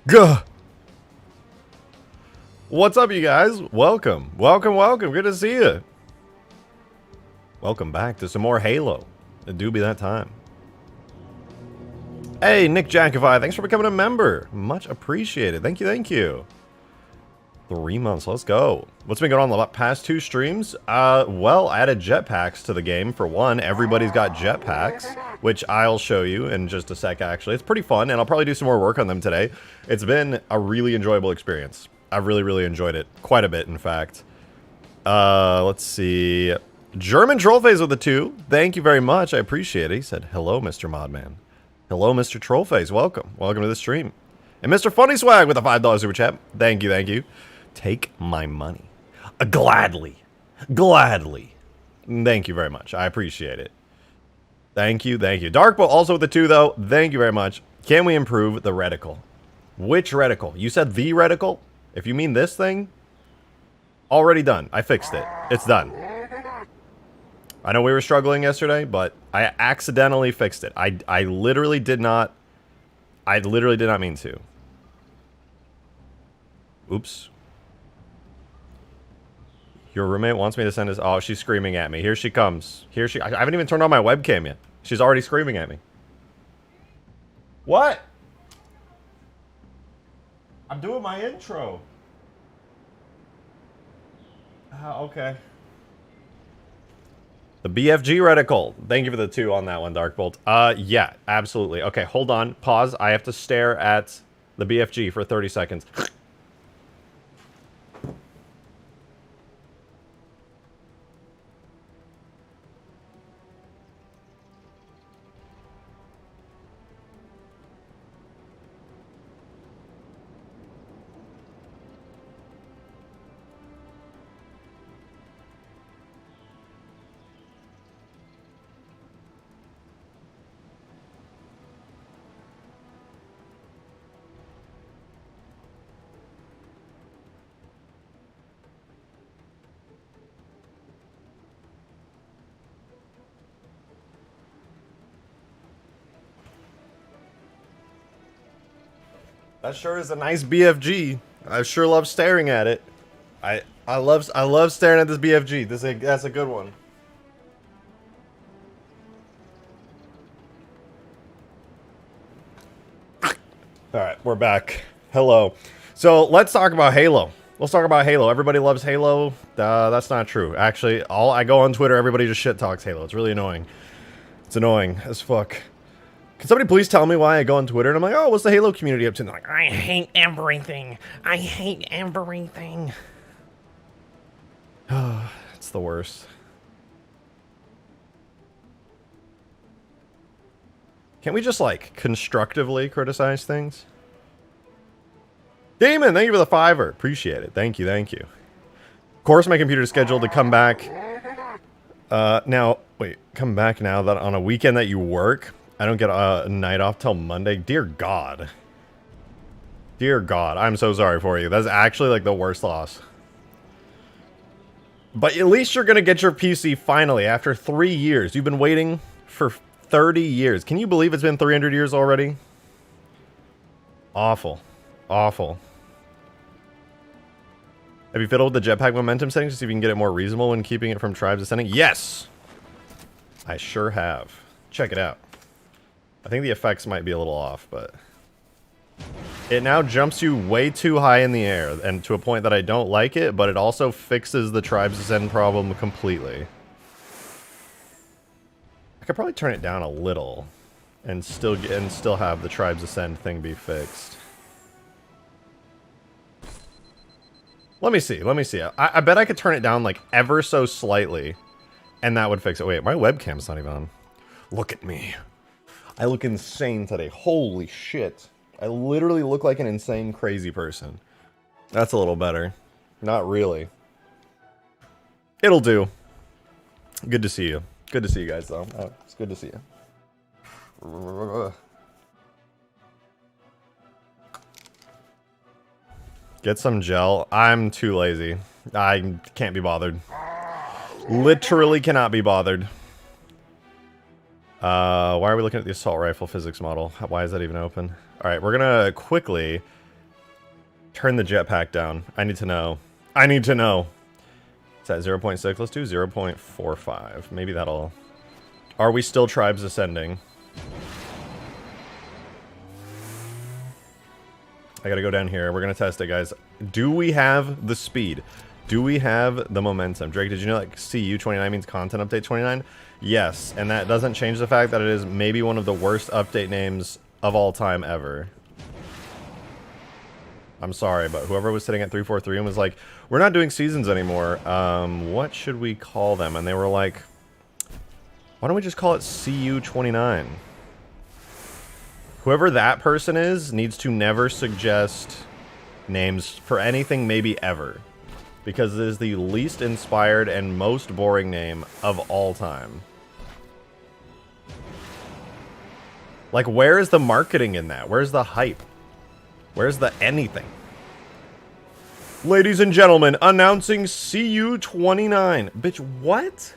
Gah! What's up, you guys? Welcome. Welcome, welcome. Good to see you. Welcome back to some more Halo. It do be that time. Hey, Nick Jackify, thanks for becoming a member. Much appreciated. Thank you, thank you. 3 months, let's go. What's been going on the past 2 streams? Well, I added jetpacks to the game for one. Everybody's got jetpacks, which I'll show you in just a sec, actually. It's pretty fun, and I'll probably do some more work on them today. It's been a really enjoyable experience. I've really enjoyed it. Quite a bit, in fact. Let's see. German Trollface with a 2. Thank you very much. I appreciate it. He said, hello, Mr. Modman. Hello, Mr. Trollface. Welcome. Welcome to the stream. And Mr. Funny Swag with a $5 super chat. Thank you, thank you. Take my money. Gladly. Gladly. Thank you very much. I appreciate it. Thank you, thank you. Darkbolt also with the 2, though. Thank you very much. Can we improve the reticle? Which reticle? You said the reticle? If you mean this thing, already done. I fixed it. It's done. I know we were struggling yesterday, but I accidentally fixed it. I literally did not mean to. Oops. Your roommate wants me to send this. Oh, she's screaming at me. Here she comes. I haven't even turned on my webcam yet. She's already screaming at me. What? I'm doing my intro. Okay. The BFG reticle. Thank you for the 2 on that one, Darkbolt. Yeah, absolutely. Okay, hold on. Pause. I have to stare at the BFG for 30 seconds. That sure is a nice BFG. I sure love staring at it. I love staring at this BFG. That's a good one. Alright, we're back. Hello. So let's talk about Halo. Let's talk about Halo. Everybody loves Halo. That's not true. Actually, I go on Twitter, everybody just shit talks Halo. It's really annoying. It's annoying as fuck. Can somebody please tell me why I go on Twitter and I'm like, oh, what's the Halo community up to? And they're like, I hate everything. I hate everything. It's the worst. Can't we just, like, constructively criticize things? Damon, thank you for the $5. Appreciate it. Thank you, thank you. Of course, my computer's scheduled to come back. Now, wait, come back now that on a weekend that you work, I don't get a night off till Monday. Dear God. Dear God, I'm so sorry for you. That's actually, like, the worst loss. But at least you're gonna get your PC finally after 3 years. You've been waiting for 30 years. Can you believe it's been 300 years already? Awful. Awful. Have you fiddled with the jetpack momentum settings to see if you can get it more reasonable when keeping it from tribes ascending? Yes! I sure have. Check it out. I think the effects might be a little off, but... It now jumps you way too high in the air, and to a point that I don't like it, but it also fixes the tribes ascend problem completely. I could probably turn it down a little, and still have the tribes ascend thing be fixed. Let me see, let me see. I bet I could turn it down, like, ever so slightly, and that would fix it. Wait, my webcam's not even on. Look at me. I look insane today. Holy shit. I literally look like an insane, crazy person. That's a little better. Not really. It'll do. Good to see you. Good to see you guys, though. Oh, it's good to see you. Get some gel. I'm too lazy. I can't be bothered. Literally cannot be bothered. Why are we looking at the assault rifle physics model? Why is that even open? Alright, we're gonna quickly Turn the jetpack down. I need to know. I need to know. It's at 0.6. Let's do 0.45. Maybe that'll... Are we still tribes ascending? I gotta go down here. We're gonna test it, guys. Do we have the speed? Do we have the momentum? Drake, did you know like CU 29 means content update 29? Yes, and that doesn't change the fact that it is maybe one of the worst update names of all time ever. I'm sorry, but whoever was sitting at 343 and was like, we're not doing seasons anymore. What should we call them? And they were like, why don't we just call it CU 29? Whoever that person is needs to never suggest names for anything maybe ever. Because it is the least inspired and most boring name of all time. Like, where is the marketing in that? Where's the hype? Where's the anything? Ladies and gentlemen, announcing CU 29. Bitch, what?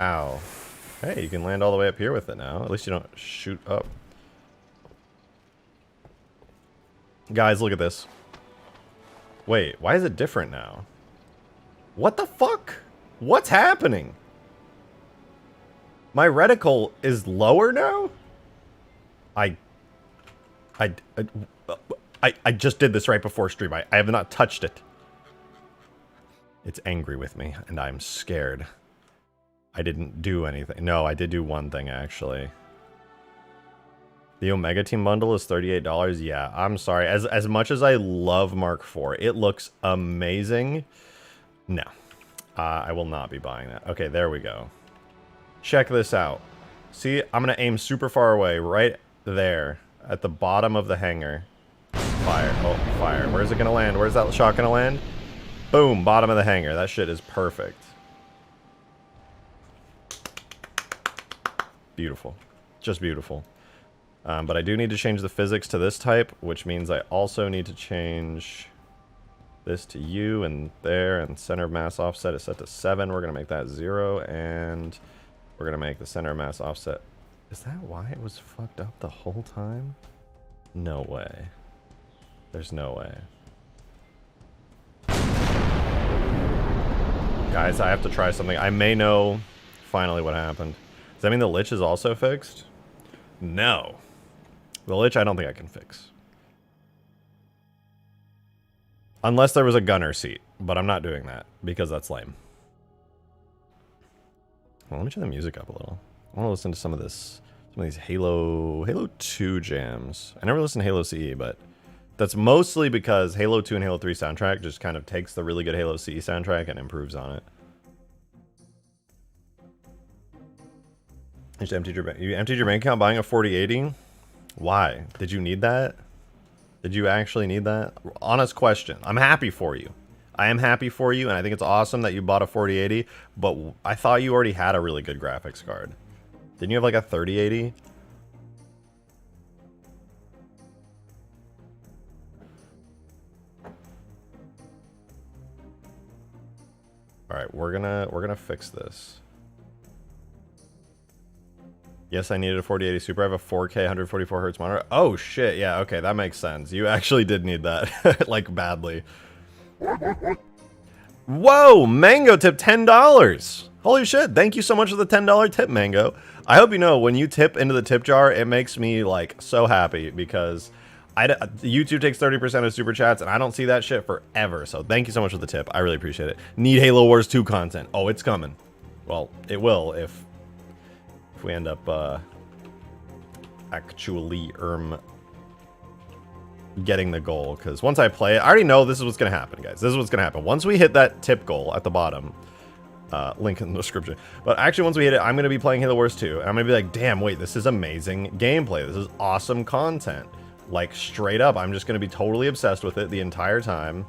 Ow. Hey, you can land all the way up here with it now. At least you don't shoot up. Guys, look at this. Wait, why is it different now? What the fuck? What's happening? My reticle is lower now? I just did this right before stream. I have not touched it. It's angry with me, and I'm scared. I didn't do anything. No, I did do one thing, actually. The Omega Team bundle is $38. Yeah, I'm sorry. As much as I love Mark IV, it looks amazing. No. I will not be buying that. Okay, there we go. Check this out. See, I'm going to aim super far away, right there, at the bottom of the hangar. Fire. Oh, fire. Where's it going to land? Where's that shot going to land? Boom, bottom of the hangar. That shit is perfect. Beautiful. Just beautiful. But I do need to change the physics to this type, which means I also need to change this to U and there, and center of mass offset is set to 7. We're going to make that 0, and we're going to make the center of mass offset. Is that why it was fucked up the whole time? No way. There's no way. Guys, I have to try something. I may know finally what happened. Does that mean the Lich is also fixed? No. The Lich I don't think I can fix. Unless there was a gunner seat, but I'm not doing that because that's lame. Well, let me turn the music up a little. I want to listen to some of these Halo 2 jams. I never listened to Halo CE, but that's mostly because Halo 2 and Halo 3 soundtrack just kind of takes the really good Halo CE soundtrack and improves on it. You emptied your bank account buying a 4080? Why? Did you need that? Did you actually need that? Honest question. I'm happy for you. I am happy for you, and I think it's awesome that you bought a 4080, but I thought you already had a really good graphics card. Didn't you have like a 3080? All right, we're gonna fix this. Yes, I needed a 4080 Super. I have a 4K 144 hertz monitor. Oh shit, yeah, okay, that makes sense. You actually did need that, like badly. Whoa, Mango tip $10. Holy shit, thank you so much for the $10 tip, Mango. I hope you know, when you tip into the tip jar, it makes me like so happy because YouTube takes 30% of super chats and I don't see that shit forever. So thank you so much for the tip. I really appreciate it. Need Halo Wars 2 content. Oh, it's coming. Well, it will if we end up actually getting the goal, because once I play it, I already know this is what's gonna happen, guys. This is what's gonna happen. Once we hit that tip goal at the bottom, link in the description, but actually once we hit it, I'm gonna be playing Halo Wars 2, and I'm gonna be like, damn, wait, this is amazing gameplay. This is awesome content. Like, straight up, I'm just gonna be totally obsessed with it the entire time,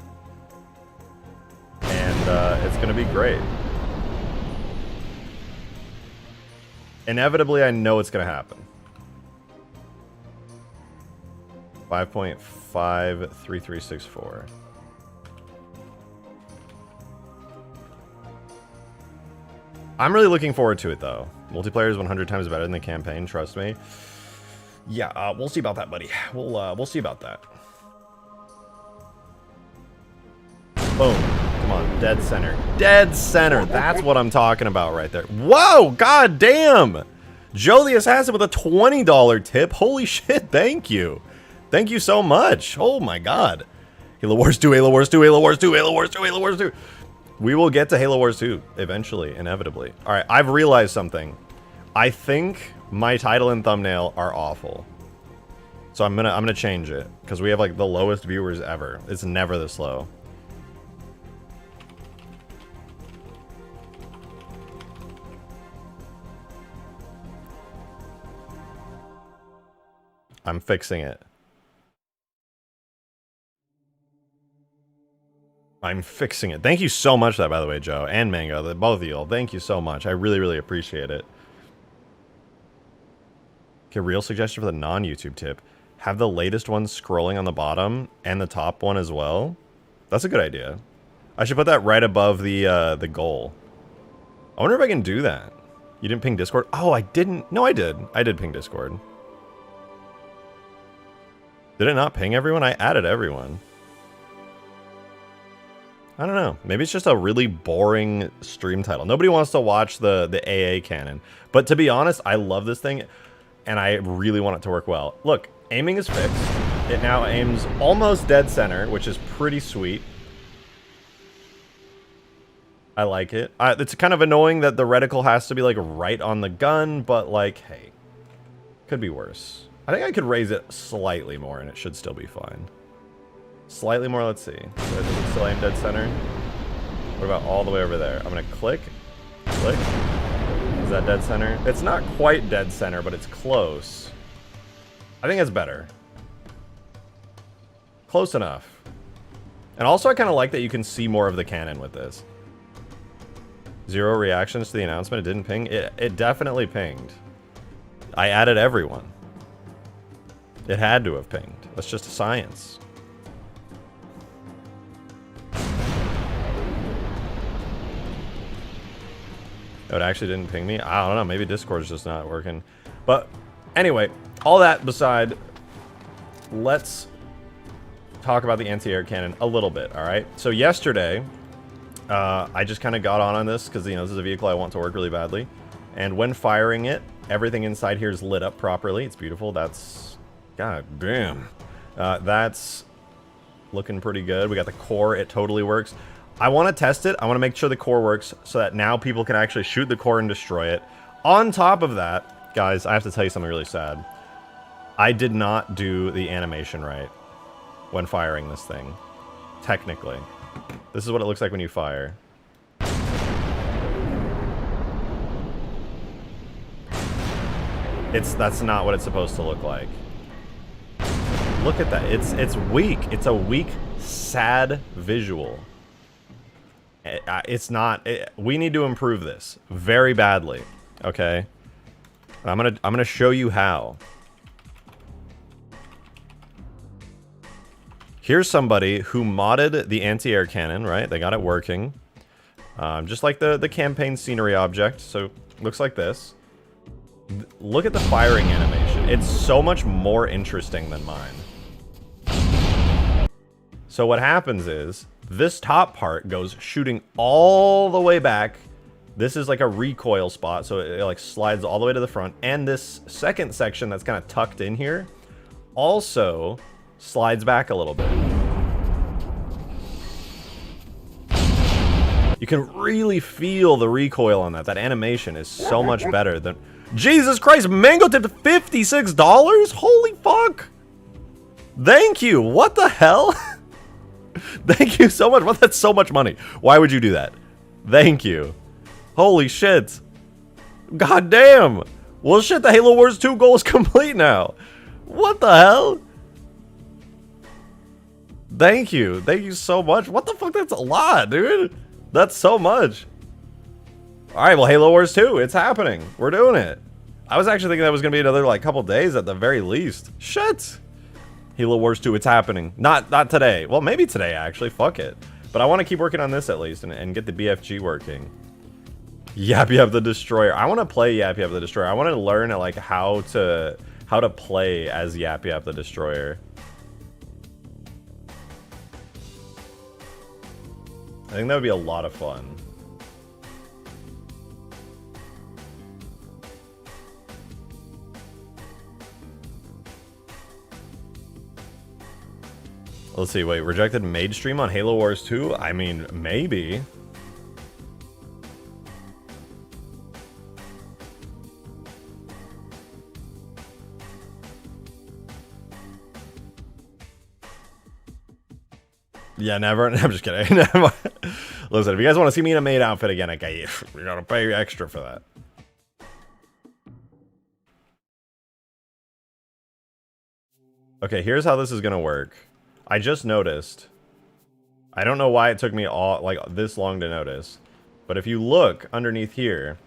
and it's gonna be great. Inevitably, I know it's gonna happen. 5.53364. I'm really looking forward to it, though. Multiplayer is 100 times better than the campaign, trust me. Yeah, we'll see about that, buddy. We'll see about that. Boom. Come on, dead center. Dead center. That's what I'm talking about right there. Whoa, god damn. Joe the Assassin with a $20 tip. Holy shit, thank you. Thank you so much. Oh my god. Halo Wars 2, Halo Wars 2, Halo Wars 2, Halo Wars 2, Halo Wars 2. We will get to Halo Wars 2 eventually, inevitably. All right, I've realized something. I think my title and thumbnail are awful. So I'm gonna change it because we have like the lowest viewers ever. It's never this low. I'm fixing it. I'm fixing it. Thank you so much for that, by the way, Joe and Mango. Both of you all. Thank you so much. I really, really appreciate it. Okay, real suggestion for the non-YouTube tip. Have the latest one scrolling on the bottom and the top one as well. That's a good idea. I should put that right above the goal. I wonder if I can do that. You didn't ping Discord? Oh, I didn't. No, I did. I did ping Discord. Did it not ping everyone? I added everyone. I don't know. Maybe it's just a really boring stream title. Nobody wants to watch the AA cannon. But to be honest, I love this thing, and I really want it to work well. Look, aiming is fixed. It now aims almost dead center, which is pretty sweet. I like it. It's kind of annoying that the reticle has to be like right on the gun, but like, hey, could be worse. I think I could raise it slightly more, and it should still be fine. Slightly more, let's see. So does it still aim dead center? What about all the way over there? I'm gonna click. Click. Is that dead center? It's not quite dead center, but it's close. I think it's better. Close enough. And also I kind of like that you can see more of the cannon with this. 0 reactions to the announcement. It didn't ping. It definitely pinged. I added everyone. It had to have pinged. That's just science. Oh, it actually didn't ping me? I don't know. Maybe Discord's just not working. But anyway, all that beside, let's talk about the anti-air cannon a little bit, all right? So yesterday, I just kind of got on this because, you know, this is a vehicle I want to work really badly. And when firing it, everything inside here is lit up properly. It's beautiful. That's... God damn. That's looking pretty good. We got the core. It totally works. I want to test it. I want to make sure the core works so that now people can actually shoot the core and destroy it. On top of that, guys, I have to tell you something really sad. I did not do the animation right when firing this thing. Technically. This is what it looks like when you fire. That's not what it's supposed to look like. Look at that. It's weak. It's a weak, sad visual. It's not. We need to improve this very badly. Okay. I'm gonna show you how. Here's somebody who modded the anti-air cannon. Right. They got it working. Just like the campaign scenery object. So looks like this. Look at the firing animation. It's so much more interesting than mine. So what happens is, this top part goes shooting all the way back. This is like a recoil spot, so it like slides all the way to the front. And this second section that's kind of tucked in here also slides back a little bit. You can really feel the recoil on that. That animation is so much better than... Jesus Christ, Mango tipped $56? Holy fuck! Thank you! What the hell? Thank you so much. Well, that's so much money. Why would you do that? Thank you. Holy shit. God damn. Well, shit, the Halo Wars 2 goal is complete now. What the hell? Thank you. Thank you so much. What the fuck? That's a lot, dude. That's so much. Alright, well, Halo Wars 2, it's happening. We're doing it. I was actually thinking that was going to be another, like, couple days at the very least. Shit. Halo Wars 2, it's happening. Not today. Well, maybe today, actually. Fuck it. But I want to keep working on this, at least, and get the BFG working. Yap Yap the Destroyer. I want to play Yap Yap the Destroyer. I want to learn like how to play as Yap Yap the Destroyer. I think that would be a lot of fun. Let's see, wait, rejected Mage stream on Halo Wars 2? I mean, maybe. Yeah, never. I'm just kidding. Listen, if you guys want to see me in a maid outfit again, you gotta pay extra for that. Okay, here's how this is gonna work. I just noticed. I don't know why it took me all like this long to notice, but if you look underneath here,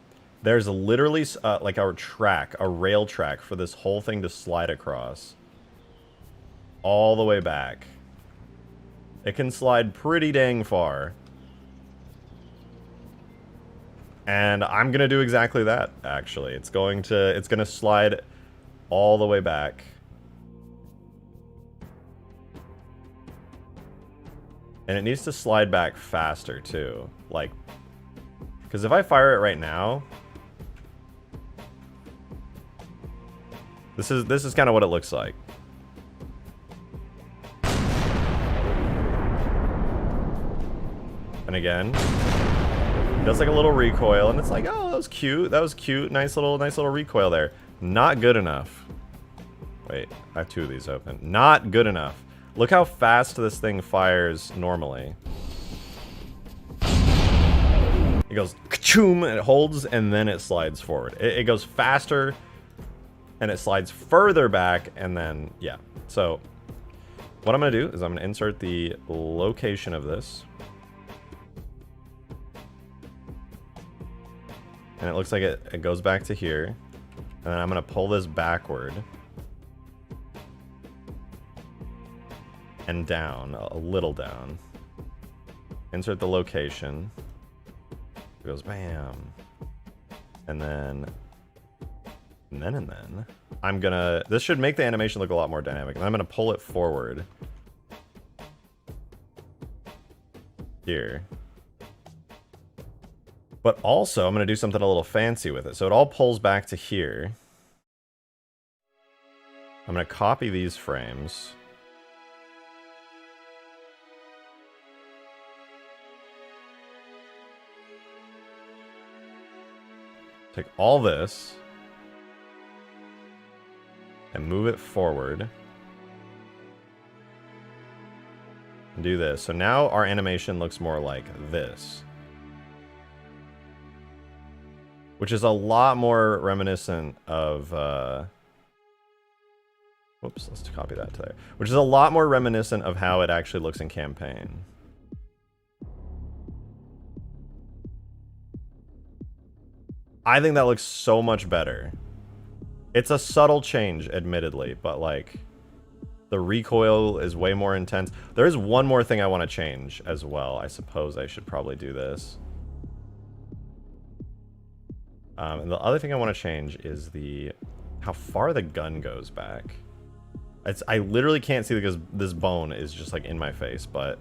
there's literally like our track, a rail track for this whole thing to slide across, all the way back. It can slide pretty dang far. And I'm gonna do exactly that, actually. It's gonna slide all the way back. And it needs to slide back faster too. Like, because if I fire it right now, this is kind of what it looks like. And again, it does like a little recoil, and it's like, oh, that was cute. That was cute. Nice little recoil there. Not good enough. Wait, I have 2 of these open. Not good enough. Look how fast this thing fires normally. It goes ka-choom, and it holds, and then it slides forward. It goes faster, and it slides further back, and then, yeah. So, what I'm going to do is I'm going to insert the location of this. And it looks like it goes back to here. And then I'm going to pull this backward. And down, a little down. Insert the location. It goes bam. And then I'm gonna, this should make the animation look a lot more dynamic. And I'm gonna pull it forward. Here. But also, I'm gonna do something a little fancy with it. So it all pulls back to here. I'm gonna copy these frames. Take all this and move it forward and do this. So now our animation looks more like this, which is a lot more reminiscent of whoops, let's copy that to there, which is a lot more reminiscent of how it actually looks in campaign. I think that looks so much better. It's a subtle change, admittedly, but like the recoil is way more intense. There is one more thing I want to change as well. I suppose I should probably do this. And the other thing I want to change is how far the gun goes back. I literally can't see because this bone is just like in my face, but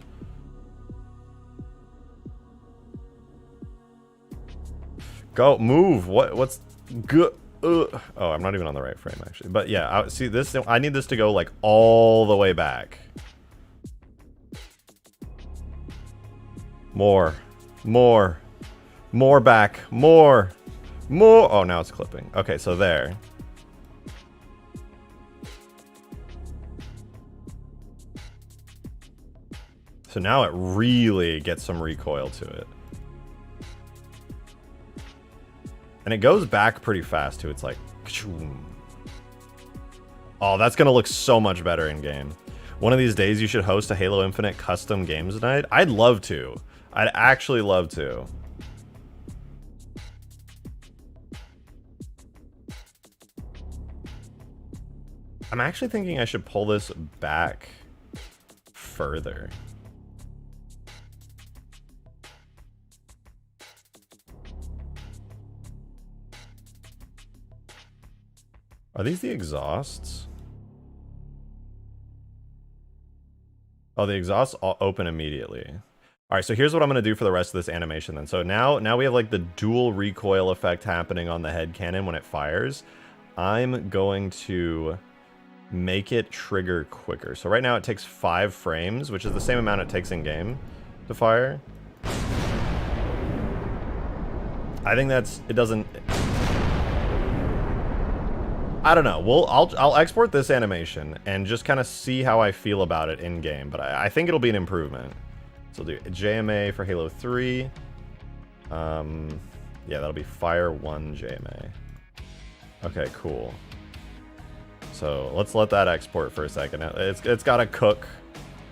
go, move. What's good? Oh, I'm not even on the right frame, actually. But yeah, see this. I need this to go like all the way back. More back. More. Oh, now it's clipping. Okay, so there. So now it really gets some recoil to it. And it goes back pretty fast, too. It's like... Oh, that's going to look so much better in game. One of these days, you should host a Halo Infinite custom games night. I'd love to. I'd actually love to. I'm actually thinking I should pull this back further. Are these the exhausts? Oh, the exhausts all open immediately. All right, so here's what I'm going to do for the rest of this animation then. So now we have like the dual recoil effect happening on the head cannon when it fires. I'm going to make it trigger quicker. So right now it takes 5 frames, which is the same amount it takes in game to fire. I think it doesn't... I don't know. I'll export this animation and just kind of see how I feel about it in game, but I think it'll be an improvement. So we'll do JMA for Halo 3. Yeah, that'll be Fire 1 JMA. Okay, cool. So let's let that export for a second. It's got to cook.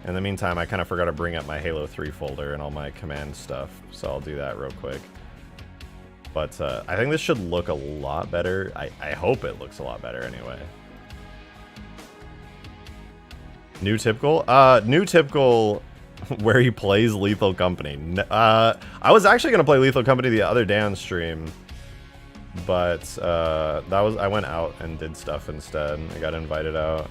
In the meantime, I kind of forgot to bring up my Halo 3 folder and all my command stuff, so I'll do that real quick. But I think this should look a lot better. I hope it looks a lot better anyway. New typical? New typical where he plays Lethal Company. I was actually going to play Lethal Company the other day on stream. But I went out and did stuff instead. I got invited out.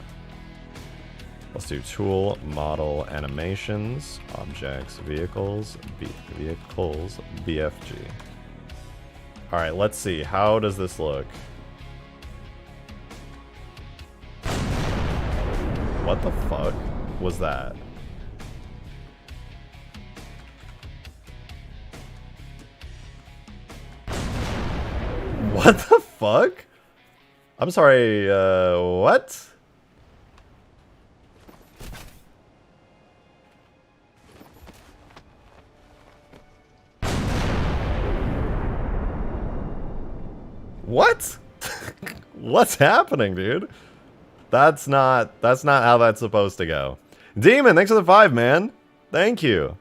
Let's do tool, model, animations, objects, vehicles, BFG. All right, let's see. How does this look? What the fuck was that? What the fuck? I'm sorry, what? What? What's happening, dude? That's not how that's supposed to go. Demon, thanks for the 5, man. Thank you.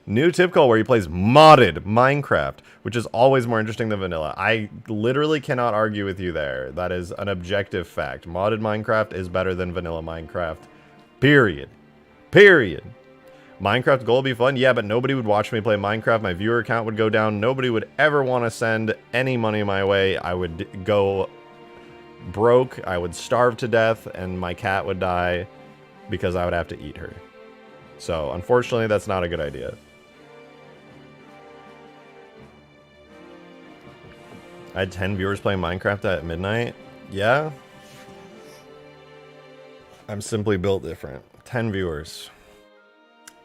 New tip call where he plays modded Minecraft, which is always more interesting than vanilla. I literally cannot argue with you there. That is an objective fact. Modded Minecraft is better than vanilla Minecraft. Period. Period. Minecraft goal would be fun, yeah, but nobody would watch me play Minecraft. My viewer count would go down. Nobody would ever want to send any money my way. I would go broke. I would starve to death, and my cat would die because I would have to eat her. So, unfortunately, that's not a good idea. I had 10 viewers playing Minecraft at midnight. Yeah. I'm simply built different. 10 viewers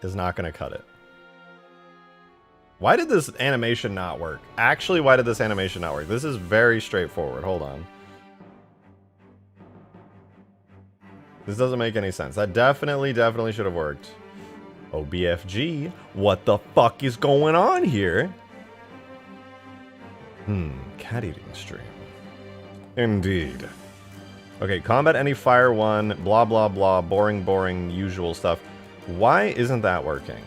is not going to cut it. Why did this animation not work? Actually, why did this animation not work? This is very straightforward. Hold on. This doesn't make any sense. That definitely should have worked. Oh, BFG. What the fuck is going on here? Cat eating stream. Indeed. Okay, combat any fire 1, blah, blah, blah, boring, usual stuff. Why isn't that working?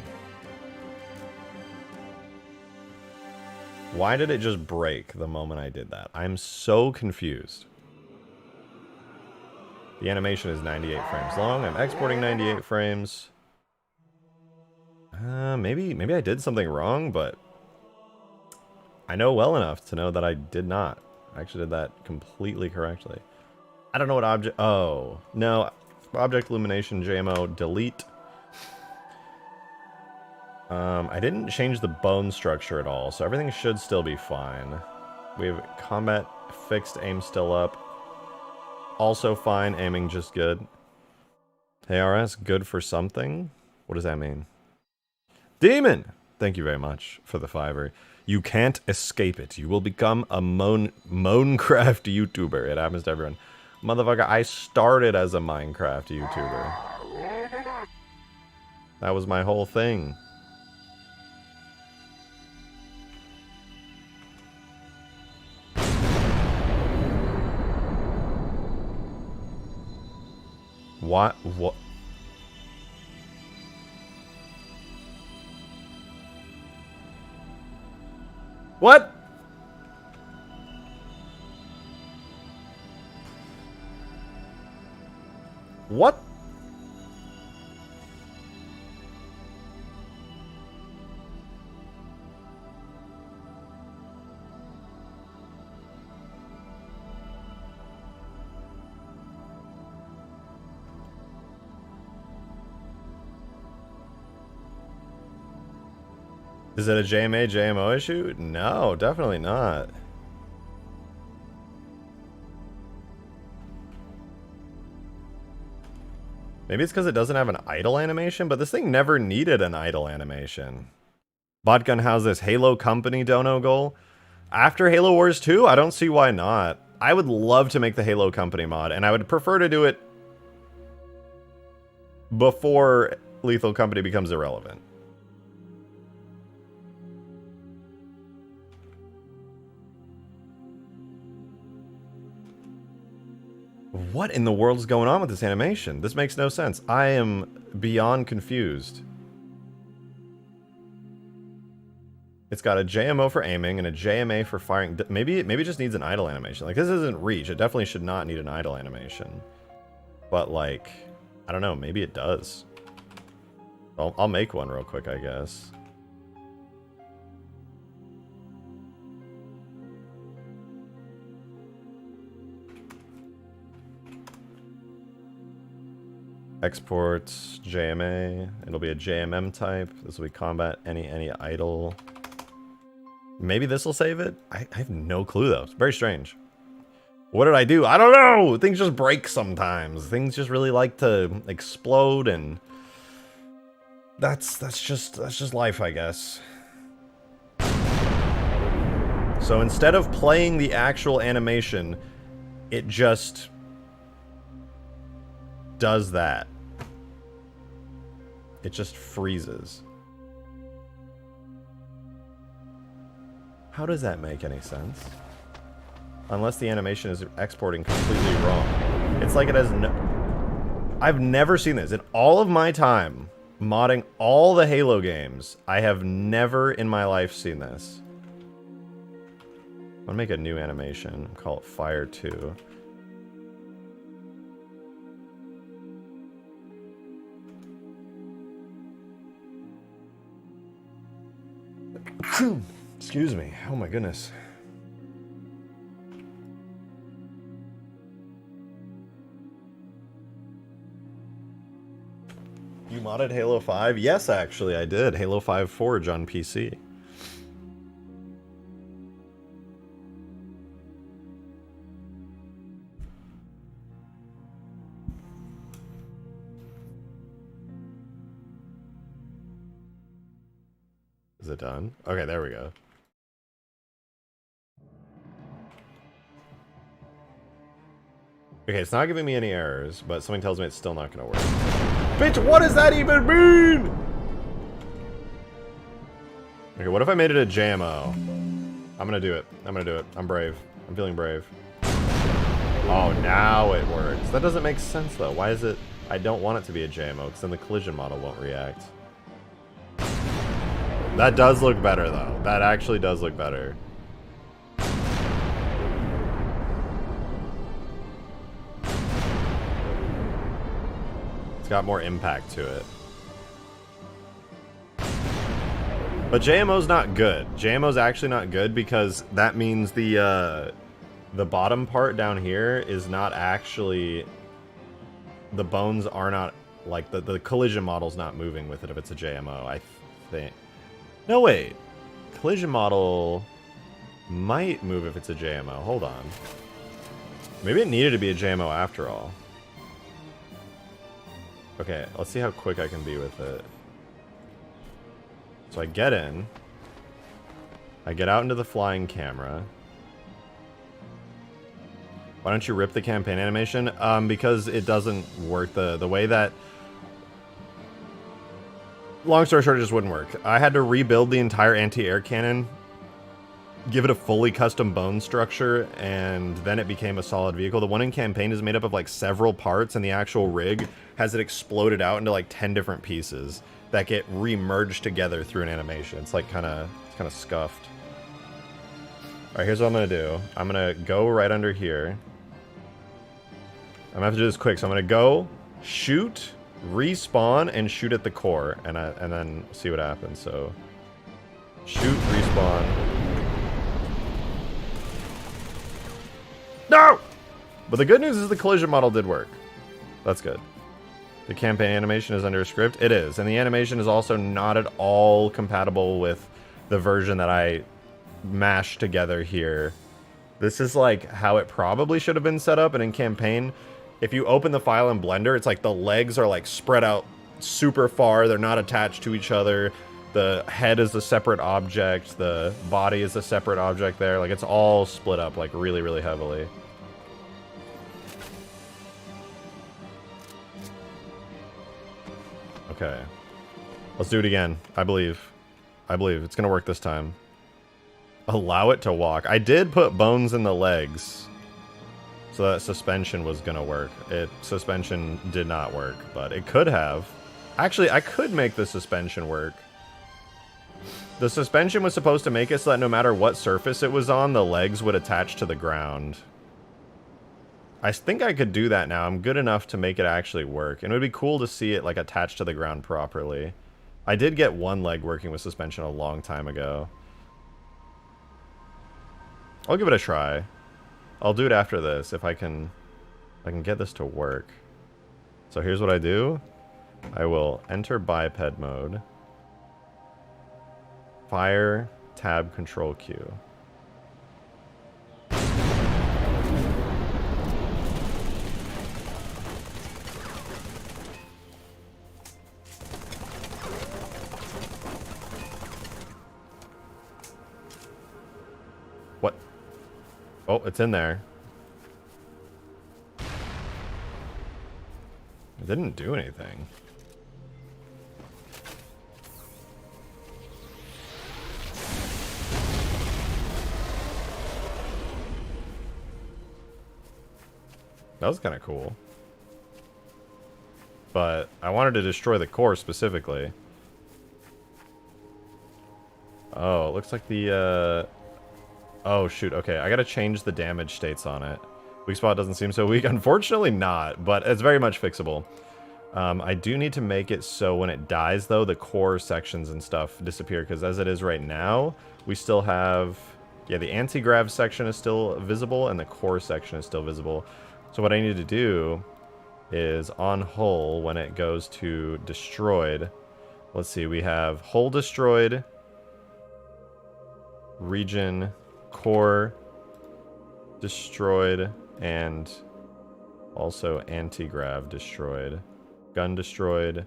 Why did it just break the moment I did that? I'm so confused. The animation is 98 frames long. I'm exporting 98 frames. Maybe I did something wrong, but I know well enough to know that I did not. I actually did that completely correctly. I don't know what object... Oh, no. Object illumination, JMO, delete. I didn't change the bone structure at all, so everything should still be fine. We have combat fixed, aim still up. Also fine, aiming just good. Hey RS, good for something? What does that mean? Demon! Thank you very much for the 5er. You can't escape it. You will become a Minecraft YouTuber. It happens to everyone. Motherfucker, I started as a Minecraft YouTuber. That was my whole thing. What? What? What? Is it a JMA, JMO issue? No, definitely not. Maybe it's because it doesn't have an idle animation, but this thing never needed an idle animation. Botgun has this Halo Company dono goal. After Halo Wars 2, I don't see why not. I would love to make the Halo Company mod, and I would prefer to do it before Lethal Company becomes irrelevant. What in the world is going on with this animation? This makes no sense. I am beyond confused. It's got a JMO for aiming and a JMA for firing. Maybe it just needs an idle animation. Like, this isn't Reach. It definitely should not need an idle animation. But, like, I don't know. Maybe it does. I'll make one real quick, I guess. Exports JMA. It'll be a JMM type. This will be combat any idle. Maybe this will save it? I have no clue though. It's very strange. What did I do? I don't know! Things just break sometimes. Things just really like to explode, and that's just life, I guess. So instead of playing the actual animation, it just does that. It just freezes. How does that make any sense? Unless the animation is exporting completely wrong. It's like it has no... I've never seen this. In all of my time modding all the Halo games, I have never in my life seen this. I'm gonna make a new animation. Call it Fire 2. Excuse me. Oh my goodness. You modded Halo 5? Yes, actually, I did. Halo 5 Forge on PC. Is it done? Okay, there we go. Okay, it's not giving me any errors, but something tells me it's still not gonna work. Bitch, what does that even mean? Okay, what if I made it a JMO? I'm gonna do it. I'm gonna do it. I'm brave. I'm feeling brave. Oh, now it works. That doesn't make sense, though. Why is it... I don't want it to be a JMO, because then the collision model won't react. That does look better, though. That actually does look better. It's got more impact to it. But JMO's not good. JMO's actually not good because that means the bottom part down here is not actually... The bones are not... Like, the collision model's not moving with it if it's a JMO, I think. No, wait. Collision model might move if it's a JMO. Hold on. Maybe it needed to be a JMO after all. Okay, let's see how quick I can be with it. So I get in. I get out into the flying camera. Why don't you rip the campaign animation? Because it doesn't work the way that... Long story short, it just wouldn't work. I had to rebuild the entire anti-air cannon, give it a fully custom bone structure, and then it became a solid vehicle. The one in campaign is made up of like several parts, and the actual rig has it exploded out into like 10 different pieces that get re-merged together through an animation. It's like kind of scuffed. All right, here's what I'm gonna do. I'm gonna go right under here. I'm gonna have to do this quick. So I'm gonna go, shoot, respawn, and shoot at the core, and then see what happens. So shoot, respawn. No! But the good news is the collision model did work. That's good. The campaign animation is under a script. It is. And the animation is also not at all compatible with the version that I mashed together here. This is like how it probably should have been set up, and in campaign, if you open the file in Blender, it's like the legs are like spread out super far. They're not attached to each other. The head is a separate object. The body is a separate object there. Like, it's all split up like really, really heavily. Okay. Let's do it again. I believe. I believe. It's gonna work this time. Allow it to walk. I did put bones in the legs, so that suspension was gonna work. Suspension did not work, but it could have. Actually, I could make the suspension work. The suspension was supposed to make it so that no matter what surface it was on, the legs would attach to the ground. I think I could do that now. I'm good enough to make it actually work. And it would be cool to see it like attached to the ground properly. I did get one leg working with suspension a long time ago. I'll give it a try. I'll do it after this if I can get this to work. So here's what I do. I will enter biped mode. Fire tab control Q. What? Oh, it's in there. It didn't do anything. That was kind of cool. But I wanted to destroy the core specifically. Oh, it looks like the, oh, shoot. Okay, I gotta change the damage states on it. Weak spot doesn't seem so weak. Unfortunately not, but it's very much fixable. I do need to make it so when it dies, though, the core sections and stuff disappear, because as it is right now, we still have... Yeah, the anti-grav section is still visible, and the core section is still visible. So what I need to do is on hull, when it goes to destroyed, let's see, we have hull destroyed, region, core destroyed, and also anti-grav destroyed. Gun destroyed,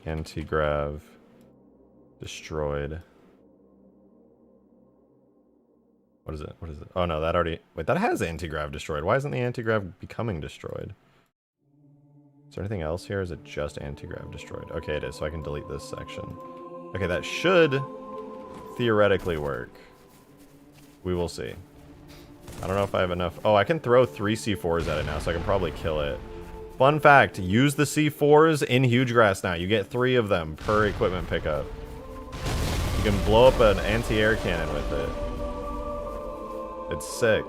anti-grav destroyed. What is it? What is it? Oh no, that already... Wait, that has anti-grav destroyed. Why isn't the anti-grav becoming destroyed? Is there anything else here? Or is it just anti-grav destroyed? Okay, it is, so I can delete this section. Okay, that should theoretically work. We will see. I don't know if I have enough... Oh, I can throw 3 C4s at it now, so I can probably kill it. Fun fact, use the C4s in Hugegrass now. You get 3 of them per equipment pickup. You can blow up an anti-air cannon with it. It's sick.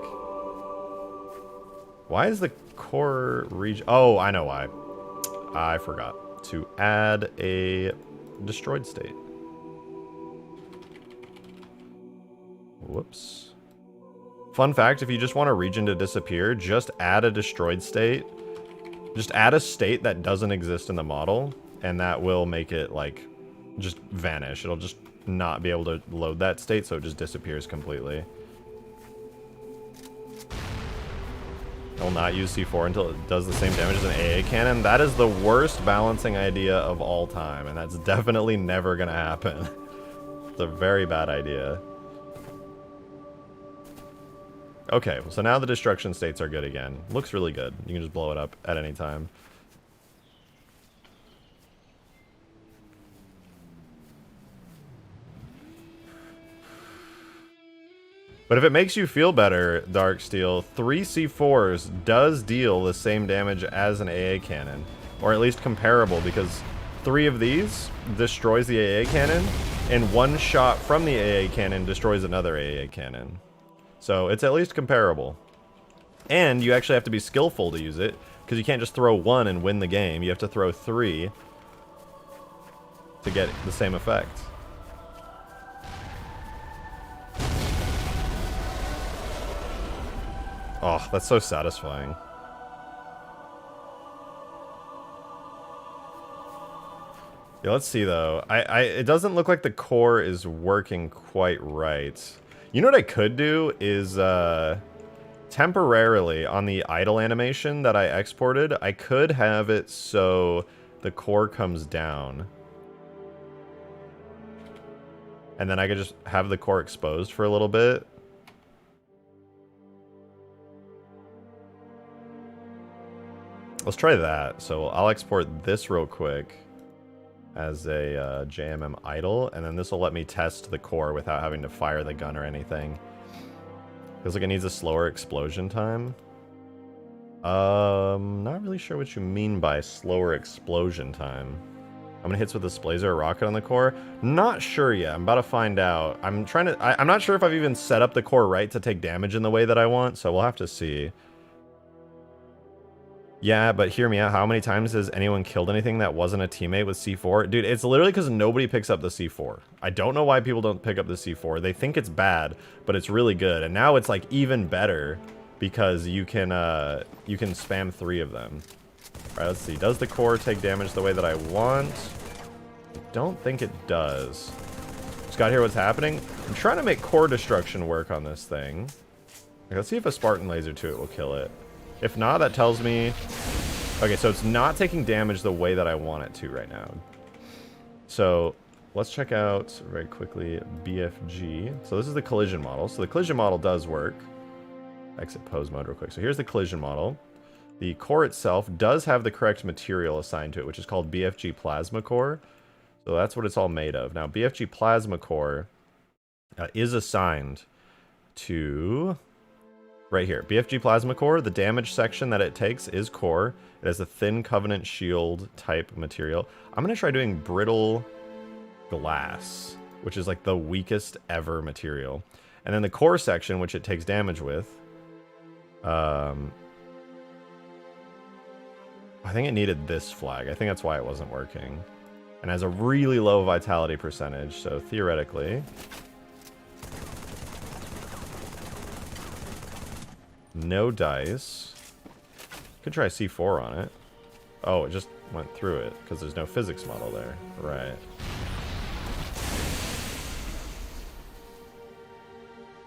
Why is the core region... Oh, I know why. I forgot to add a destroyed state. Whoops. Fun fact, if you just want a region to disappear, just add a destroyed state. Just add a state that doesn't exist in the model, and that will make it, like, just vanish. It'll just not be able to load that state, so it just disappears completely. I will not use C4 until it does the same damage as an AA cannon. That is the worst balancing idea of all time, and that's definitely never gonna happen. It's a very bad idea. Okay, so now the destruction states are good again. Looks really good. You can just blow it up at any time. But if it makes you feel better, Darksteel, 3 C4s does deal the same damage as an AA cannon. Or at least comparable, because 3 of these destroys the AA cannon, and 1 shot from the AA cannon destroys another AA cannon. So it's at least comparable. And you actually have to be skillful to use it, because you can't just throw 1 and win the game. You have to throw 3 to get the same effect. Oh, that's so satisfying. Yeah, let's see though. It doesn't look like the core is working quite right. You know what I could do is temporarily on the idle animation that I exported, I could have it so the core comes down. And then I could just have the core exposed for a little bit. Let's try that. So I'll export this real quick as a JMM idle, and then this will let me test the core without having to fire the gun or anything. Feels like it needs a slower explosion time. Not really sure what you mean by slower explosion time. How many hits with this blazer or rocket on the core? Not sure yet. I'm about to find out. I'm not sure if I've even set up the core right to take damage in the way that I want, so we'll have to see. Yeah, but hear me out. How many times has anyone killed anything that wasn't a teammate with C4? Dude, it's literally because nobody picks up the C4. I don't know why people don't pick up the C4. They think it's bad, but it's really good. And now it's like even better because you can spam 3 of them. All right, let's see. Does the core take damage the way that I want? I don't think it does. Just got here what's happening. I'm trying to make core destruction work on this thing. Let's see if a Spartan laser to it will kill it. If not, that tells me... Okay, so it's not taking damage the way that I want it to right now. So let's check out very quickly BFG. So this is the collision model. So the collision model does work. Exit pose mode real quick. So here's the collision model. The core itself does have the correct material assigned to it, which is called BFG plasma core. So that's what it's all made of. Now, BFG plasma core is assigned to... Right here, BFG Plasma Core, the damage section that it takes is core. It has a thin Covenant Shield type material. I'm going to try doing brittle glass, which is like the weakest ever material. And then the core section, which it takes damage with. I think it needed this flag. I think that's why it wasn't working. And has a really low vitality percentage, so theoretically... No dice. Could try C4 on it. Oh, it just went through it because there's no physics model there. Right.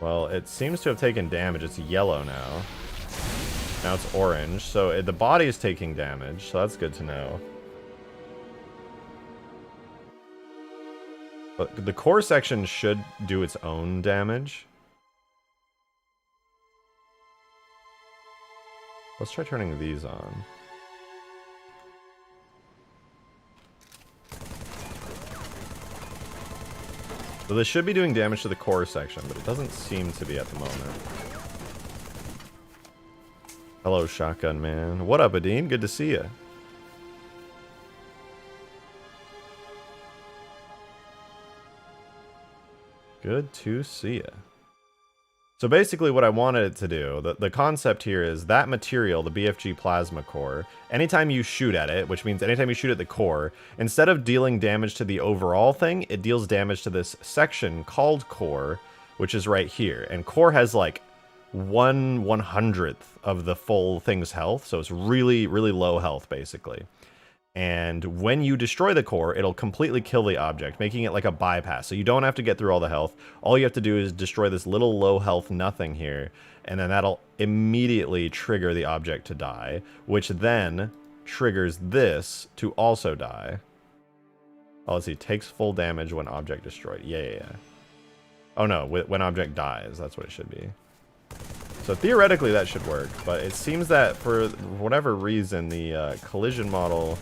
Well, it seems to have taken damage. It's yellow now. Now it's orange. So the body is taking damage. So that's good to know. But the core section should do its own damage. Let's try turning these on. So this should be doing damage to the core section, but it doesn't seem to be at the moment. Hello, Shotgun Man. What up, Adine? Good to see you. Good to see you. So basically what I wanted it to do, the concept here is that material, the BFG plasma core, anytime you shoot at it, which means anytime you shoot at the core, instead of dealing damage to the overall thing, it deals damage to this section called core, which is right here. And core has like 1/100th of the full thing's health, so it's really, really low health basically. And when you destroy the core, it'll completely kill the object, making it like a bypass. So you don't have to get through all the health. All you have to do is destroy this little low health nothing here, and then that'll immediately trigger the object to die, which then triggers this to also die. Oh, let's see. Takes full damage when object destroyed. Yeah. Oh no, when object dies. That's what it should be. So theoretically that should work, but it seems that for whatever reason the collision model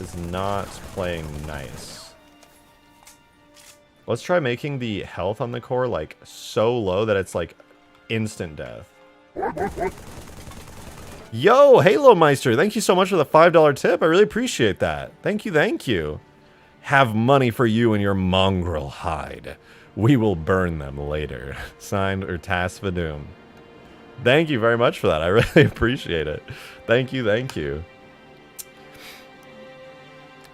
is not playing nice. Let's try making the health on the core like so low that it's like instant death. Yo, Halo Meister, thank you so much for the $5 tip. I really appreciate that. Thank you. Have money for you and your mongrel hide. We will burn them later. Signed, Urtas Vadum. Thank you very much for that. I really appreciate it. Thank you.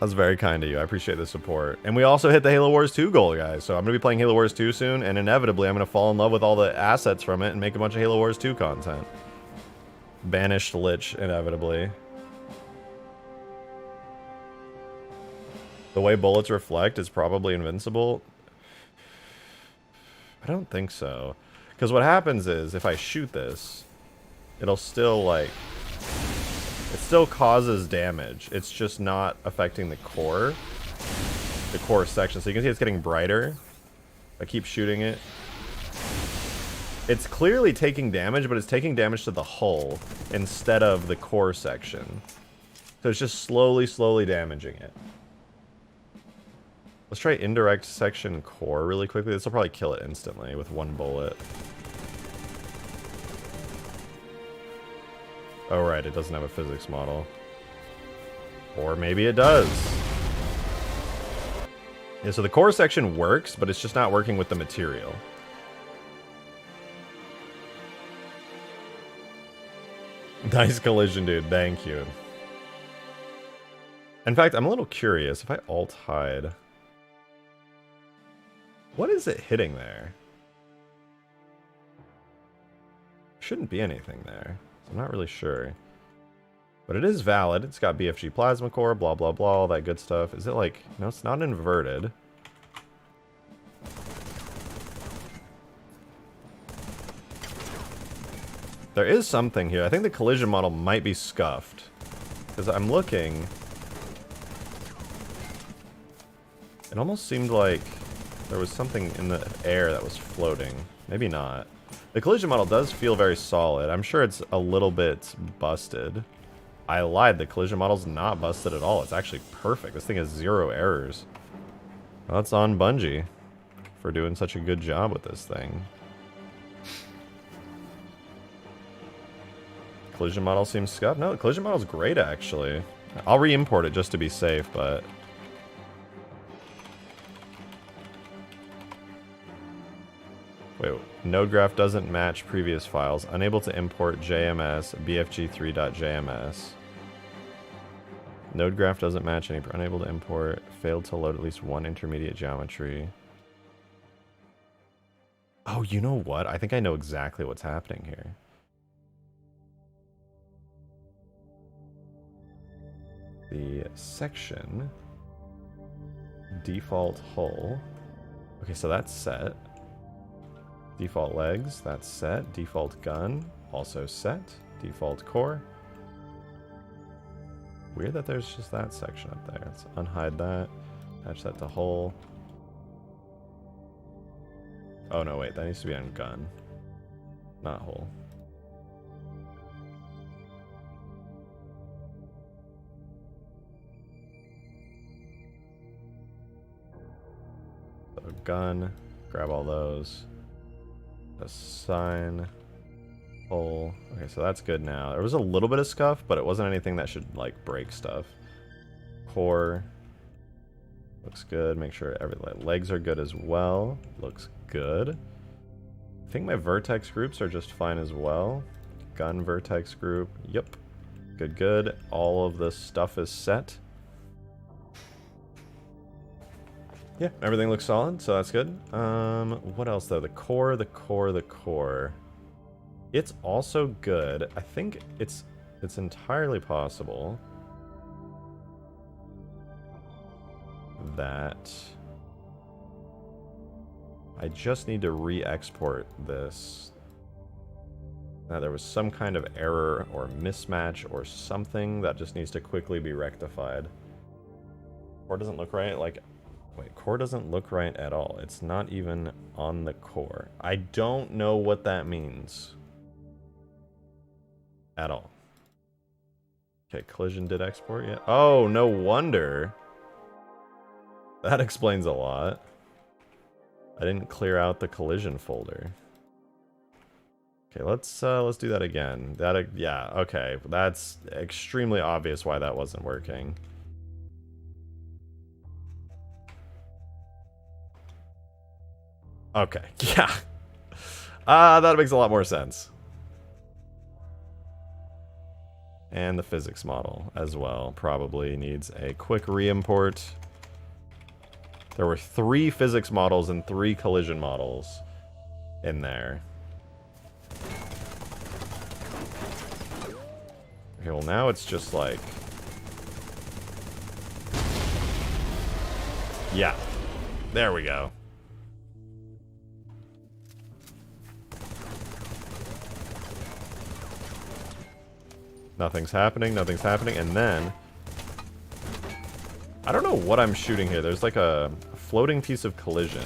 That's very kind of you. I appreciate the support. And we also hit the Halo Wars 2 goal, guys. So I'm going to be playing Halo Wars 2 soon, and inevitably I'm going to fall in love with all the assets from it and make a bunch of Halo Wars 2 content. Banished Lich, inevitably. The way bullets reflect is probably invincible. I don't think so. Because what happens is, if I shoot this, it'll still, like... It still causes damage. It's just not affecting the core section. So you can see it's getting brighter. I keep shooting it. It's clearly taking damage, but it's taking damage to the hull instead of the core section. So it's just slowly damaging it. Let's try indirect section core really quickly. This will probably kill it instantly with one bullet. Oh right, it doesn't have a physics model. Or maybe it does. Yeah, so the core section works, but it's just not working with the material. Nice collision, dude. Thank you. In fact, I'm a little curious. If I alt-hide... What is it hitting there? Shouldn't be anything there. I'm not really sure. But it is valid. It's got BFG plasma core, blah, blah, blah, all that good stuff. Is it like... No, it's not inverted. There is something here. I think the collision model might be scuffed. Because I'm looking... It almost seemed like there was something in the air that was floating. Maybe not. The collision model does feel very solid. I'm sure it's a little bit busted. I lied. The collision model's not busted at all. It's actually perfect. This thing has 0 errors. Well, that's on Bungie for doing such a good job with this thing. Collision model seems scuffed. No, the collision model's great, actually. I'll re-import it just to be safe, but... Wait, node graph doesn't match previous files. Unable to import JMS, BFG3.jms. Node graph doesn't match any. Unable to import. Failed to load at least one intermediate geometry. Oh, you know what? I think I know exactly what's happening here. The section. Default hull. Okay, so that's set. Default legs, that's set. Default gun, also set. Default core. Weird that there's just that section up there. Let's unhide that. Attach that to hull. Oh no, wait, that needs to be on gun. Not hull. So gun, grab all those. Assign hull. Okay, so that's good now. There was a little bit of scuff, but it wasn't anything that should like break stuff. Core looks good. Make sure every legs are good as well. Looks good. I think my vertex groups are just fine as well. Gun vertex group. Yep. Good. All of this stuff is set. Yeah, everything looks solid, so that's good. What else though? The core. It's also good. I think it's entirely possible that I just need to re-export this. There was some kind of error or mismatch or something that just needs to quickly be rectified. Core doesn't look right, like... Wait, core doesn't look right at all. It's not even on the core. I don't know what that means. At all. Okay, collision did export yet? Oh, no wonder. That explains a lot. I didn't clear out the collision folder. Okay, let's do that again. Yeah, okay. That's extremely obvious why that wasn't working. Okay, yeah. That makes a lot more sense. And the physics model as well probably needs a quick re-import. There were 3 physics models and 3 collision models in there. Okay, well now it's just like... Yeah. There we go. Nothing's happening, nothing's happening, and then... I don't know what I'm shooting here. There's like a floating piece of collision.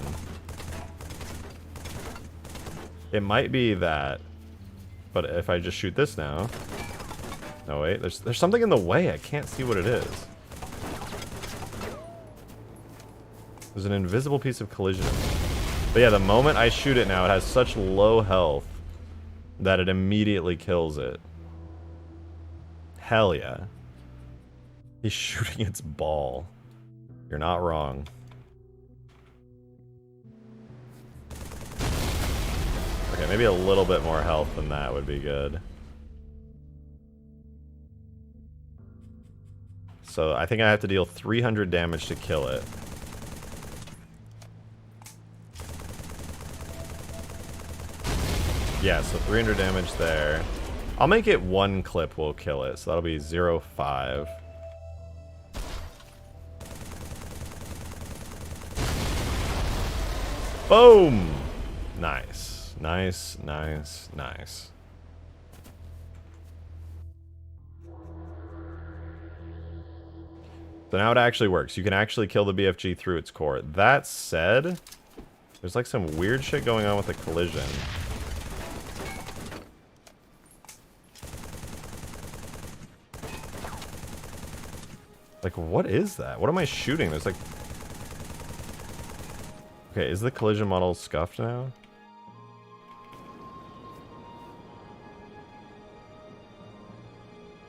It might be that, but if I just shoot this now... No, wait, there's something in the way. I can't see what it is. There's an invisible piece of collision. But yeah, the moment I shoot it now, it has such low health that it immediately kills it. Hell yeah. He's shooting its ball. You're not wrong. Okay, maybe a little bit more health than that would be good. So I think I have to deal 300 damage to kill it. Yeah, so 300 damage there. I'll make it one clip will kill it, so that'll be 0.5. Boom! Nice. Nice, nice, nice. So now it actually works. You can actually kill the BFG through its core. That said, there's like some weird shit going on with the collision. Like, what is that? What am I shooting? There's like... Okay, is the collision model scuffed now?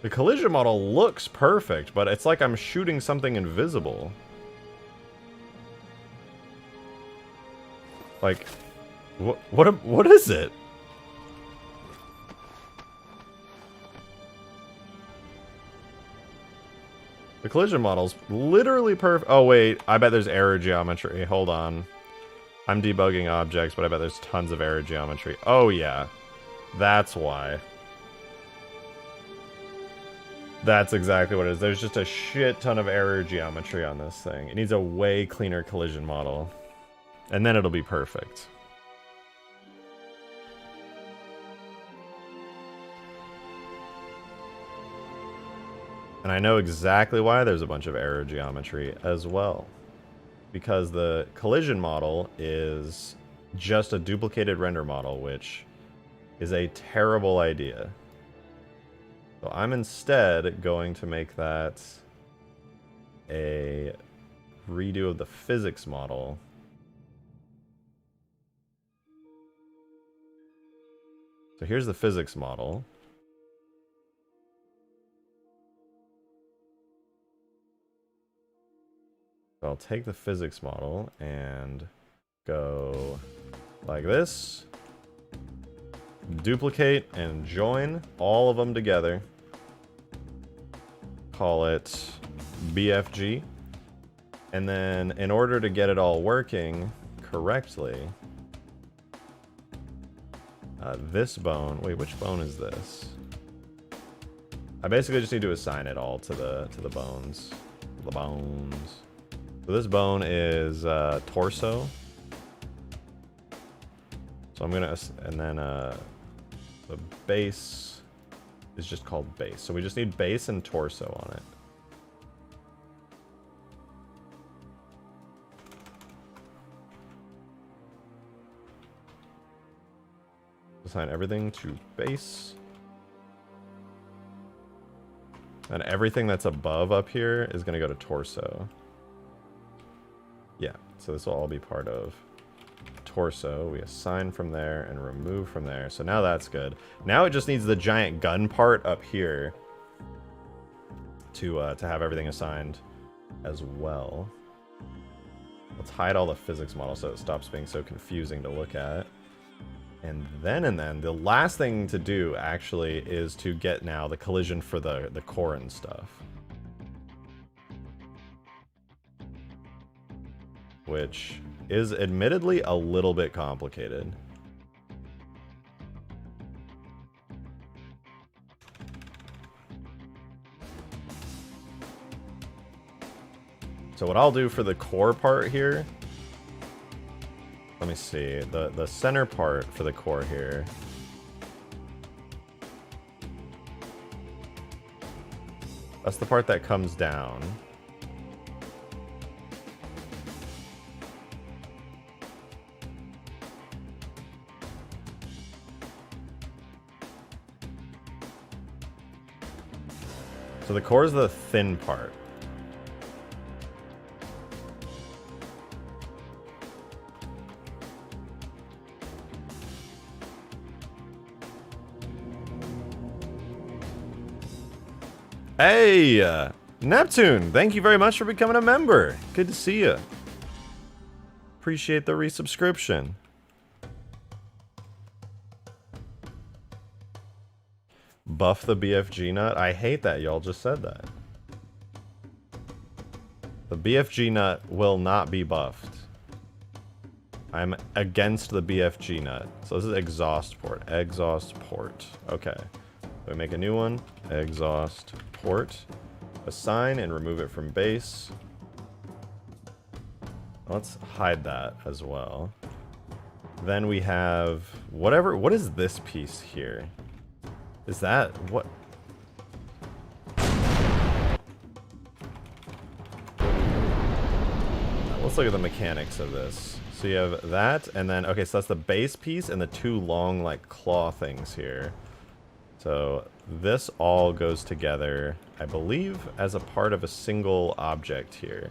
The collision model looks perfect, but it's like I'm shooting something invisible. Like, what is it? The collision model's literally perfect. Oh wait, I bet there's error geometry. Hold on. I'm debugging objects, but I bet there's tons of error geometry. Oh yeah. That's why. That's exactly what it is. There's just a shit ton of error geometry on this thing. It needs a way cleaner collision model. And then it'll be perfect. And I know exactly why there's a bunch of error geometry as well. Because the collision model is just a duplicated render model, which is a terrible idea. So I'm instead going to make that a redo of the physics model. So here's the physics model. So I'll take the physics model and go like this. Duplicate and join all of them together. Call it BFG. And then in order to get it all working correctly, this bone, wait, which bone is this? I basically just need to assign it all to the bones. The bones. So this bone is torso. So I'm gonna, and then the base is just called base. So we just need base and torso on it. Assign everything to base. And everything that's above up here is gonna go to torso. Yeah, so this will all be part of torso. We assign from there and remove from there. So now that's good. Now it just needs the giant gun part up here to have everything assigned as well. Let's hide all the physics models so it stops being so confusing to look at. And then the last thing to do actually is to get now the collision for the core and stuff. Which is admittedly a little bit complicated. So what I'll do for the core part here, let me see, the center part for the core here. That's the part that comes down. So the core is the thin part. Hey, Neptune, thank you very much for becoming a member. Good to see you. Appreciate the resubscription. Buff the BFG nut? I hate that y'all just said that. The BFG nut will not be buffed. I'm against the BFG nut. So this is exhaust port. Exhaust port. Okay. We make a new one. Exhaust port. Assign and remove it from base. Let's hide that as well. Then we have whatever. What is this piece here? Is that what? Let's look at the mechanics of this. So you have that, and then, okay, so that's the base piece and the two long, like, claw things here. So this all goes together, I believe, as a part of a single object here.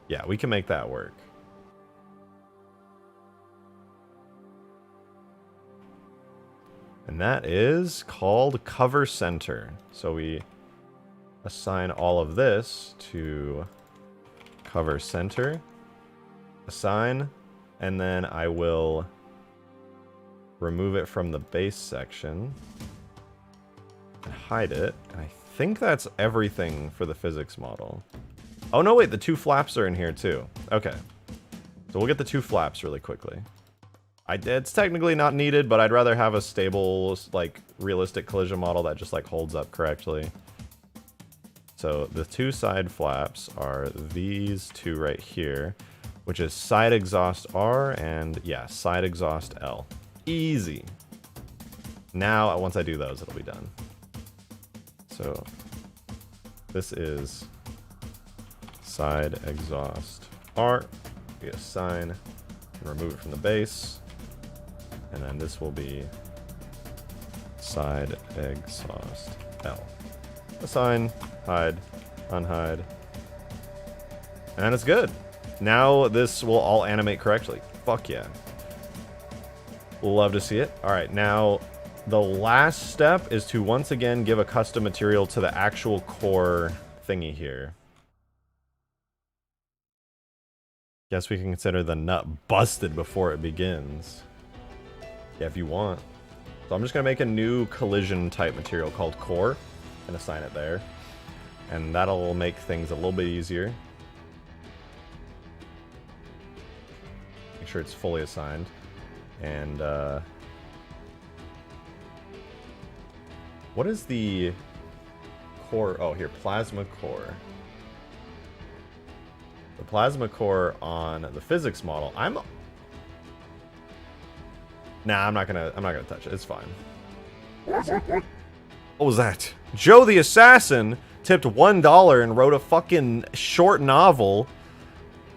Yeah, we can make that work. And that is called cover center. So we assign all of this to cover center. Assign, and then I will remove it from the base section and hide it. And I think that's everything for the physics model. Oh no, wait, the two flaps are in here too. Okay, so we'll get the two flaps really quickly. It's technically not needed, but I'd rather have a stable, like, realistic collision model that just, like, holds up correctly. So the two side flaps are these two right here, which is side exhaust R and, yeah, side exhaust L. Easy. Now, once I do those, it'll be done. So this is side exhaust R. We assign and remove it from the base. And then this will be side exhaust L. Assign, hide, unhide. And it's good. Now this will all animate correctly. Fuck yeah. Love to see it. Alright, now the last step is to once again give a custom material to the actual core thingy here. Guess we can consider the nut busted before it begins. Yeah, if you want. So I'm just going to make a new collision type material called core and assign it there. And that'll make things a little bit easier. Make sure it's fully assigned. And what is the core? Oh, here, plasma core. The plasma core on the physics model. Nah, I'm not gonna touch it. It's fine. What was that? Joe the Assassin tipped $1 and wrote a fucking short novel.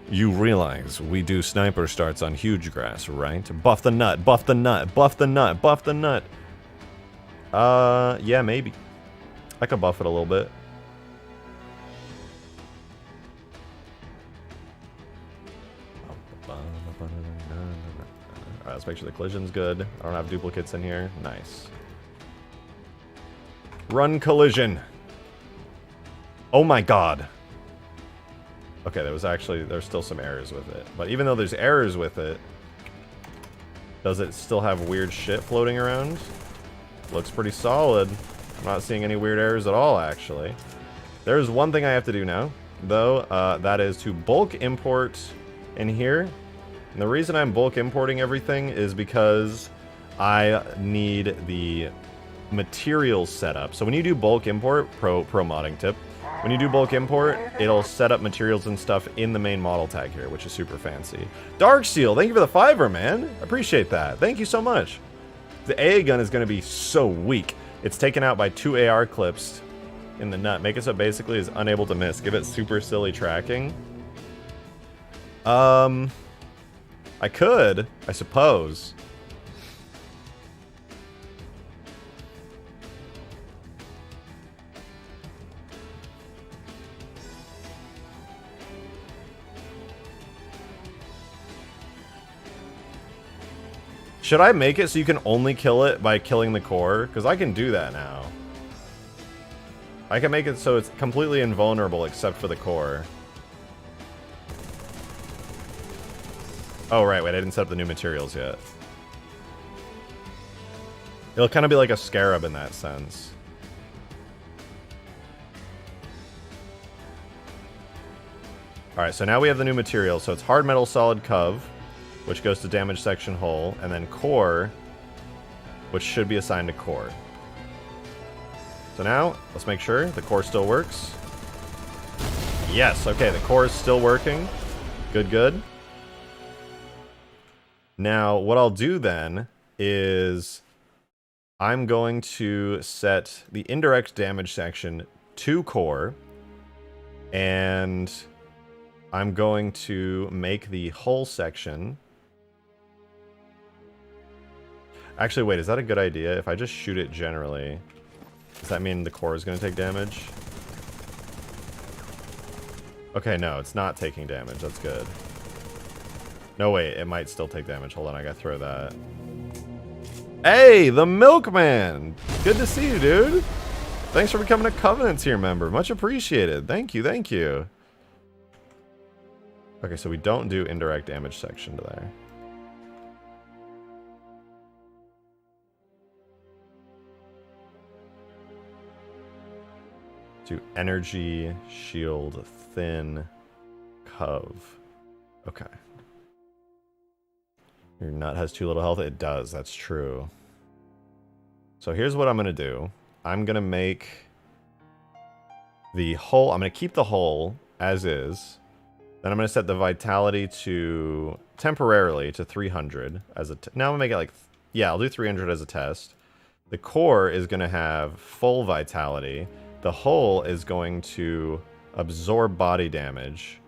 You realize we do sniper starts on Hugegrass, right? Buff the nut, buff the nut, buff the nut, buff the nut. Yeah, maybe. I could buff it a little bit. Alright, let's make sure the collision's good. I don't have duplicates in here. Nice. Run collision. Oh my god. Okay, there's still some errors with it. But even though there's errors with it, does it still have weird shit floating around? Looks pretty solid. I'm not seeing any weird errors at all, actually. There's one thing I have to do now, though. That is to bulk import in here. And the reason I'm bulk importing everything is because I need the materials set up. So when you do bulk import, pro modding tip, When you do bulk import, it'll set up materials and stuff in the main model tag here, which is super fancy. Darksteel, thank you for the $5, man. Appreciate that. Thank you so much. The AA gun is going to be so weak. It's taken out by 2 AR clips in the nut. Make it so basically is unable to miss. Give it super silly tracking. I could, I suppose. Should I make it so you can only kill it by killing the core? Because I can do that now. I can make it so it's completely invulnerable except for the core. Oh, right, wait, I didn't set up the new materials yet. It'll kind of be like a scarab in that sense. Alright, so now we have the new material. So it's hard metal solid cov, which goes to damage section hull, and then core, which should be assigned to core. So now, let's make sure the core still works. Yes, okay, the core is still working. Good, good. Now, what I'll do then is I'm going to set the indirect damage section to core, and I'm going to make the hull section... Actually, wait, is that a good idea? If I just shoot it generally, does that mean the core is going to take damage? Okay, no, it's not taking damage. That's good. No, wait, it might still take damage. Hold on, I gotta throw that. Hey, the Milkman! Good to see you, dude. Thanks for becoming a Covenant tier member. Much appreciated. Thank you, thank you. Okay, so we don't do indirect damage section to there. Do energy, shield, thin, cov. Okay. Your nut has too little health. It does, that's true. So here's what I'm going to do. I'm going to make the hull, I'm going to keep the hull as is. Then I'm going to set the vitality to, temporarily, to 300 as a, now I'm going to make it like, yeah, I'll do 300 as a test. The core is going to have full vitality. The hull is going to absorb body damage.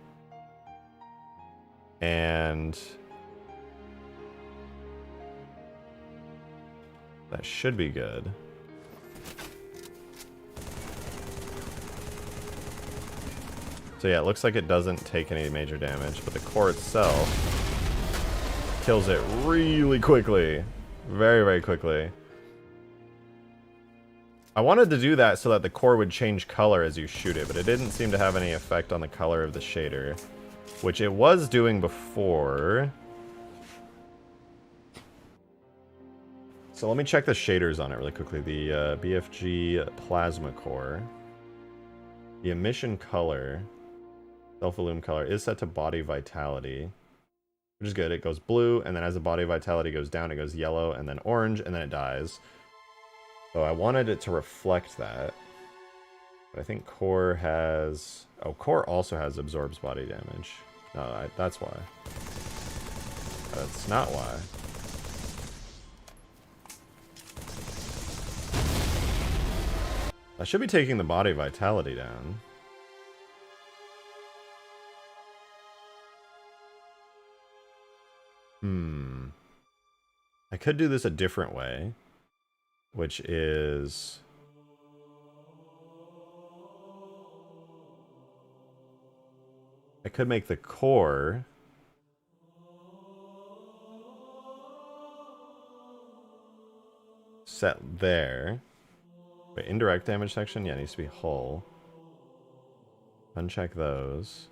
And that should be good. So yeah, it looks like it doesn't take any major damage, but the core itself kills it really quickly. Very, very quickly. I wanted to do that so that the core would change color as you shoot it, but it didn't seem to have any effect on the color of the shader, which it was doing before. So let me check the shaders on it really quickly. The BFG plasma core. The emission color, self-illum color, is set to body vitality, which is good. It goes blue, and then as the body vitality goes down, it goes yellow, and then orange, and then it dies. So I wanted it to reflect that. But I think core has... Oh, core also has absorbs body damage. No, that's why. That's not why. I should be taking the body vitality down. I could do this a different way, which is... I could make the core... set there. Wait, indirect damage section? Yeah, it needs to be hull. Uncheck those.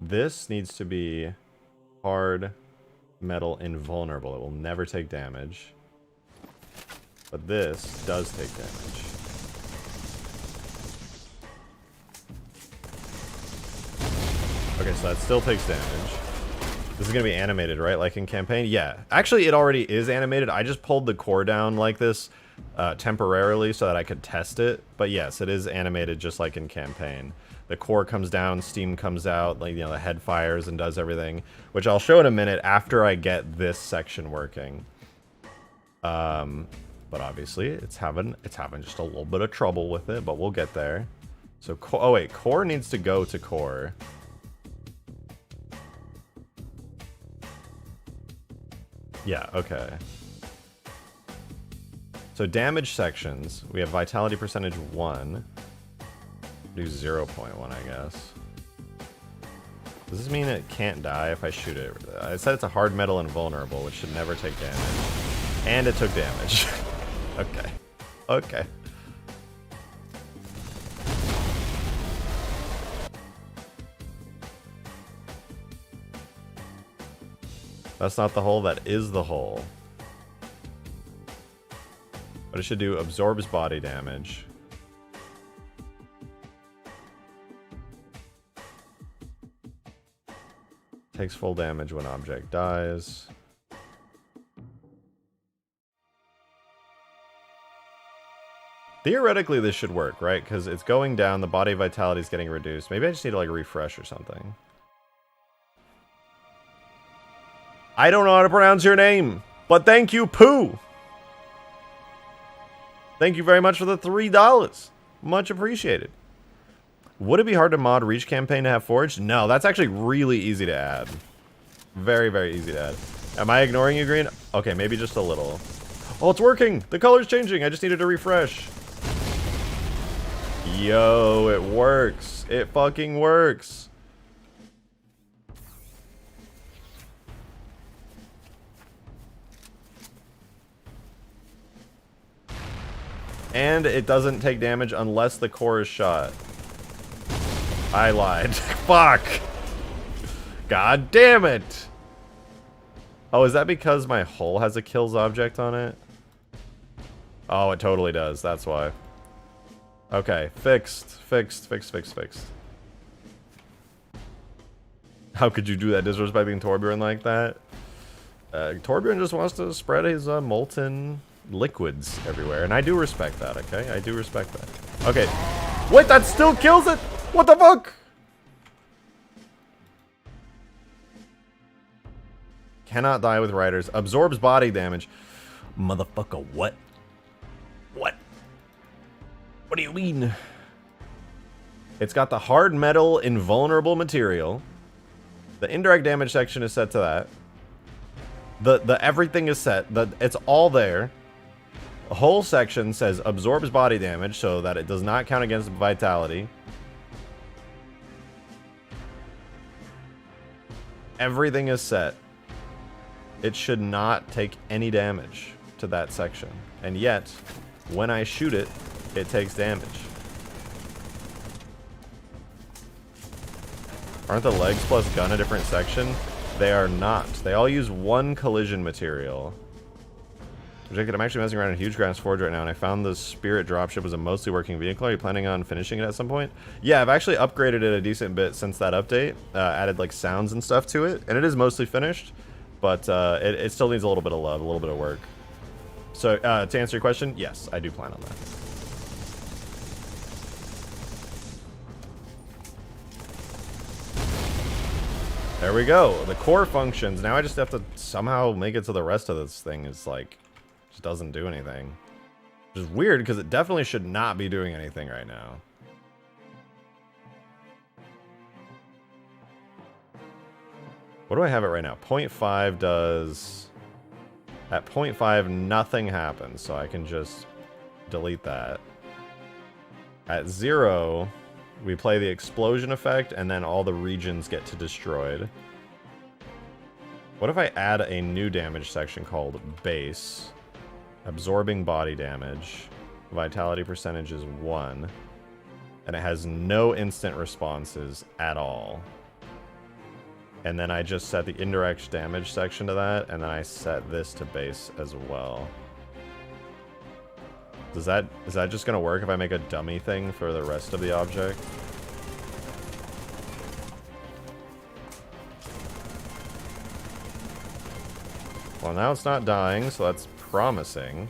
This needs to be hard metal invulnerable. It will never take damage. But this does take damage. Okay, so that still takes damage. This is going to be animated, right? Like in campaign? Yeah. Actually, it already is animated. I just pulled the core down like this temporarily so that I could test it. But yes, it is animated just like in campaign. The core comes down, steam comes out, like, you know, the head fires and does everything, which I'll show in a minute after I get this section working. But obviously it's having just a little bit of trouble with it, but we'll get there. So, oh wait, core needs to go to core. Yeah, okay. So damage sections, we have vitality percentage 1. Do 0.1, I guess. Does this mean it can't die if I shoot it? I said it's a hard metal and vulnerable, which should never take damage. And it took damage. Okay. Okay. That's not the hole, that is the hole. But it should do absorbs body damage. Takes full damage when object dies. Theoretically, this should work, right? Because it's going down, the body vitality is getting reduced. Maybe I just need to, like, refresh or something. I don't know how to pronounce your name, but thank you, Pooh! Thank you very much for the $3. Much appreciated. Would it be hard to mod Reach Campaign to have Forged? No, that's actually really easy to add. Very, very easy to add. Am I ignoring you, Green? Okay, maybe just a little. Oh, it's working! The color's changing! I just needed to refresh. Yo, it works. It fucking works. And it doesn't take damage unless the core is shot. I lied. Fuck! God damn it! Oh, is that because my hull has a kills object on it? Oh, it totally does. That's why. Okay, fixed. How could you do that, disrespecting Torbjorn like that? Torbjorn just wants to spread his molten liquids everywhere, and I do respect that, okay? I do respect that. Okay. Wait, that still kills it? What the fuck? Cannot die with riders. Absorbs body damage. Motherfucker, what? What? What do you mean? It's got the hard metal invulnerable material. The indirect damage section is set to that. The everything is set. It's all there. The whole section says absorbs body damage so that it does not count against vitality. Everything is set. It should not take any damage to that section. And yet, when I shoot it, it takes damage. Aren't the legs plus gun a different section? They are not. They all use one collision material. Jacob, I'm actually messing around in Hugegrass Forge right now, and I found the Spirit dropship was a mostly working vehicle. Are you planning on finishing it at some point? Yeah, I've actually upgraded it a decent bit since that update. Added like sounds and stuff to it, and it is mostly finished, but it still needs a little bit of love, a little bit of work. So to answer your question, yes, I do plan on that. There we go. The core functions. Now I just have to somehow make it so the rest of this thing is like, just doesn't do anything. Which is weird because it definitely should not be doing anything right now. What do I have it right now? 0.5 does... At 0.5, nothing happens, so I can just delete that. At 0... we play the explosion effect, and then all the regions get to destroyed. What if I add a new damage section called base? Absorbing body damage. Vitality percentage is 1. And it has no instant responses at all. And then I just set the indirect damage section to that, and then I set this to base as well. Is that just gonna work if I make a dummy thing for the rest of the object? Well, now it's not dying, so that's promising.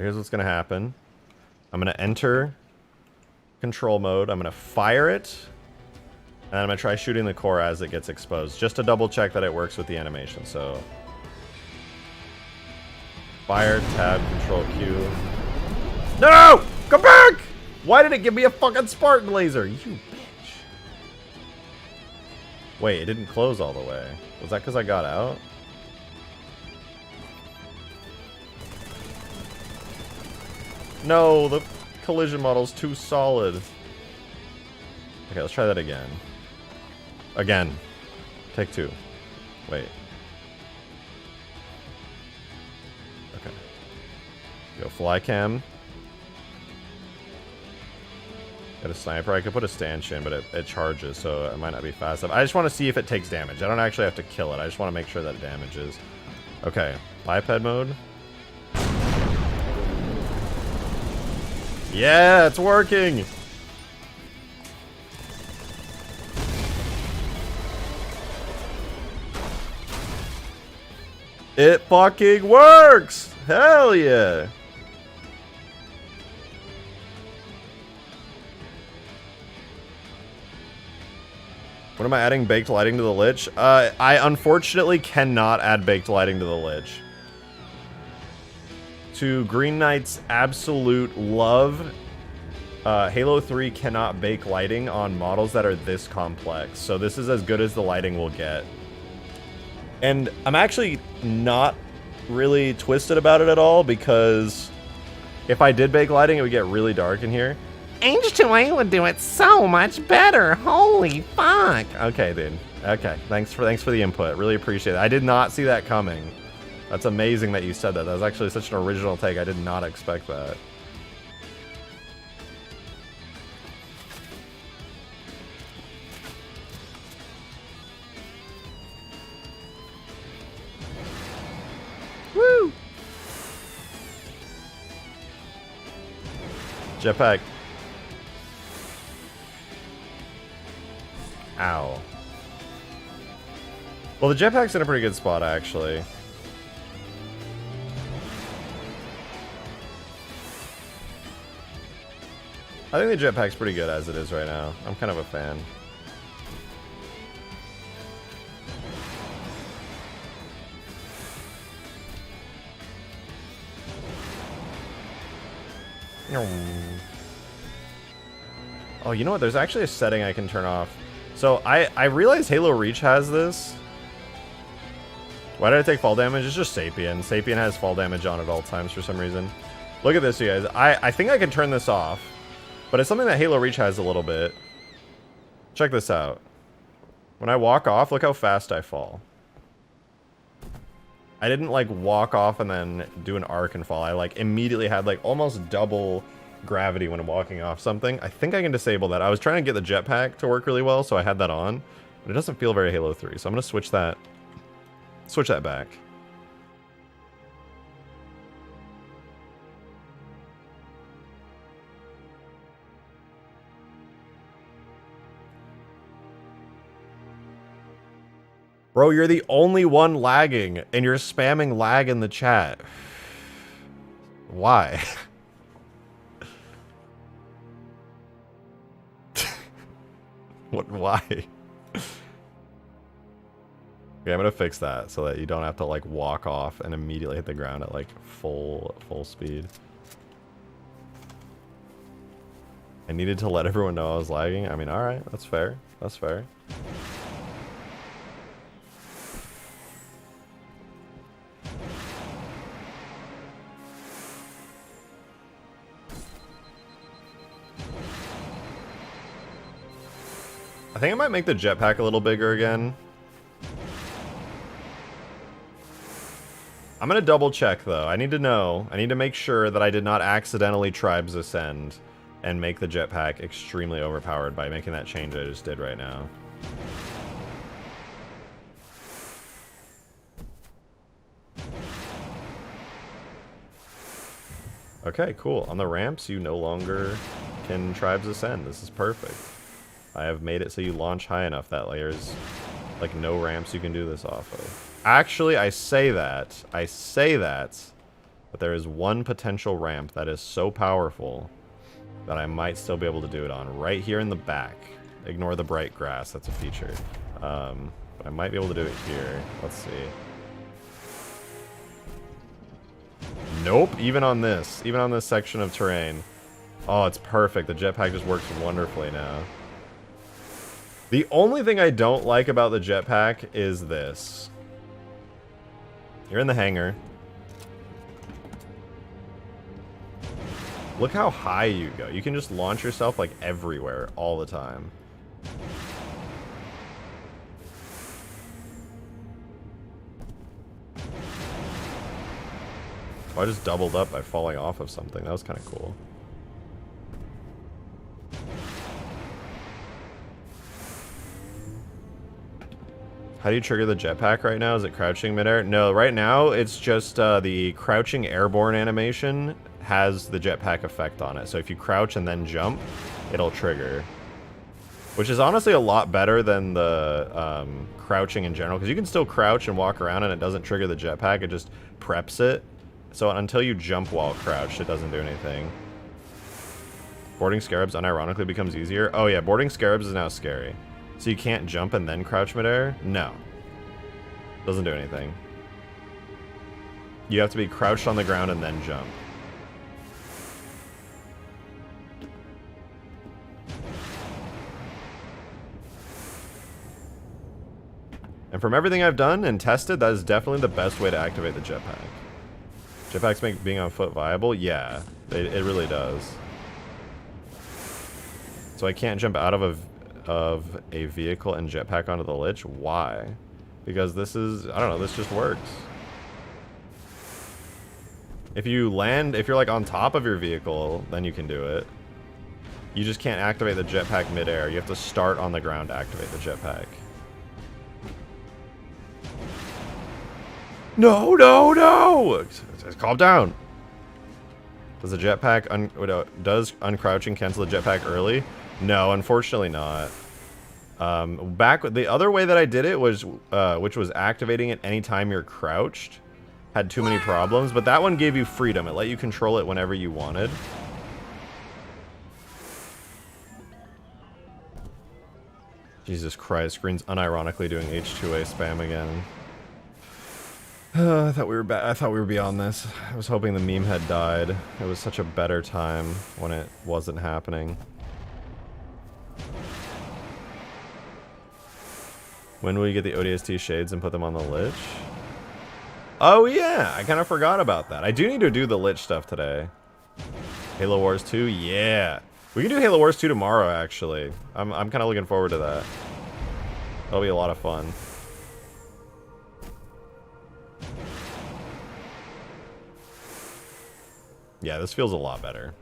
Here's what's going to happen. I'm going to enter control mode. I'm going to fire it. And I'm going to try shooting the core as it gets exposed. Just to double check that it works with the animation. So, fire, tab, control Q. No! Come back! Why did it give me a fucking Spartan laser? You bitch. Wait, it didn't close all the way. Was that because I got out? No, the collision model's too solid. Okay, let's try that again. Again. Take two. Wait. Okay. Go fly cam. Got a sniper. I could put a stanchion, but it charges, so it might not be fast enough. I just want to see if it takes damage. I don't actually have to kill it. I just want to make sure that it damages. Okay. Biped mode. Yeah, it's working! It fucking works! Hell yeah! What am I adding baked lighting to the Lich? I unfortunately cannot add baked lighting to the Lich. To Green Knight's absolute love, Halo 3 cannot bake lighting on models that are this complex. So this is as good as the lighting will get. And I'm actually not really twisted about it at all, because if I did bake lighting, it would get really dark in here. H2A would do it so much better. Holy fuck. Okay, dude. Okay, thanks for the input. Really appreciate it. I did not see that coming. That's amazing that you said that. That was actually such an original take. I did not expect that. Woo! Jetpack. Ow. Well, the jetpack's in a pretty good spot, actually. I think the jetpack's pretty good as it is right now. I'm kind of a fan. Oh, you know what? There's actually a setting I can turn off. So I realize Halo Reach has this. Why did I take fall damage? It's just Sapien. Sapien has fall damage on at all times for some reason. Look at this, you guys. I think I can turn this off. But it's something that Halo Reach has a little bit. Check this out. When I walk off, look how fast I fall. I didn't like walk off and then do an arc and fall. I like immediately had like almost double gravity when I'm walking off something. I think I can disable that. I was trying to get the jetpack to work really well, so I had that on. But it doesn't feel very Halo 3, so I'm going to switch that back. Bro, you're the only one lagging, and you're spamming lag in the chat. Why? Why? Okay, I'm gonna fix that so that you don't have to like walk off and immediately hit the ground at like full speed. I needed to let everyone know I was lagging. I mean, alright, that's fair. That's fair. I think I might make the jetpack a little bigger again. I'm gonna double check though. I need to know. I need to make sure that I did not accidentally Tribes Ascend and make the jetpack extremely overpowered by making that change I just did right now. Okay, cool. On the ramps, you no longer can Tribes Ascend. This is perfect. I have made it so you launch high enough that there's like no ramps you can do this off of. Actually, I say that, But there is one potential ramp that is so powerful that I might still be able to do it on. Right here in the back. Ignore the bright grass. That's a feature. But I might be able to do it here. Let's see. Nope. Even on this section of terrain. Oh, it's perfect. The jetpack just works wonderfully now. The only thing I don't like about the jetpack is this. You're in the hangar. Look how high you go. You can just launch yourself like everywhere all the time. Oh, I just doubled up by falling off of something. That was kind of cool. How do you trigger the jetpack right now? Is it crouching midair? No, right now it's just the crouching airborne animation has the jetpack effect on it. So if you crouch and then jump, it'll trigger. Which is honestly a lot better than the crouching in general, because you can still crouch and walk around and it doesn't trigger the jetpack, it just preps it. So until you jump while crouched, it doesn't do anything. Boarding scarabs unironically becomes easier. Oh yeah, boarding scarabs is now scary. So you can't jump and then crouch midair? No. Doesn't do anything. You have to be crouched on the ground and then jump. And from everything I've done and tested, that is definitely the best way to activate the jetpack. Jetpacks make being on foot viable? Yeah, it really does. So I can't jump out of a vehicle and jetpack onto the lich? Why? Because this is, I don't know, this just works. If you land, if you're like on top of your vehicle, then you can do it. You just can't activate the jetpack midair. You have to start on the ground to activate the jetpack. No, no, no! Calm down. Does the jetpack, does uncrouching cancel the jetpack early? No, unfortunately not. The other way that I did it was, which was activating it anytime you're crouched, had too many problems, but that one gave you freedom. It let you control it whenever you wanted. Jesus Christ, Green's unironically doing H2A spam again. I thought we were I thought we were beyond this. I was hoping the meme had died. It was such a better time when it wasn't happening. When will you get the ODST shades and put them on the lich? Oh yeah, I kind of forgot about that. I do need to do the lich stuff today. Halo Wars 2, yeah. We can do Halo Wars 2 tomorrow, actually. I'm kind of looking forward to that. That'll be a lot of fun. Yeah, this feels a lot better.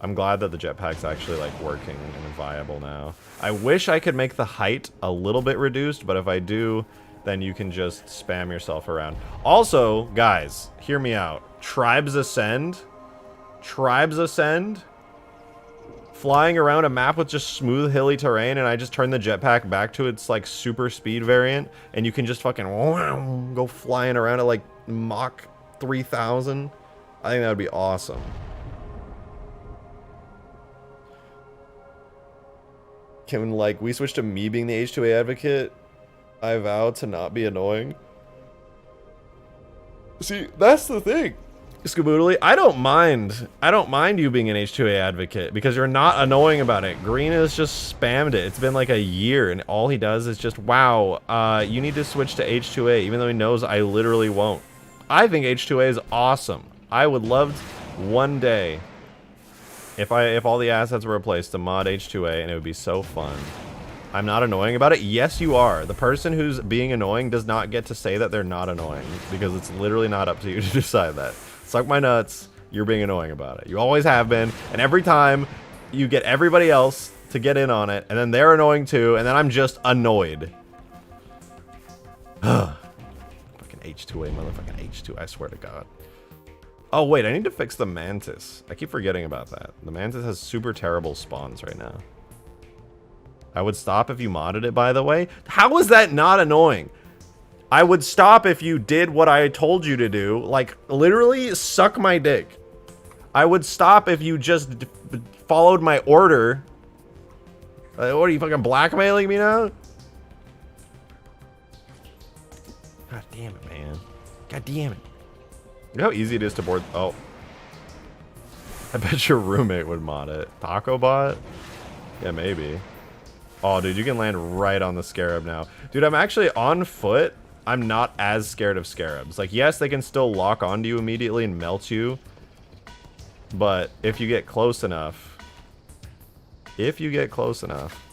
I'm glad that the jetpack's actually like working and viable now. I wish I could make the height a little bit reduced, but if I do, then you can just spam yourself around. Also, guys, hear me out. Tribes Ascend. Tribes Ascend. Flying around a map with just smooth hilly terrain, and I just turn the jetpack back to its like super speed variant, and you can just fucking go flying around at like Mach 3000. I think that would be awesome. Can, like, we switch to me being the H2A advocate? I vow to not be annoying. See, that's the thing. Skaboodly, I don't mind you being an H2A advocate because you're not annoying about it. Green has just spammed it. It's been like a year and all he does is just, wow, you need to switch to H2A, even though he knows I literally won't. I think H2A is awesome. I would love one day if all the assets were replaced to mod H2A, and it would be so fun. I'm not annoying about it. Yes, you are. The person who's being annoying does not get to say that they're not annoying because it's literally not up to you to decide that. Suck my nuts. You're being annoying about it. You always have been, and every time you get everybody else to get in on it, and then they're annoying too, and then I'm just annoyed. Fucking H2A, motherfucking H2A, I swear to God. Oh wait, I need to fix the Mantis. I keep forgetting about that. The Mantis has super terrible spawns right now. I would stop if you modded it, by the way. How is that not annoying? I would stop if you did what I told you to do. Like, literally, suck my dick. I would stop if you just followed my order. What are you, fucking blackmailing me now? God damn it, man. God damn it. You know how easy it is to board. Oh. I bet your roommate would mod it. Taco bot? Yeah, maybe. Oh, dude, you can land right on the scarab now. Dude, I'm actually on foot. I'm not as scared of scarabs. Like, yes, they can still lock onto you immediately and melt you. But if you get close enough. If you get close enough.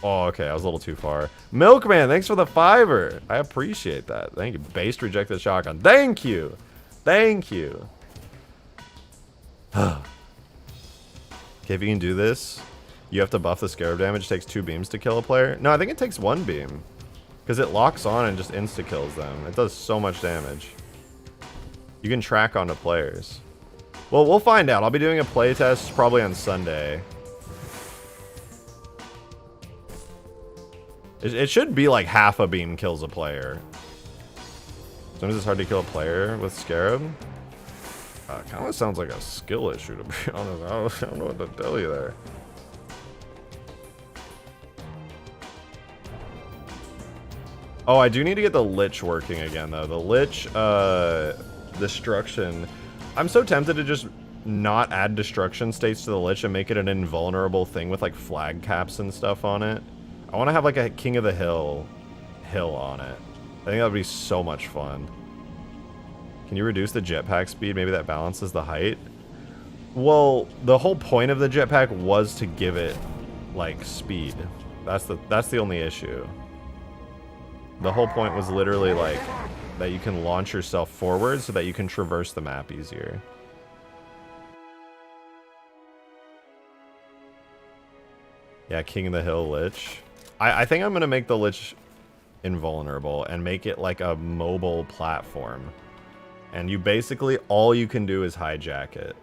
Oh, okay, I was a little too far. Milkman, thanks for the $5. I appreciate that. Thank you. Based rejected shotgun. Thank you. Thank you. Okay, if you can do this, you have to buff the scarab damage. It takes 2 beams to kill a player. No, I think it takes 1 beam. Because it locks on and just insta-kills them. It does so much damage. You can track onto players. Well, we'll find out. I'll be doing a playtest probably on Sunday. It should be like half a beam kills a player. Sometimes it's hard to kill a player with Scarab. Kind of sounds like a skill issue, to be honest. I don't know what to tell you there. Oh, I do need to get the Lich working again, though. The Lich, Destruction. I'm so tempted to just not add Destruction states to the Lich and make it an invulnerable thing with, like, flag caps and stuff on it. I want to have, like, a King of the Hill on it. I think that would be so much fun. Can you reduce the jetpack speed? Maybe that balances the height? Well, the whole point of the jetpack was to give it, like, speed. That's the only issue. The whole point was literally, like, that you can launch yourself forward so that you can traverse the map easier. Yeah, King of the Hill Lich. I think I'm going to make the Lich invulnerable and make it like a mobile platform. And you basically, all you can do is hijack it.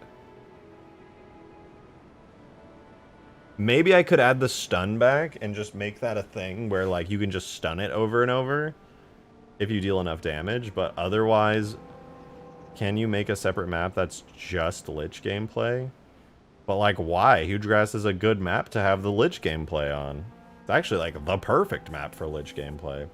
Maybe I could add the stun back and just make that a thing where, like, you can just stun it over and over if you deal enough damage. But otherwise, can you make a separate map that's just Lich gameplay? But, like, why? Hugegrass is a good map to have the Lich gameplay on. It's actually, like, the perfect map for Lich gameplay.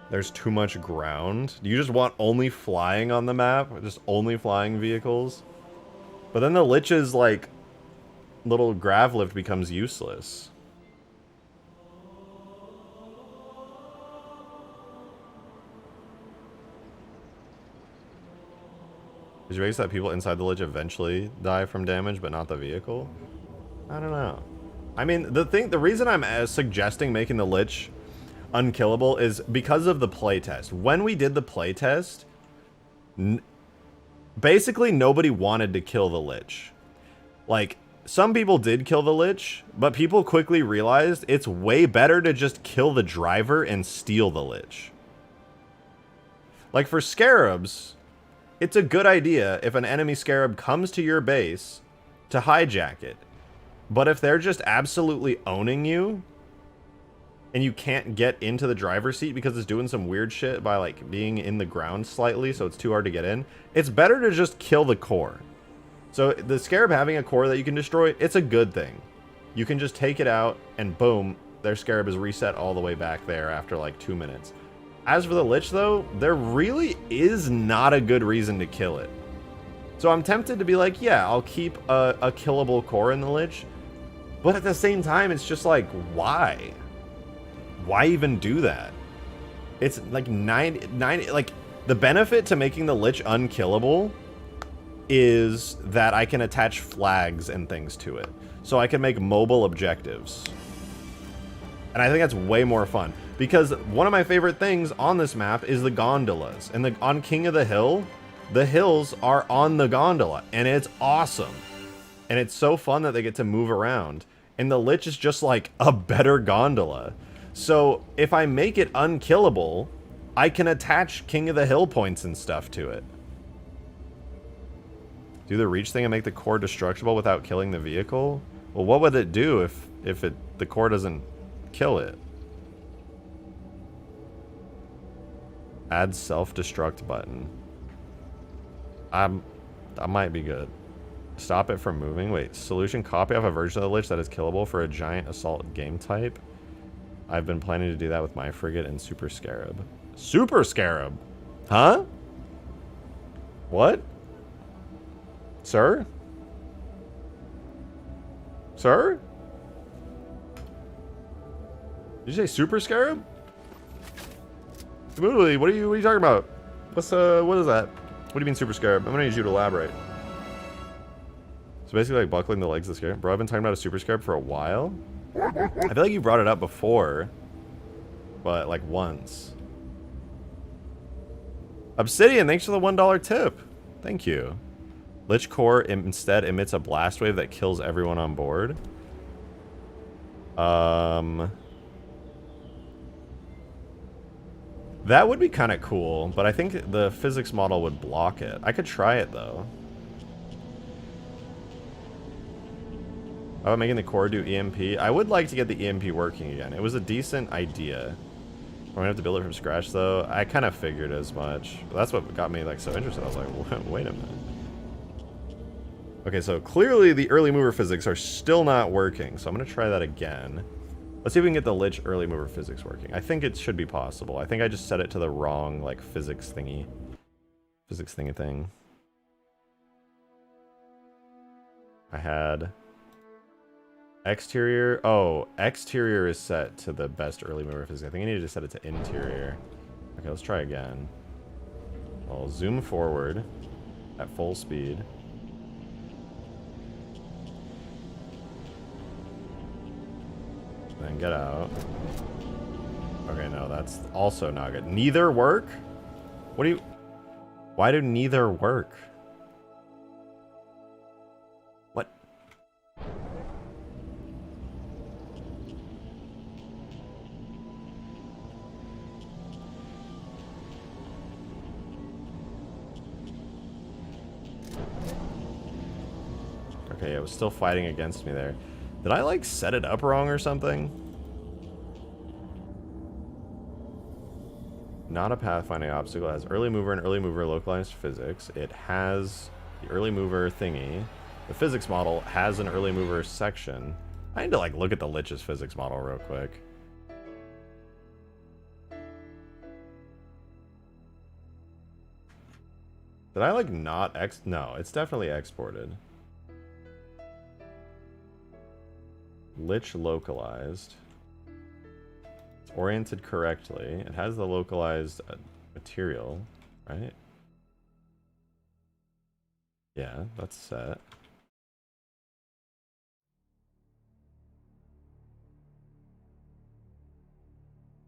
There's too much ground. Do you just want only flying on the map? Just only flying vehicles? But then the Lich's, like, little grav lift becomes useless. Is your base that people inside the Lich eventually die from damage, but not the vehicle? I don't know. I mean, the reason I'm suggesting making the Lich unkillable is because of the playtest. When we did the playtest, basically nobody wanted to kill the Lich. Like, some people did kill the Lich, but people quickly realized it's way better to just kill the driver and steal the Lich. Like, for Scarabs, it's a good idea if an enemy Scarab comes to your base to hijack it. But if they're just absolutely owning you, and you can't get into the driver's seat because it's doing some weird shit by, like, being in the ground slightly, so it's too hard to get in, it's better to just kill the core. So the Scarab having a core that you can destroy, it's a good thing. You can just take it out, and boom, their Scarab is reset all the way back there after, like, 2 minutes. As for the Lich, though, there really is not a good reason to kill it. So I'm tempted to be like, yeah, I'll keep a killable core in the Lich, but at the same time, it's just like, why? Why even do that? It's like 90, like, the benefit to making the Lich unkillable is that I can attach flags and things to it. So I can make mobile objectives. And I think that's way more fun. Because one of my favorite things on this map is the gondolas. And on King of the Hill, the hills are on the gondola. And it's awesome. And it's so fun that they get to move around. And the Lich is just like a better gondola. So if I make it unkillable, I can attach King of the Hill points and stuff to it. Do the reach thing and make the core destructible without killing the vehicle? Well, what would it do if the core doesn't kill it? Add self-destruct button. I might be good. Stop it from moving. Wait, solution, copy off a version of the Lich that is killable for a giant assault game type. I've been planning to do that with my frigate and Super Scarab. Super Scarab? Huh? What? Sir? Sir? Did you say Super Scarab? Literally, what are you talking about? What is that? What do you mean Super Scarab? I'm gonna need you to elaborate. So basically like buckling the legs of the scarab. Bro, I've been talking about a Super Scarab for a while. I feel like you brought it up before, but like once. Obsidian, thanks for the $1 tip. Thank you. Lich Core instead emits a blast wave that kills everyone on board. That would be kind of cool, but I think the physics model would block it. I could try it though. How about making the core do EMP? I would like to get the EMP working again. It was a decent idea. We're gonna have to build it from scratch though. I kind of figured as much. That's what got me like so interested. I was like, wait a minute. Okay, so clearly the early mover physics are still not working. So I'm gonna try that again. Let's see if we can get the Lich early mover physics working. I think it should be possible. I think I just set it to the wrong like physics thingy. Physics thingy thing. I had exterior. Oh, exterior is set to the best early mover physics. I think I needed to set it to interior. Okay, let's try again. I'll zoom forward at full speed. Then get out. Okay, no, that's also not good. Neither work? What do you... Why do neither work? What? Okay, it was still fighting against me there. Did I, like, set it up wrong or something? Not a pathfinding obstacle. It has early mover and early mover localized physics. It has the early mover thingy. The physics model has an early mover section. I need to, like, look at the Lich's physics model real quick. Did I, like, not No, it's definitely exported. Lich localized. It's oriented correctly. It has the localized material, right? Yeah, that's set.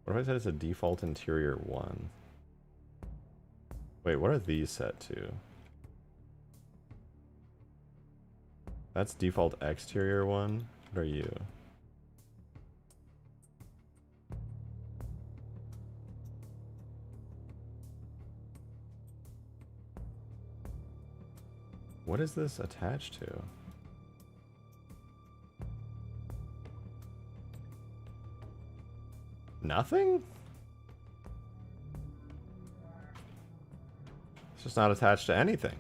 What if I said it's a default interior 1? Wait, what are these set to? That's default exterior 1? What are you? What is this attached to? Nothing? It's just not attached to anything.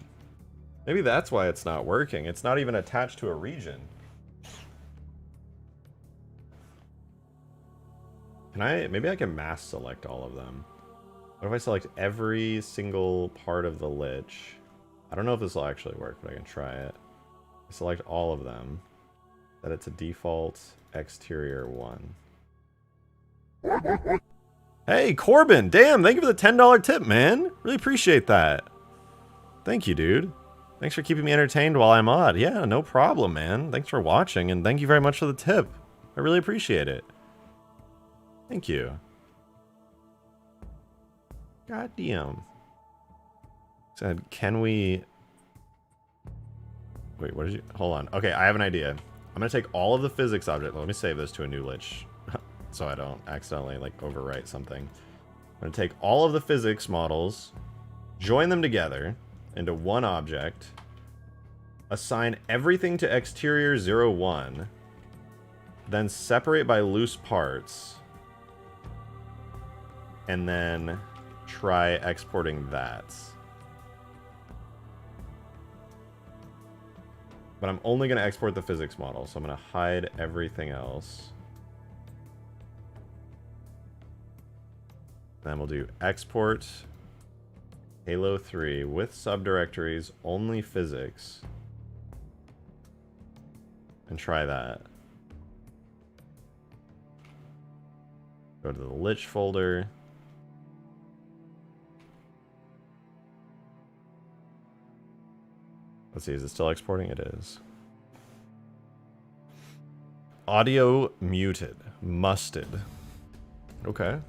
Maybe that's why it's not working. It's not even attached to a region. Can I, maybe I can mass select all of them. What if I select every single part of the Lich? I don't know if this will actually work, but I can try it. I select all of them. That it's a default exterior 1. Hey, Corbin! Damn, thank you for the $10 tip, man! Really appreciate that. Thank you, dude. Thanks for keeping me entertained while I'm odd. Yeah, no problem, man. Thanks for watching, and thank you very much for the tip. I really appreciate it. Thank you. God damn. Said, can we... Wait, what did you... Hold on. Okay, I have an idea. I'm going to take all of the physics objects. Let me save this to a new Lich. So I don't accidentally, like, overwrite something. going to take all of the physics models, join them together into one object, assign everything to exterior 0, 1, then separate by loose parts, and then try exporting that. But I'm only going to export the physics model, so I'm going to hide everything else. Then we'll do export Halo 3 with subdirectories, only physics. And try that. Go to the Lich folder. Let's see, is it still exporting? It is. Audio muted. Musted. Okay.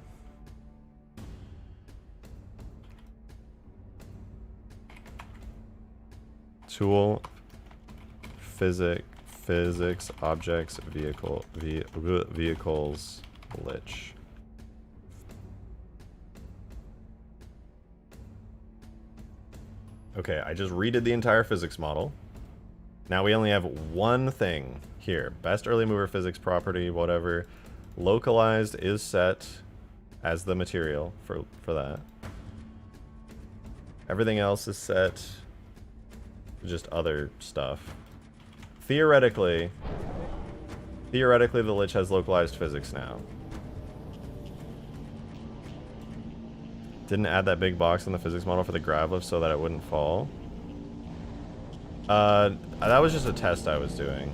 Tool. Physics. Objects. Vehicles. Lich. Okay, I just redid the entire physics model. Now we only have one thing here. Best early mover physics property, whatever. Localized is set as the material for that. Everything else is set to just other stuff. Theoretically, the Lich has localized physics now. Didn't add that big box in the physics model for the grav lift so that it wouldn't fall. That was just a test I was doing.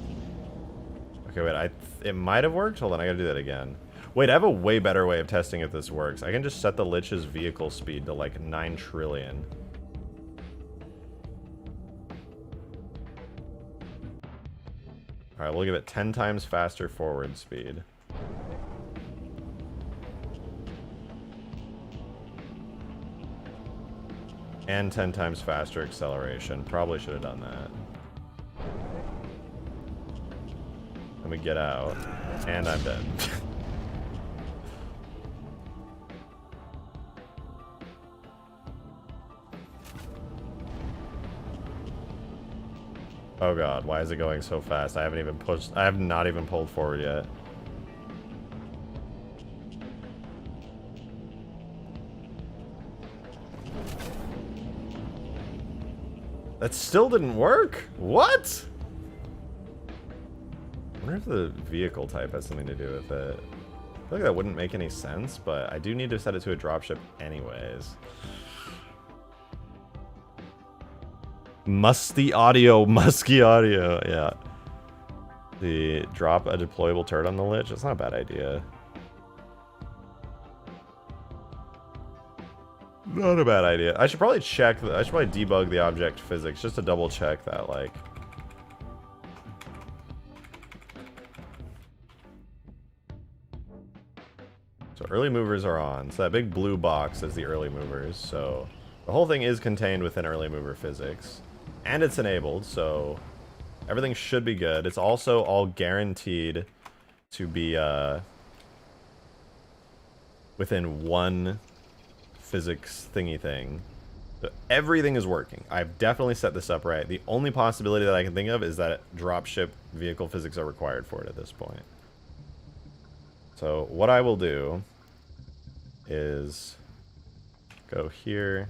Okay, wait, it might have worked? Hold on, I gotta do that again. Wait, I have a way better way of testing if this works. I can just set the Lich's vehicle speed to like 9 trillion. Alright, we'll give it 10 times faster forward speed. And 10 times faster acceleration. Probably should have done that. Let me get out. And I'm dead. Oh god, why is it going so fast? I have not even pulled forward yet. That still didn't work? What? I wonder if the vehicle type has something to do with it. I feel like that wouldn't make any sense, but I do need to set it to a dropship anyways. Musky audio, yeah. The drop a deployable turret on the Lich, that's not a bad idea. Not a bad idea. I should probably debug the object physics just to double check that, like. So early movers are on. So that big blue box is the early movers. So the whole thing is contained within early mover physics. And it's enabled, so everything should be good. It's also all guaranteed to be within one physics thingy thing. So everything is working. I've definitely set this up right. The only possibility that I can think of is that dropship vehicle physics are required for it at this point. So what I will do is go here.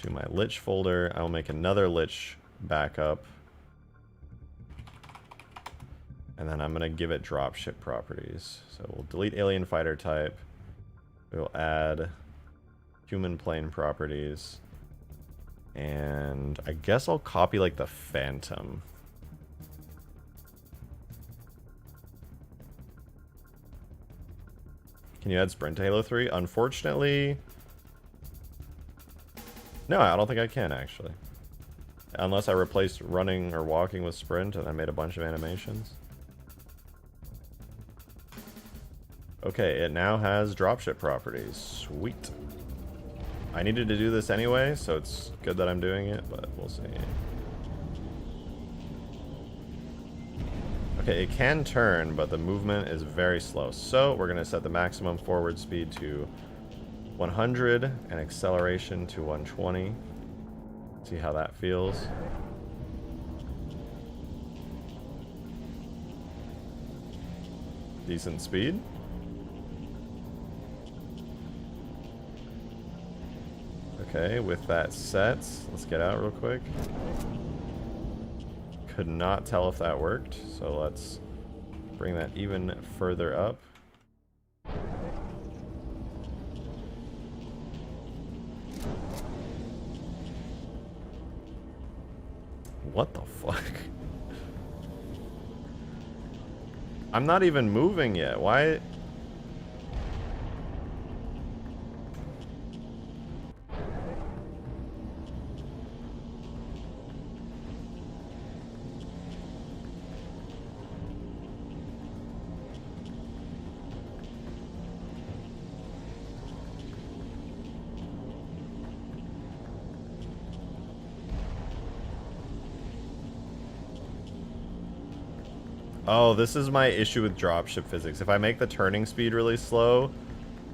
To my Lich folder. I will make another Lich backup. And then I'm going to give it dropship properties. So we'll delete alien fighter type. We'll add human plane properties. And I guess I'll copy like the Phantom. Can you add sprint to Halo 3? Unfortunately, no, I don't think I can actually. Unless I replaced running or walking with sprint and I made a bunch of animations. Okay, it now has dropship properties. Sweet. I needed to do this anyway, so it's good that I'm doing it, but we'll see. Okay, it can turn, but the movement is very slow. So we're going to set the maximum forward speed to 100 and acceleration to 120. See how that feels. Decent speed. Okay, with that set, let's get out real quick. Could not tell if that worked, so let's bring that even further up. What the fuck? I'm not even moving yet. Why? Oh, this is my issue with dropship physics. If I make the turning speed really slow,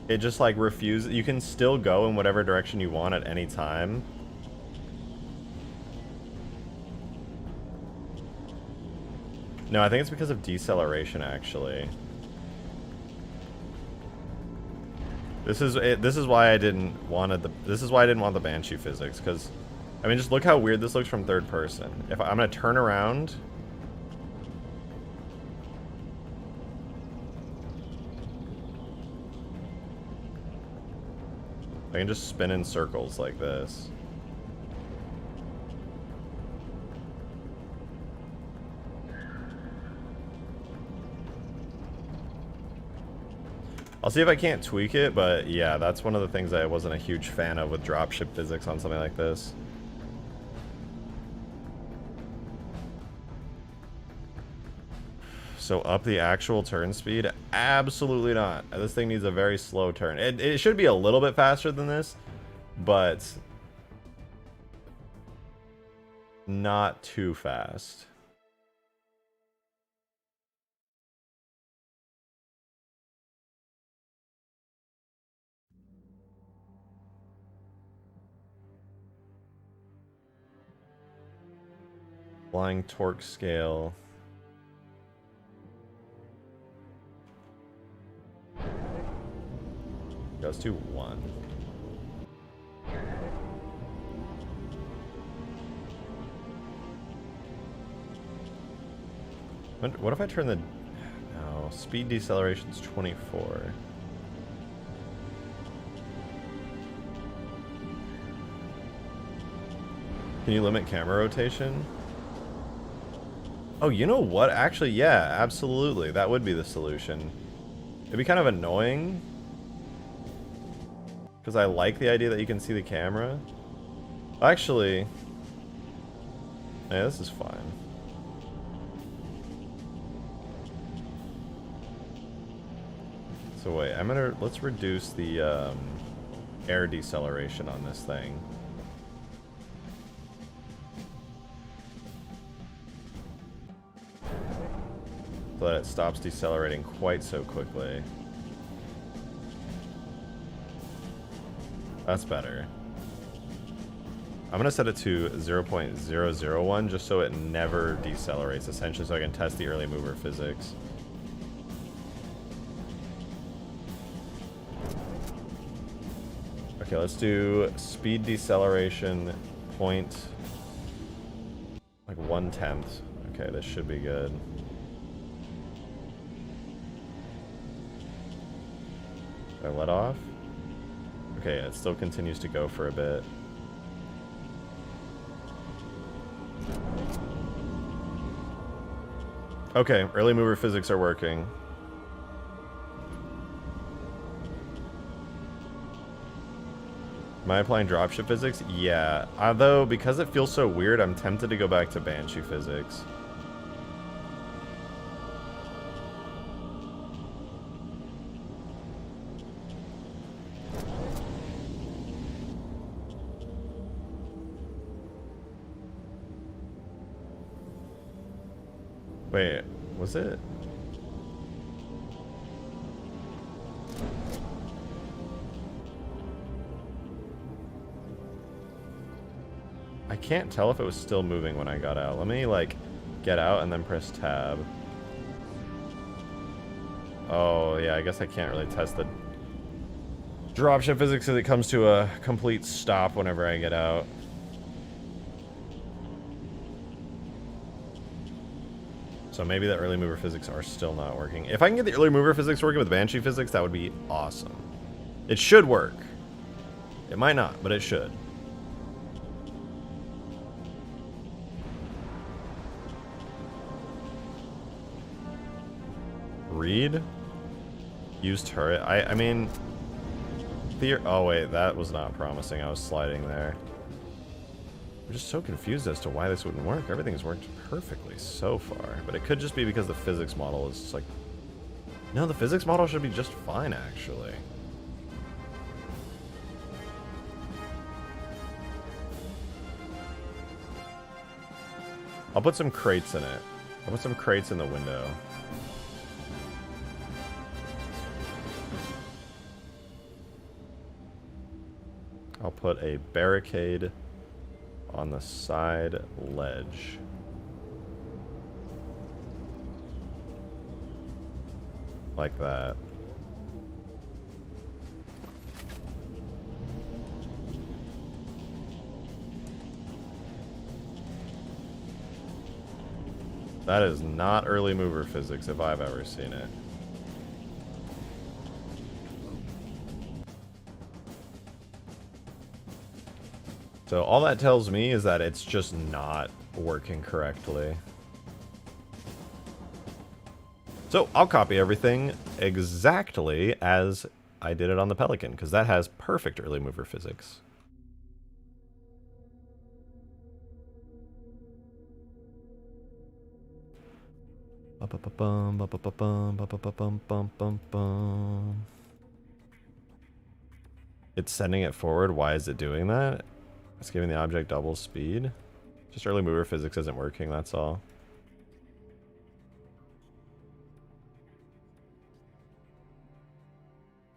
it just like refuses. You can still go in whatever direction you want at any time. No, I think it's because of deceleration actually. This is why I didn't want the Banshee physics, because I mean just look how weird this looks from third person. If I'm gonna turn around, I can just spin in circles like this. I'll see if I can't tweak it, but yeah, that's one of the things I wasn't a huge fan of with dropship physics on something like this. So up the actual turn speed? Absolutely not. This thing needs a very slow turn. It should be a little bit faster than this, but not too fast. Flying torque scale. Goes to 1. What if I turn the... No, speed deceleration is 24. Can you limit camera rotation? Oh, you know what? Actually, yeah, absolutely. That would be the solution. It'd be kind of annoying, because I like the idea that you can see the camera. Actually, yeah, this is fine. So wait, let's reduce the air deceleration on this thing. So that it stops decelerating quite so quickly. That's better. I'm gonna set it to 0.001 just so it never decelerates, essentially, so I can test the early mover physics. Okay, let's do speed deceleration point, like 1/10. Okay, this should be good. I let off? Okay, it still continues to go for a bit. Okay, early mover physics are working. Am I applying dropship physics? Yeah. Although, because it feels so weird, I'm tempted to go back to Banshee physics. Wait, Was it? I can't tell if it was still moving when I got out. Let me, like, get out and then press tab. Oh, yeah, I guess I can't really test the dropship physics because it comes to a complete stop whenever I get out. So maybe the early mover physics are still not working. If I can get the early mover physics working with Banshee physics, that would be awesome. It should work. It might not, but it should. Read? Use turret? I mean... Oh wait, that was not promising. I was sliding there. I'm just so confused as to why this wouldn't work. Everything's worked perfectly so far. But it could just be because the physics model is just like... No, the physics model should be just fine, actually. I'll put some crates in it. I'll put some crates in the window. I'll put a barricade on the side ledge. Like that. That is not early mover physics if I've ever seen it. So all that tells me is that it's just not working correctly. So I'll copy everything exactly as I did it on the Pelican, because that has perfect early mover physics. It's sending it forward. Why is it doing that? It's giving the object double speed. Just early mover physics isn't working, that's all.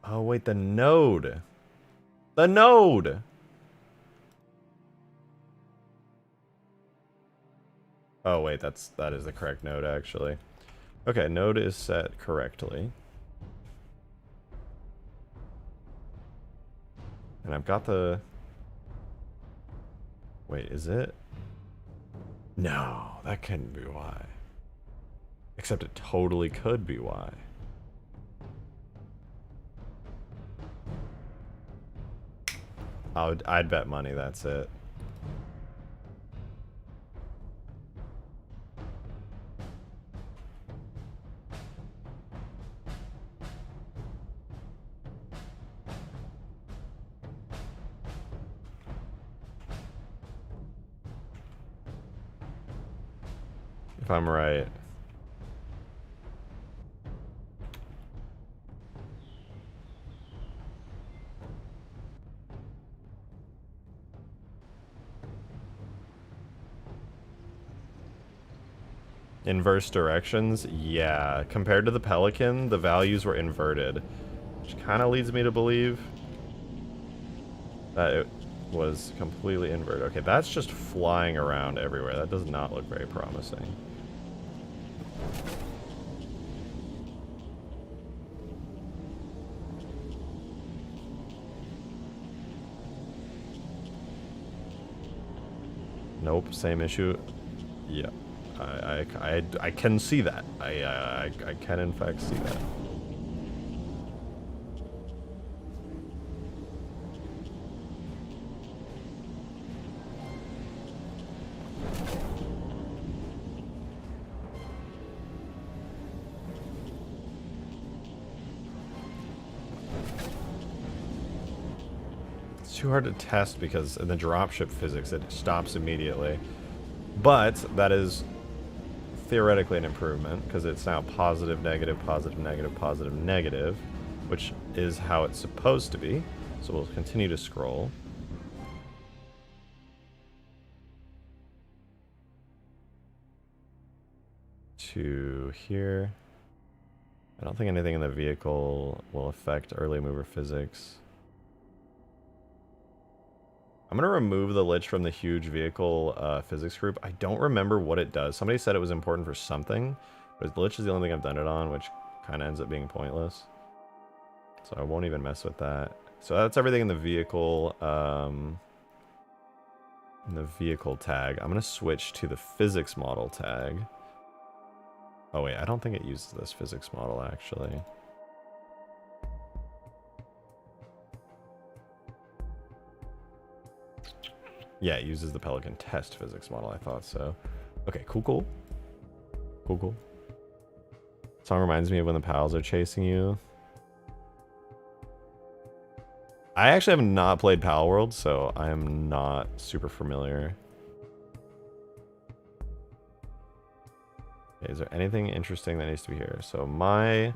Oh wait, the node. The node! Oh wait, that is the correct node actually. Okay, node is set correctly. And I've got the... Wait, is it? No, that couldn't be why. Except it totally could be why. I'd bet money that's it. If I'm right. Inverse directions? Yeah. Compared to the Pelican, the values were inverted. Which kind of leads me to believe that it was completely inverted. Okay, that's just flying around everywhere. That does not look very promising. Nope, same issue. Yeah. I can see that. I can in fact see that. It's too hard to test because in the dropship physics it stops immediately. But that is theoretically an improvement because it's now positive, negative, positive, negative, positive, negative, which is how it's supposed to be. So we'll continue to scroll. to here. I don't think anything in the vehicle will affect early mover physics. I'm going to remove the lich from the huge vehicle physics group. I don't remember what it does. Somebody said it was important for something, but the lich is the only thing I've done it on, which kind of ends up being pointless. So I won't even mess with that. So that's everything in the vehicle tag. I'm going to switch to the physics model tag. Oh wait, I don't think it uses this physics model actually. Yeah, it uses the Pelican test physics model. I thought so. Okay, cool. Song reminds me of when the pals are chasing you. I actually have not played Pal World, so I am not super familiar. Okay, is there anything interesting that needs to be here? So my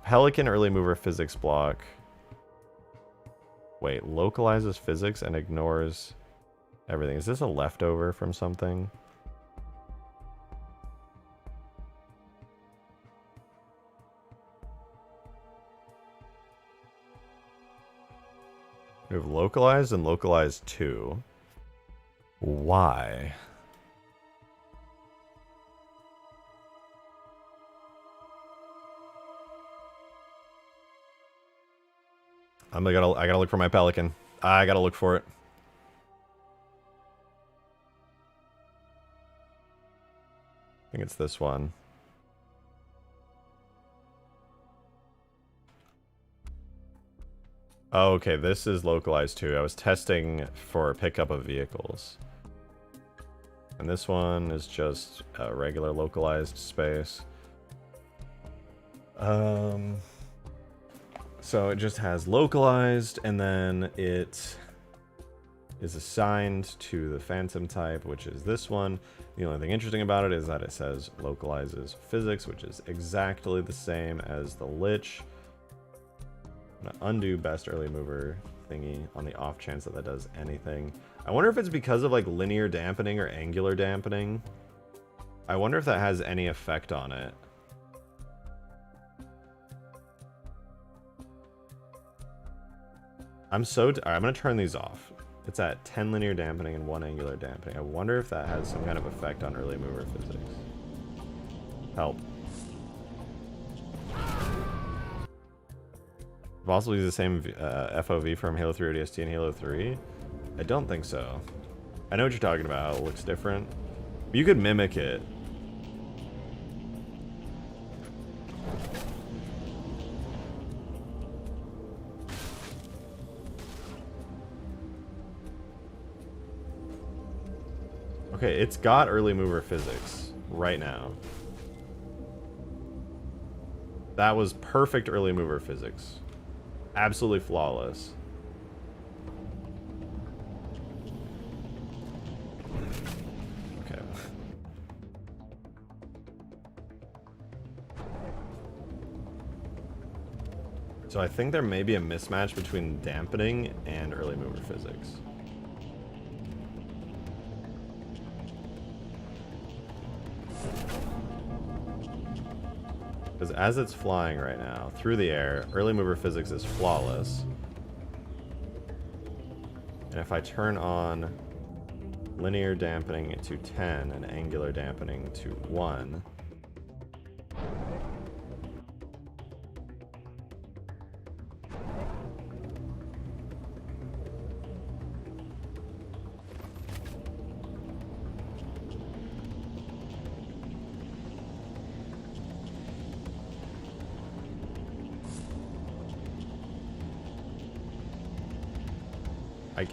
Pelican early mover physics block. Wait, localizes physics and ignores everything. Is this a leftover from something? We have localized and localized 2. Why? I gotta look for my Pelican. I gotta look for it. I think it's this one. Oh, okay, this is localized too. I was testing for pickup of vehicles. And this one is just a regular localized space. So it just has localized, and then it is assigned to the phantom type, which is this one. The only thing interesting about it is that it says localizes physics, which is exactly the same as the lich. I'm gonna undo best early mover thingy on the off chance that that does anything. I wonder if it's because of like linear dampening or angular dampening. I wonder if that has any effect on it. I'm gonna turn these off. It's at 10 linear dampening and 1 angular dampening. I wonder if that has some kind of effect on early mover physics. Help. Possibly the same FOV from Halo 3 ODST and Halo 3? I don't think so. I know what you're talking about. It looks different. You could mimic it. Okay, it's got early mover physics right now. That was perfect early mover physics. Absolutely flawless. Okay. So I think there may be a mismatch between dampening and early mover physics. Because as it's flying right now, through the air, early mover physics is flawless. And if I turn on linear dampening to 10 and angular dampening to 1...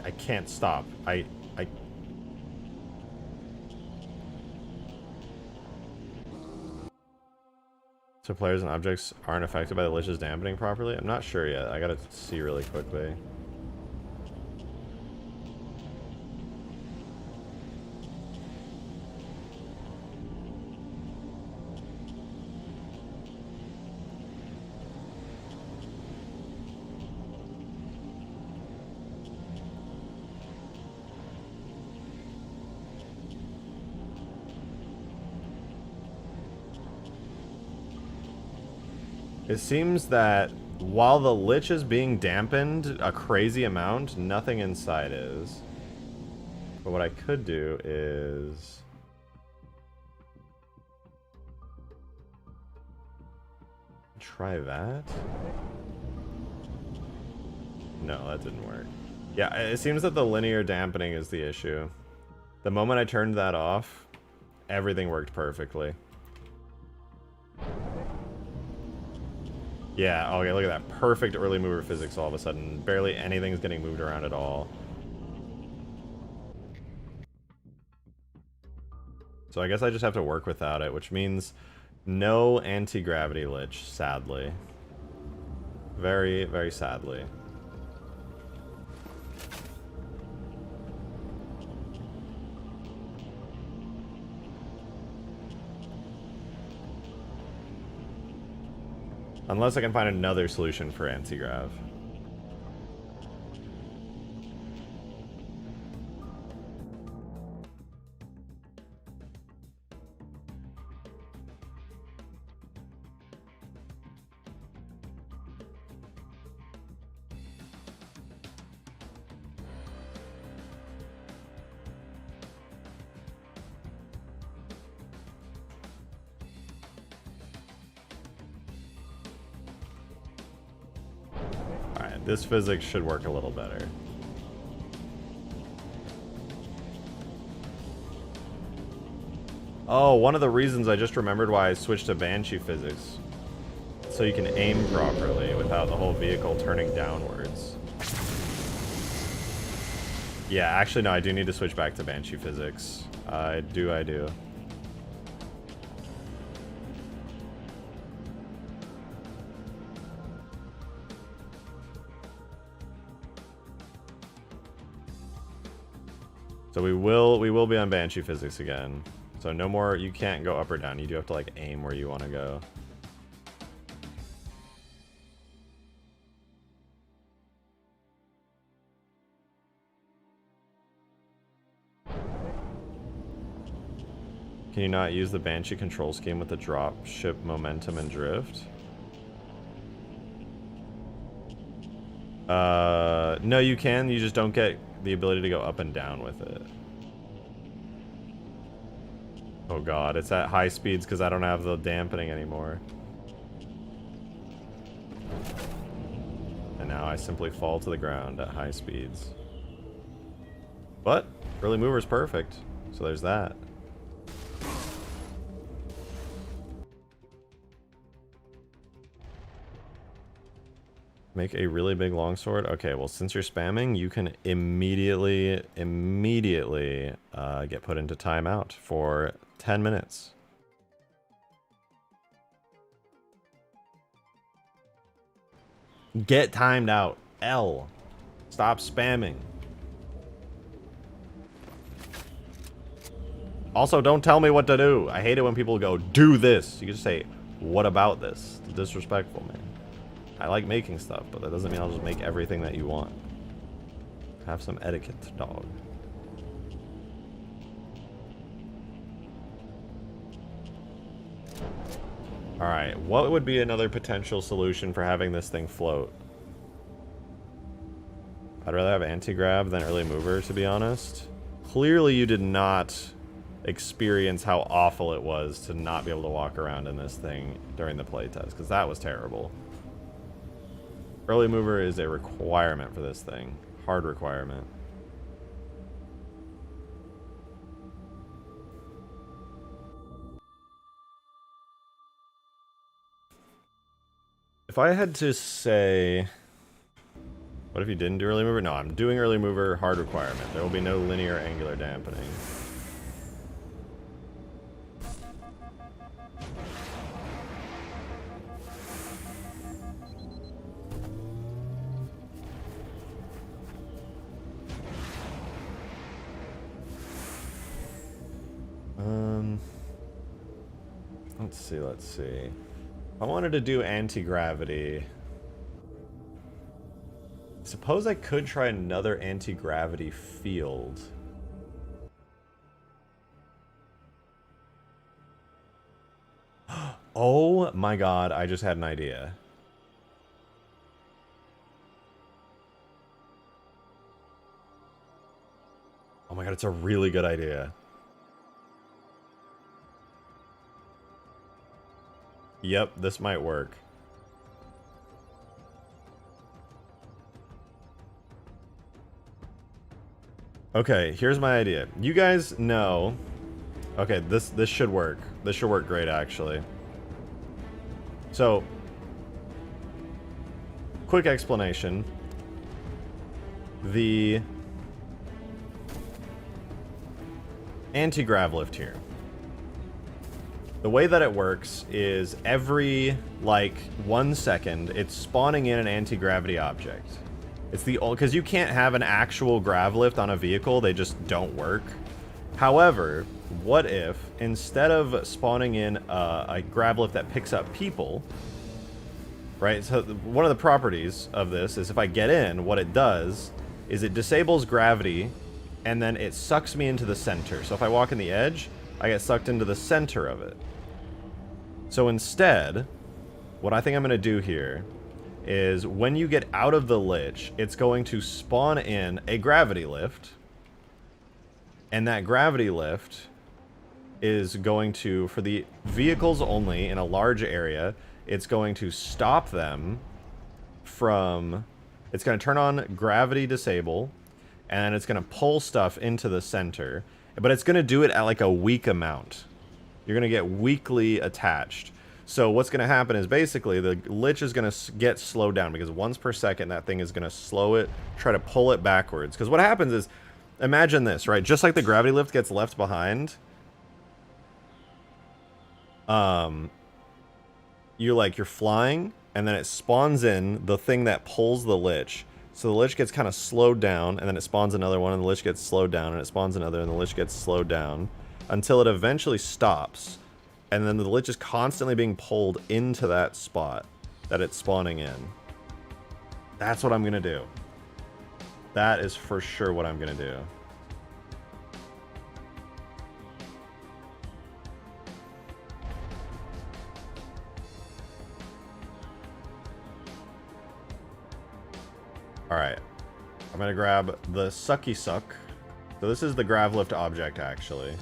I can't stop. So players and objects aren't affected by the lich's dampening properly? I'm not sure yet. I gotta see really quickly. It seems that while the lich is being dampened a crazy amount, nothing inside is. But what I could do is... try that? No, that didn't work. Yeah, it seems that the linear dampening is the issue. The moment I turned that off, everything worked perfectly. Yeah, okay, look at that. Perfect early mover physics all of a sudden. Barely anything's getting moved around at all. So I guess I just have to work without it, which means no anti-gravity lich, sadly. Very, very sadly. Unless I can find another solution for anti-grav. This physics should work a little better. Oh, one of the reasons I just remembered why I switched to Banshee physics. So you can aim properly without the whole vehicle turning downwards. Yeah, actually no, I do need to switch back to Banshee physics. I do. So we will be on Banshee physics again. So no more, you can't go up or down. You do have to like aim where you want to go. Can you not use the Banshee control scheme with the drop ship momentum and drift? No, you can. You just don't get the ability to go up and down with it. Oh god, it's at high speeds because I don't have the dampening anymore. And now I simply fall to the ground at high speeds. But early mover's perfect, so there's that. Make a really big longsword. Okay, well, since you're spamming, you can immediately get put into timeout for 10 minutes. Get timed out. L. Stop spamming. Also, don't tell me what to do. I hate it when people go, do this. You can just say, what about this? It's disrespectful, man. I like making stuff, but that doesn't mean I'll just make everything that you want. Have some etiquette, dog. Alright, what would be another potential solution for having this thing float? I'd rather have anti-grav than early mover, to be honest. Clearly you did not experience how awful it was to not be able to walk around in this thing during the playtest, because that was terrible. Early mover is a requirement for this thing. Hard requirement. If I had to say... What if you didn't do early mover? No, I'm doing early mover, hard requirement. There will be no linear angular dampening. Let's see. I wanted to do anti-gravity. Suppose I could try another anti-gravity field. Oh my god, I just had an idea. Oh my god, it's a really good idea. Yep, this might work. Okay, here's my idea. You guys know... Okay, this should work. This should work great, actually. So, quick explanation. The anti-grav lift here. The way that it works is every, like, 1 second, it's spawning in an anti-gravity object. It's the old, because you can't have an actual grav lift on a vehicle, they just don't work. However, what if, instead of spawning in a grav lift that picks up people, right, so one of the properties of this is if I get in, what it does is it disables gravity, and then it sucks me into the center. So if I walk in the edge, I get sucked into the center of it. So instead, what I think I'm going to do here is when you get out of the lich, it's going to spawn in a gravity lift. And that gravity lift is going to, for the vehicles only in a large area, it's going to stop them from... It's going to turn on gravity disable, and it's going to pull stuff into the center. But it's going to do it at like a weak amount. You're going to get weakly attached. So what's going to happen is basically the lich is going to get slowed down because once per second that thing is going to slow it, try to pull it backwards. Because what happens is, imagine this, right? Just like the gravity lift gets left behind, you're flying, and then it spawns in the thing that pulls the lich. So the lich gets kind of slowed down, and then it spawns another one, and the lich gets slowed down, and it spawns another, and the lich gets slowed down, until it eventually stops. And then the lich is constantly being pulled into that spot that it's spawning in. That's what I'm going to do. That is for sure what I'm going to do. Alright. I'm going to grab the Sucky Suck. So this is the grav lift object, actually.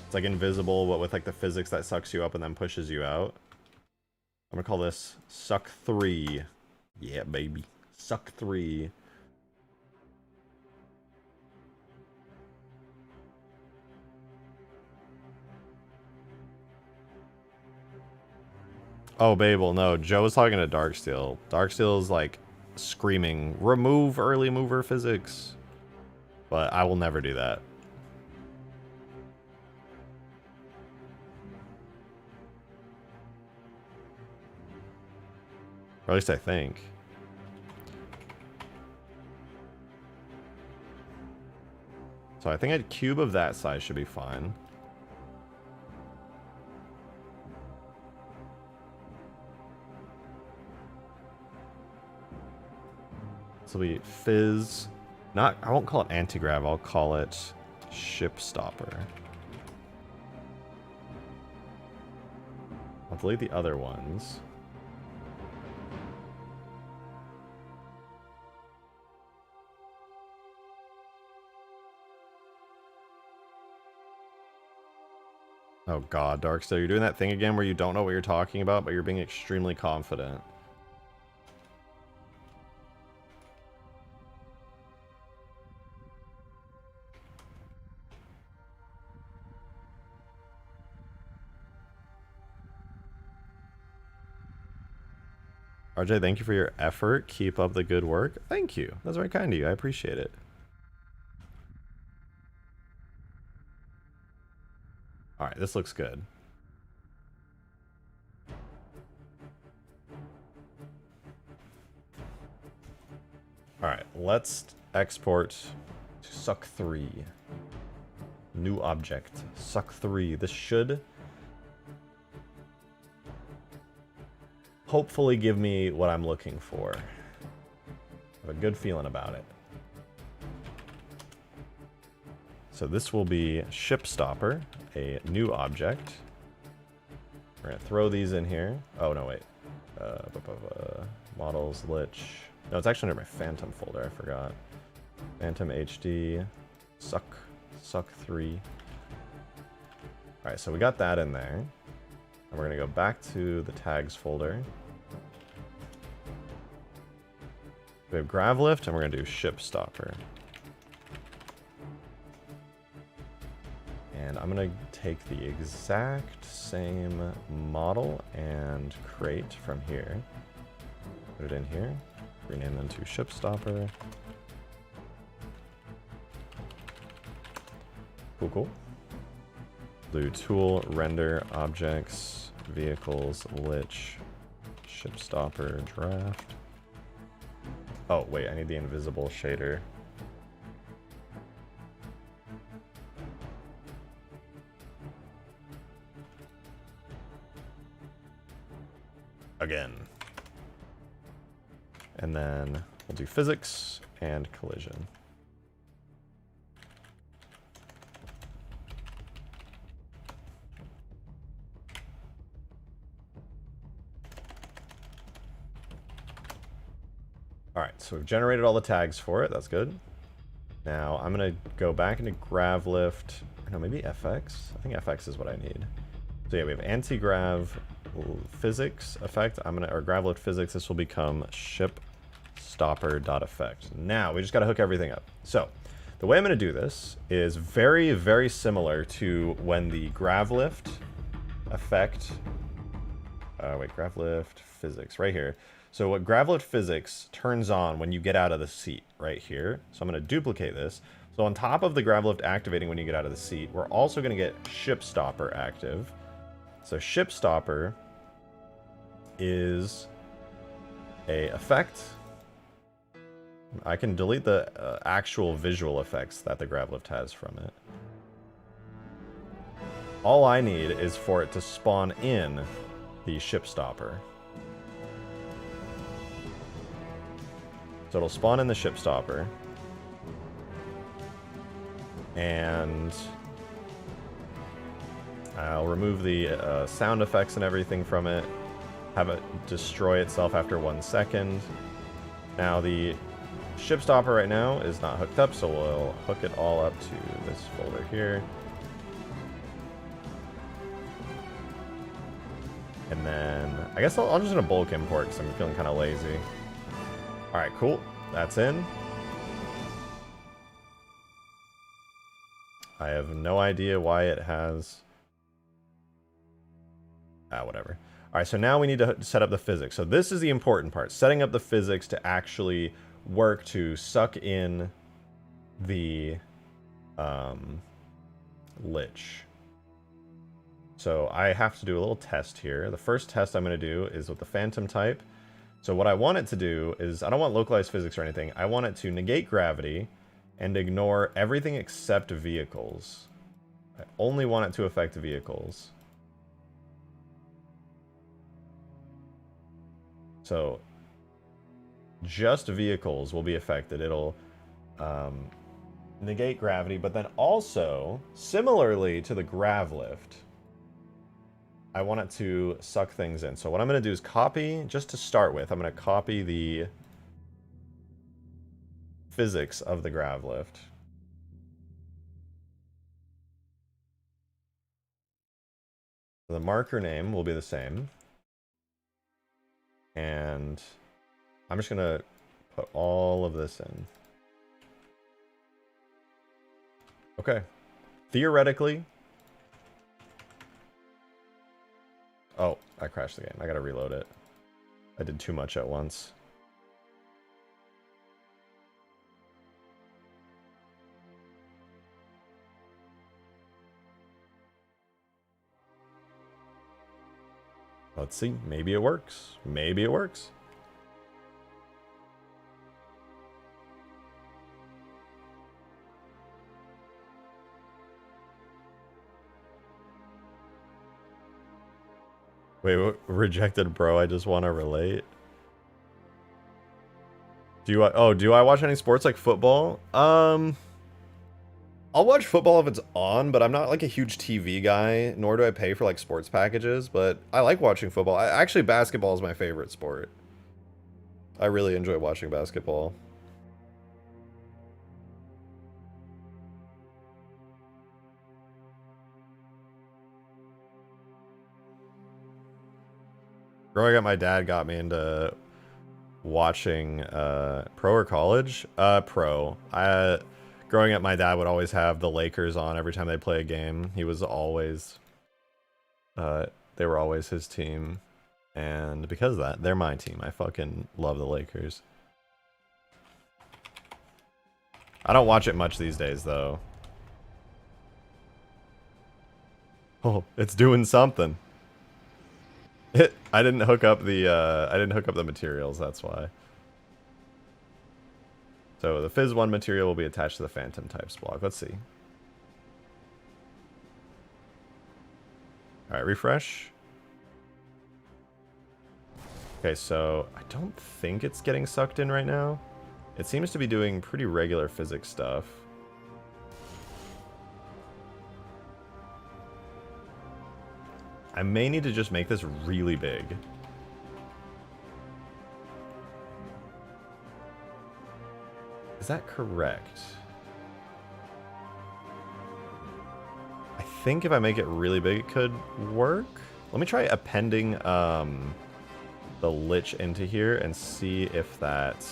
It's like invisible, but with like the physics that sucks you up and then pushes you out. I'm going to call this Suck 3. Yeah, baby. Suck 3. Oh, Babel, no. Joe was talking to Darksteel. Darksteel is like screaming, remove early mover physics. But I will never do that. Or at least I think. So I think a cube of that size should be fine. This will be Fizz. Not, I won't call it anti-grav, I'll call it Ship Stopper. I'll delete the other ones. Oh god, Darksteel, you're doing that thing again where you don't know what you're talking about, but you're being extremely confident. RJ, thank you for your effort. Keep up the good work. Thank you. That's very kind of you. I appreciate it. Alright, this looks good. Alright, let's export to Suck 3. New object. Suck 3. This should hopefully give me what I'm looking for. I have a good feeling about it. So this will be Ship Stopper, a new object. We're gonna throw these in here. Oh no, wait. Models, lich. No, it's actually under my Phantom folder. I forgot. Phantom HD, suck 3. All right, so we got that in there. And we're gonna go back to the tags folder. We have Gravlift, and we're gonna do Ship Stopper. And I'm gonna take the exact same model and crate from here. Put it in here. Rename them to Ship Stopper. Cool, cool. Do tool, render, objects, vehicles, lich, Ship Stopper, draft. Oh, wait, I need the invisible shader. Again. And then we'll do physics and collision. All right, so we've generated all the tags for it. That's good. Now I'm gonna go back into Gravlift. No, maybe FX. I think FX is what I need. So yeah, we have anti-grav physics effect. Or Gravlift physics. This will become ship stopper dot effect. Now we just got to hook everything up. So the way I'm going to do this is very, very similar to when the Gravlift effect. Wait, Gravlift physics right here. So what Gravlift physics turns on when you get out of the seat right here. So I'm going to duplicate this. So on top of the Gravlift activating when you get out of the seat, we're also going to get ship stopper active. So ship stopper is a effect. I can delete the actual visual effects that the Gravlift has from it. All I need is for it to spawn in the ship stopper. So it'll spawn in the ship stopper. And I'll remove the sound effects and everything from it. Have it destroy itself after 1 second. Now the ship stopper right now is not hooked up, so we'll hook it all up to this folder here. And then I guess I'm just gonna bulk import because I'm feeling kind of lazy. All right, cool. That's in. I have no idea why it has. Whatever. All right, so now we need to set up the physics. So this is the important part, setting up the physics to actually work to suck in the lich. So I have to do a little test here. The first test I'm going to do is with the phantom type. So what I want it to do is, I don't want localized physics or anything. I want it to negate gravity and ignore everything except vehicles. I only want it to affect vehicles. So just vehicles will be affected. It'll negate gravity, but then also, similarly to the Gravlift, I want it to suck things in. So what I'm going to do is copy, just to start with, I'm going to copy the physics of the Gravlift. The marker name will be the same. And I'm just going to put all of this in. Okay. Theoretically. Oh, I crashed the game. I got to reload it. I did too much at once. Let's see. Maybe it works. Maybe it works. Wait, what? Rejected, bro. I just want to relate. Do I watch any sports like football? I'll watch football if it's on, but I'm not like a huge TV guy, nor do I pay for like sports packages, but I like watching football. Actually, basketball is my favorite sport. I really enjoy watching basketball. Growing up, my dad got me into watching pro or college. Pro. Growing up, my dad would always have the Lakers on every time they play a game. He was always, they were always his team. And because of that, they're my team. I fucking love the Lakers. I don't watch it much these days, though. Oh, it's doing something. I didn't hook up the materials, that's why. So the Fizz 1 material will be attached to the Phantom types block. Let's see. Alright, refresh. Okay, so I don't think it's getting sucked in right now. It seems to be doing pretty regular physics stuff. I may need to just make this really big. Is that correct? I think if I make it really big, it could work. Let me try appending the Lich into here and see if that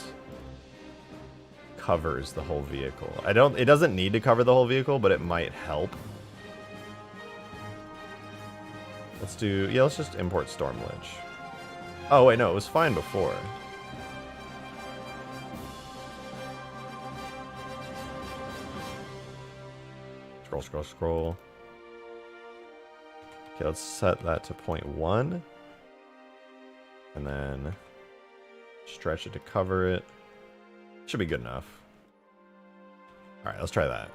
covers the whole vehicle. It doesn't need to cover the whole vehicle, but it might help. Let's just import Storm Lich. Oh wait, no, it was fine before. Scroll. Okay, let's set that to 0.1. And then stretch it to cover it. Should be good enough. Alright, let's try that.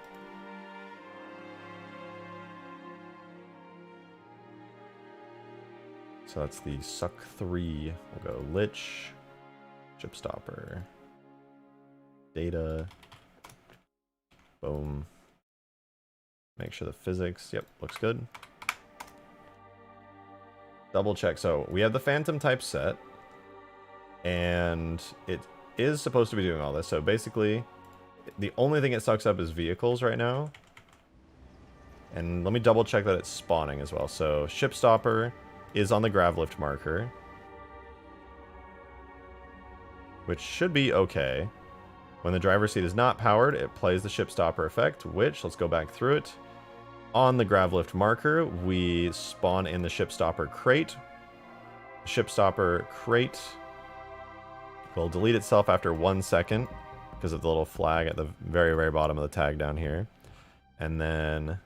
So that's the Suck 3. We'll go Lich, Chip Stopper, Data, boom. Make sure the physics, yep, looks good. Double check. So we have the Phantom type set, and it is supposed to be doing all this. So basically, the only thing it sucks up is vehicles right now. And let me double check that it's spawning as well. So Ship Stopper is on the Gravlift marker, which should be okay. When the driver's seat is not powered, it plays the Ship Stopper effect, which, let's go back through it. On the Gravlift marker, we spawn in the Ship Stopper crate. Ship Stopper crate will delete itself after 1 second because of the little flag at the very, very bottom of the tag down here. And then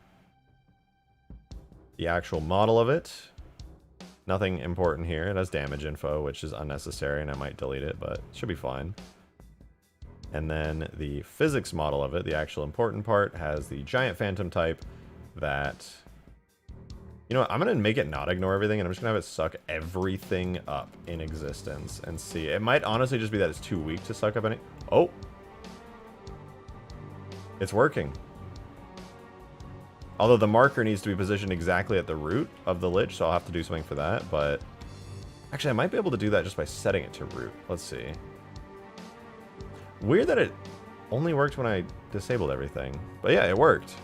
the actual model of it. Nothing important here. It has damage info, which is unnecessary, and I might delete it, but it should be fine. And then the physics model of it, the actual important part, has the giant phantom type that... You know what? I'm going to make it not ignore everything, and I'm just going to have it suck everything up in existence and see. It might honestly just be that it's too weak to suck up any... Oh! It's working. Although the marker needs to be positioned exactly at the root of the Lich, so I'll have to do something for that, but... Actually, I might be able to do that just by setting it to root. Let's see. Weird that it only worked when I disabled everything. But yeah, it worked.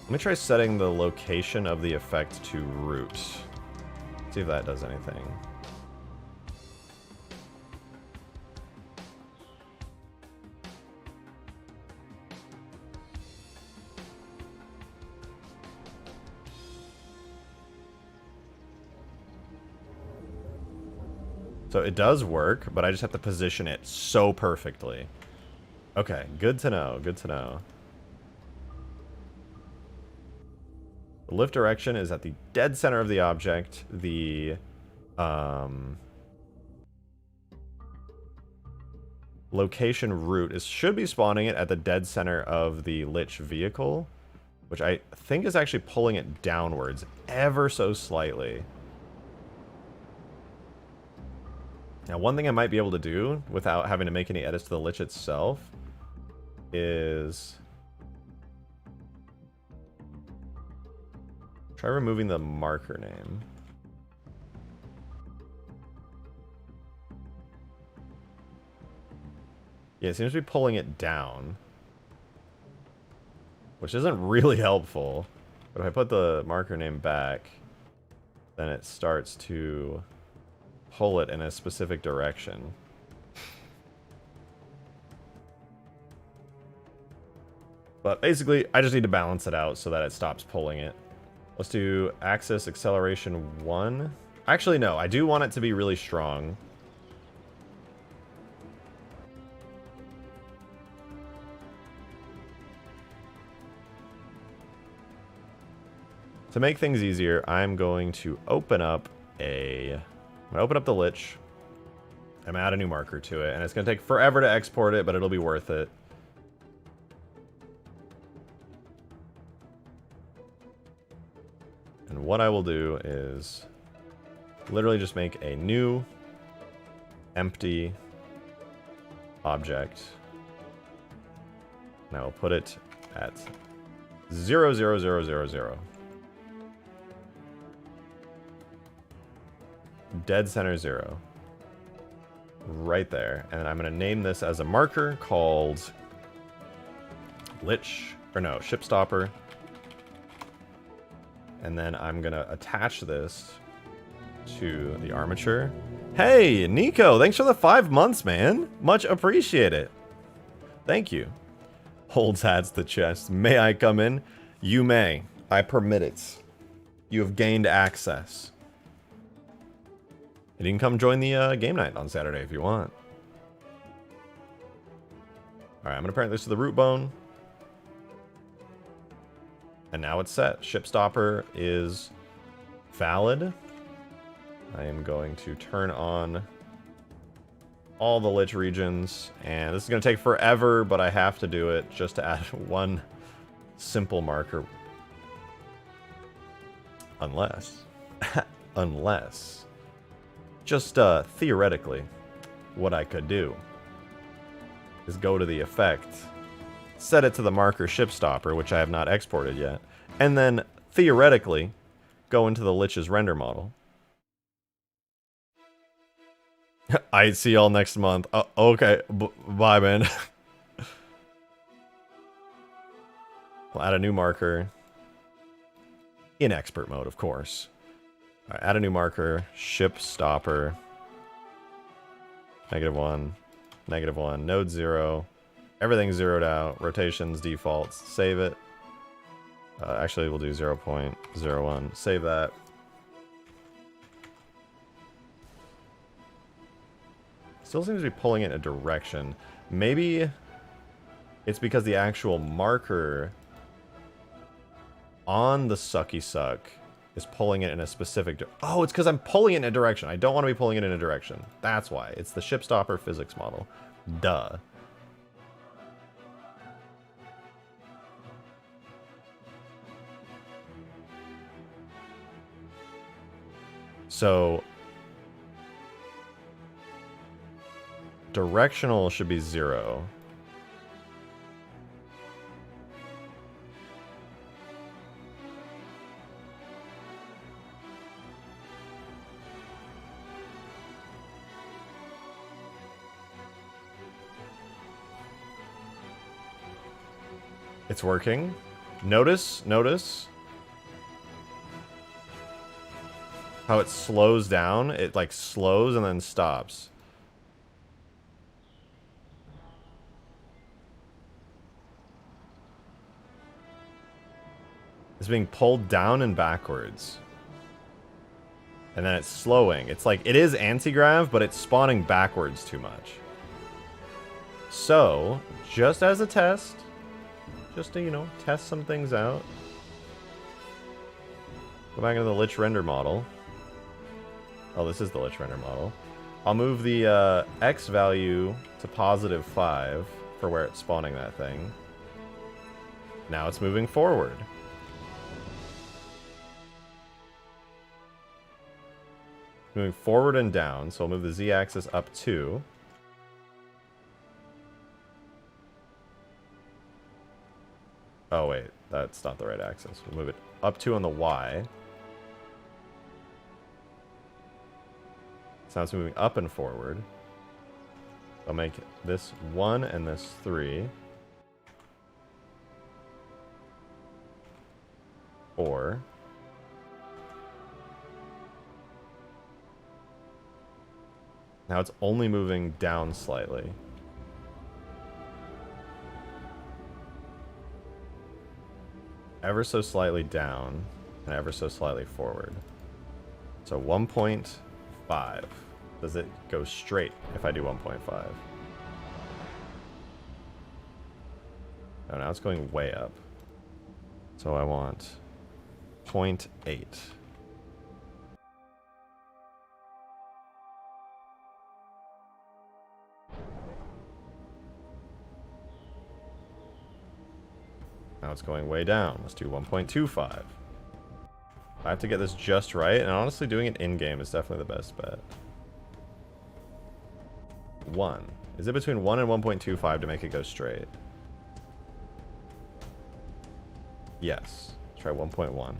Let me try setting the location of the effect to root. See if that does anything. So it does work, but I just have to position it so perfectly. Okay, good to know, good to know. The lift direction is at the dead center of the object. The location root should be spawning it at the dead center of the Lich vehicle, which I think is actually pulling it downwards ever so slightly. Now, one thing I might be able to do without having to make any edits to the lich itself is try removing the marker name. Yeah, it seems to be pulling it down, which isn't really helpful. But if I put the marker name back, then it starts to pull it in a specific direction. But basically, I just need to balance it out so that it stops pulling it. Let's do axis acceleration 1. Actually, no, I do want it to be really strong. To make things easier, I'm going to open up the lich. I'm gonna add a new marker to it, and it's gonna take forever to export it, but it'll be worth it. And what I will do is literally just make a new empty object. And I will put it at 0, 0, 0, 0, 0. Dead center 0. Right there. And I'm going to name this as a marker called Ship Stopper. And then I'm going to attach this to the armature. Hey, Nico, thanks for the 5 months, man. Much appreciated. Thank you. Holds hats to chest. May I come in? You may. I permit it. You have gained access. And you can come join the game night on Saturday if you want. Alright, I'm going to parent this to the root bone. And now it's set. Ship Stopper is valid. I am going to turn on all the lich regions. And this is going to take forever, but I have to do it just to add one simple marker. Unless... Just theoretically, what I could do is go to the effect, set it to the marker Ship Stopper, which I have not exported yet, and then theoretically go into the Lich's render model. I see y'all next month. Okay, bye, man. We'll add a new marker in expert mode, of course. All right, add a new marker, Ship Stopper, -1, -1, node 0, everything's zeroed out, rotations, defaults, save it. Actually, we'll do 0.01, save that. Still seems to be pulling it in a direction. Maybe it's because the actual marker on the sucky suck is pulling it in a specific... Oh, it's because I'm pulling it in a direction. I don't want to be pulling it in a direction. That's why. It's the Ship Stopper physics model. Duh. So... directional should be 0. It's working. Notice how it slows down. It like slows and then stops. It's being pulled down and backwards. And then it's slowing. It's like, it is anti-grav, but it's spawning backwards too much. So, just as a test, just to, you know, test some things out. Go back into the Lich render model. Oh, this is the Lich render model. I'll move the X value to +5 for where it's spawning that thing. Now it's moving forward. Moving forward and down, so we'll move the z-axis up 2. Oh wait, that's not the right axis. We'll move it up 2 on the y. So now it's moving up and forward. I'll make this 1 and this 3. 4. Now it's only moving down slightly. Ever so slightly down, and ever so slightly forward. So 1.5. Does it go straight if I do 1.5? Oh, now it's going way up. So I want 0.8. Now it's going way down. Let's do 1.25. I have to get this just right, and honestly doing it in-game is definitely the best bet. 1. Is it between 1 and 1.25 to make it go straight? Yes. Let's try 1.1.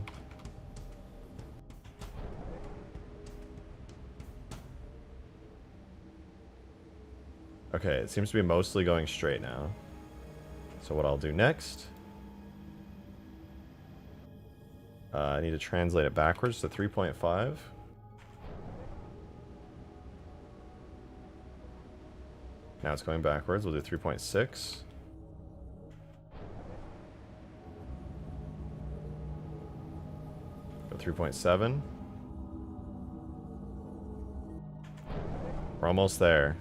Okay, it seems to be mostly going straight now. So what I'll do next... I need to translate it backwards to 3.5. Now it's going backwards. We'll do 3.6. Go 3.7. We're almost there.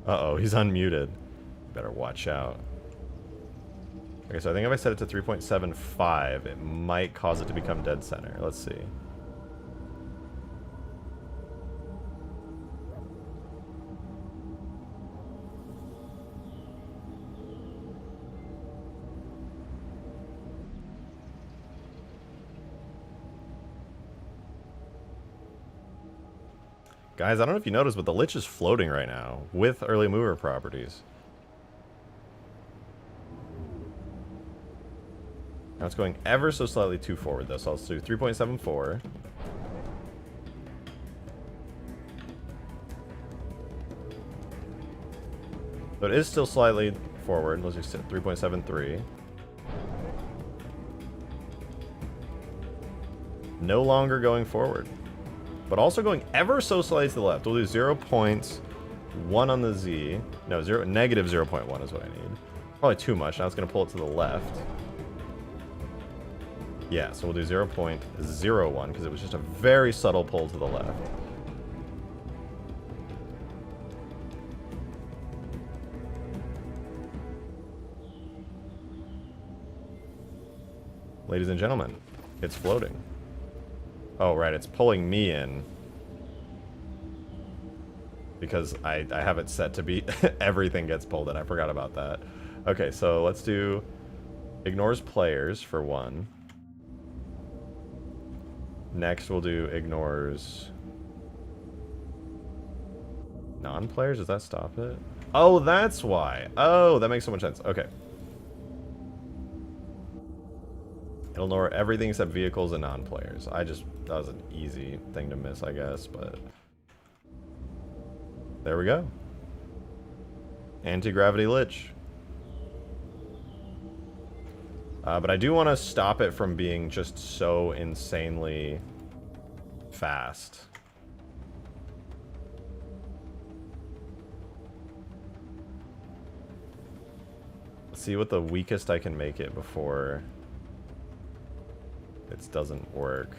Uh-oh, he's unmuted. Better watch out. Okay, so I think if I set it to 3.75, it might cause it to become dead center. Let's see. Guys, I don't know if you noticed, but the Lich is floating right now with early mover properties. Now it's going ever so slightly too forward though, so I'll do 3.74. So it is still slightly forward. Let's just hit 3.73. No longer going forward, but also going ever so slightly to the left. We'll do 0.1 on the Z. No, negative 0.1 is what I need. Probably too much. Now it's going to pull it to the left. Yeah, so we'll do 0.01 because it was just a very subtle pull to the left. Ladies and gentlemen, it's floating. Oh, right, it's pulling me in. Because I have it set to be everything gets pulled in. I forgot about that. Okay, so let's do ignores players for 1. Next, we'll do ignores non-players. Does that stop it? Oh, that's why. Oh, that makes so much sense. Okay. It'll ignore everything except vehicles and non-players. That was an easy thing to miss, I guess, but... There we go. Anti-gravity Lich. But I do want to stop it from being just so insanely fast. Let's see what the weakest I can make it before it doesn't work.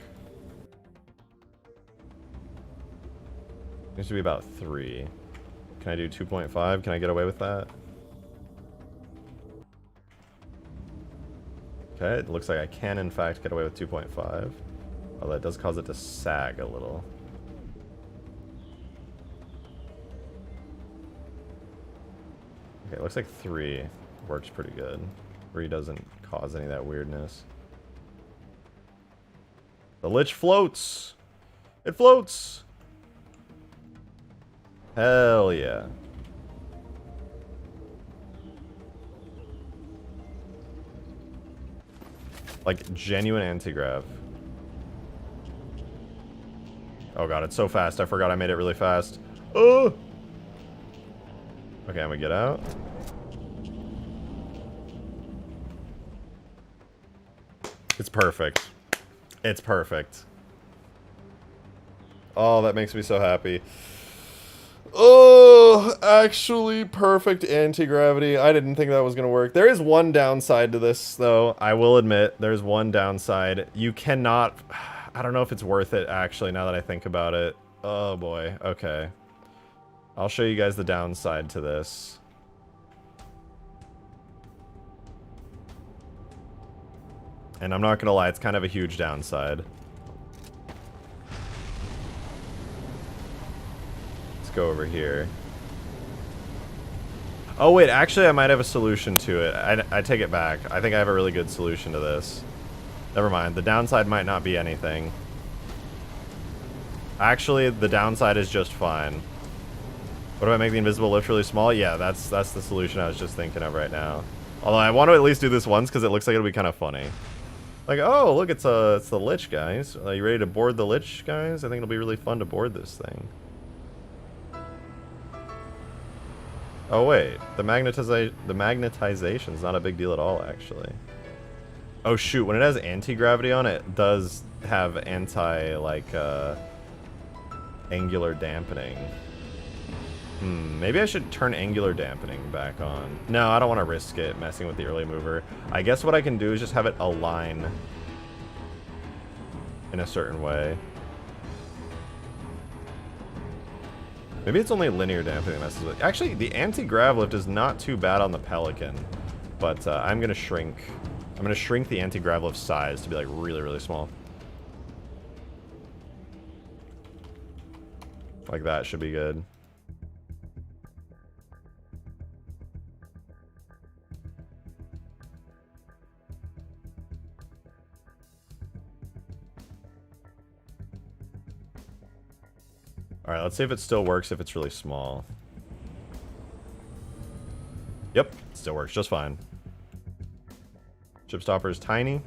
Needs to be about 3. Can I do 2.5? Can I get away with that? Okay, it looks like I can in fact get away with 2.5. Although it does cause it to sag a little. Okay, it looks like 3 works pretty good. 3 doesn't cause any of that weirdness. The Lich floats! It floats! Hell yeah. Like, genuine anti-grav. Oh god, it's so fast. I forgot I made it really fast. Oh! Okay, I'm gonna get out. It's perfect. It's perfect. Oh, that makes me so happy. Oh, actually perfect anti-gravity. I didn't think that was going to work. There is one downside to this, though. I will admit, there's one downside. You cannot... I don't know if it's worth it, actually, now that I think about it. Oh, boy. Okay. I'll show you guys the downside to this. And I'm not going to lie, it's kind of a huge downside. Let's go over here. Oh wait, actually I might have a solution to it. I take it back. I think I have a really good solution to this. Never mind, the downside might not be anything. Actually, the downside is just fine. What do I make the invisible lift really small? Yeah, that's the solution I was just thinking of right now. Although I want to at least do this once because it looks like it'll be kind of funny. Like, oh, look, it's the Lich, guys. Are you ready to board the Lich, guys? I think it'll be really fun to board this thing. Oh, wait. The magnetization's not a big deal at all, actually. Oh, shoot. When it has anti-gravity on it, it does have angular dampening. Maybe I should turn angular dampening back on. No, I don't want to risk it messing with the early mover. I guess what I can do is just have it align in a certain way. Maybe it's only linear dampening that messes with it. Actually, the anti-grav lift is not too bad on the Pelican, but I'm gonna shrink the anti-grav lift size to be like really, really small. Like that should be good. Alright, let's see if it still works if it's really small. Yep, it still works just fine. Chip stopper is tiny.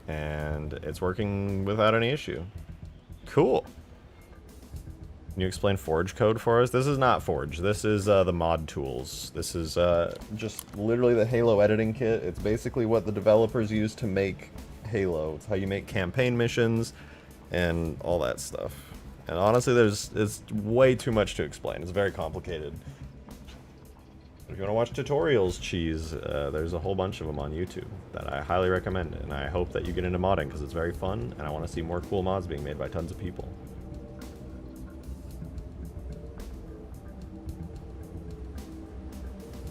And it's working without any issue. Cool. Can you explain Forge code for us? This is not Forge. This is the mod tools. This is just literally the Halo editing kit. It's basically what the developers use to make Halo. It's how you make campaign missions and all that stuff. And honestly, it's way too much to explain. It's very complicated. If you want to watch tutorials, cheese, there's a whole bunch of them on YouTube that I highly recommend. And I hope that you get into modding because it's very fun. And I want to see more cool mods being made by tons of people.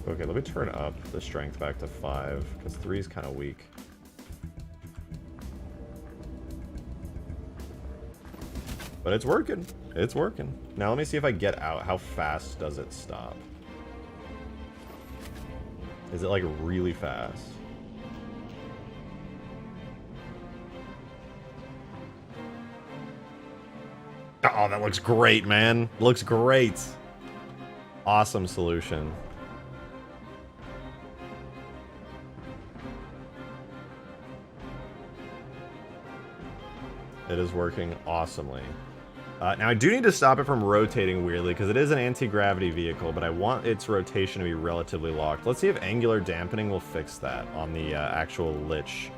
Okay, let me turn up the strength back to 5 because 3 is kind of weak. But it's working. It's working. Now let me see if I get out. How fast does it stop? Is it like really fast? Oh, that looks great, man. Looks great. Awesome solution. It is working awesomely. Now, I do need to stop it from rotating weirdly, because it is an anti-gravity vehicle, but I want its rotation to be relatively locked. Let's see if angular dampening will fix that on the actual Lich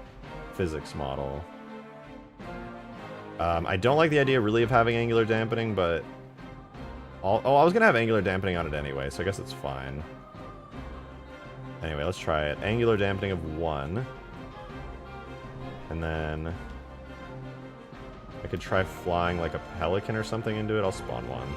physics model. I don't like the idea really of having angular dampening, but... Oh, I was going to have angular dampening on it anyway, so I guess it's fine. Anyway, let's try it. Angular dampening of 1. And then... I could try flying like a pelican or something into it. I'll spawn one.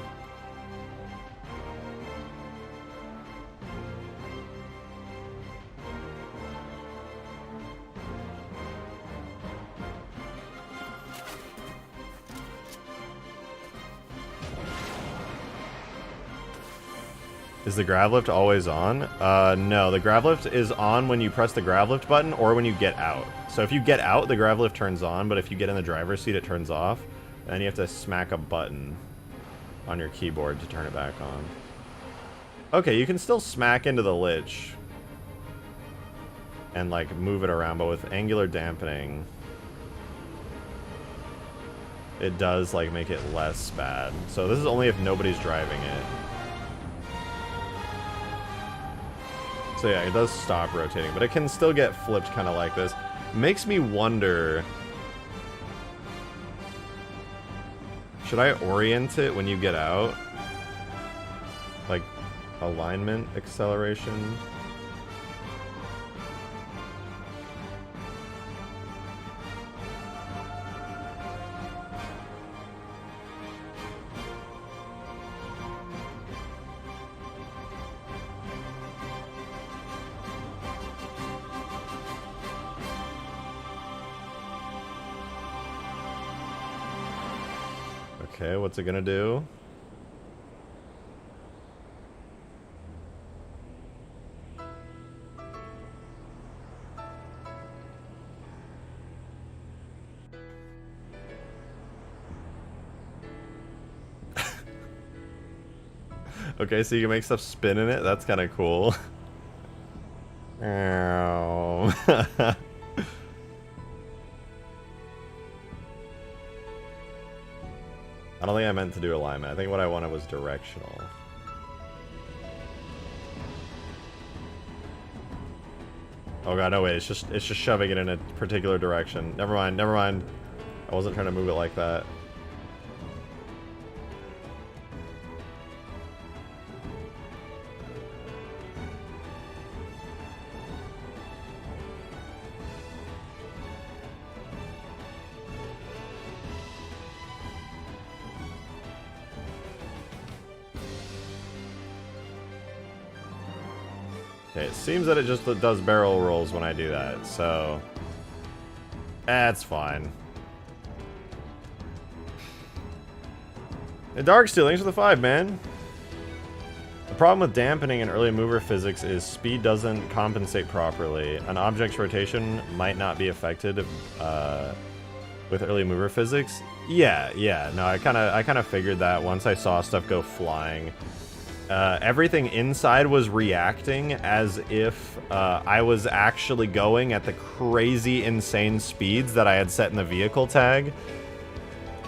Is the grav lift always on? No, the grav lift is on when you press the grav lift button or when you get out. So if you get out, the grav lift turns on, but if you get in the driver's seat, it turns off. And then you have to smack a button. on your keyboard to turn it back on. Okay, you can still smack into the lich and like move it around, but with angular dampening, it does like make it less bad. So this is only if nobody's driving it. So yeah, it does stop rotating, but it can still get flipped kind of like this. Makes me wonder, should I orient it when you get out? Like alignment, acceleration. Okay, what's it gonna do? Okay, so you can make stuff spin in it? That's kind of cool. Ow. I don't think I meant to do alignment. I think what I wanted was directional. Oh god, no wait, it's just shoving it in a particular direction. Never mind, never mind. I wasn't trying to move it like that. Okay, it seems that it just does barrel rolls when I do that, so that's fine. And Darksteel, thanks for the 5, man. The problem with dampening in early mover physics is speed doesn't compensate properly. An object's rotation might not be affected with early mover physics. Yeah, no, I kind of figured that once I saw stuff go flying. Everything inside was reacting as if I was actually going at the crazy, insane speeds that I had set in the vehicle tag.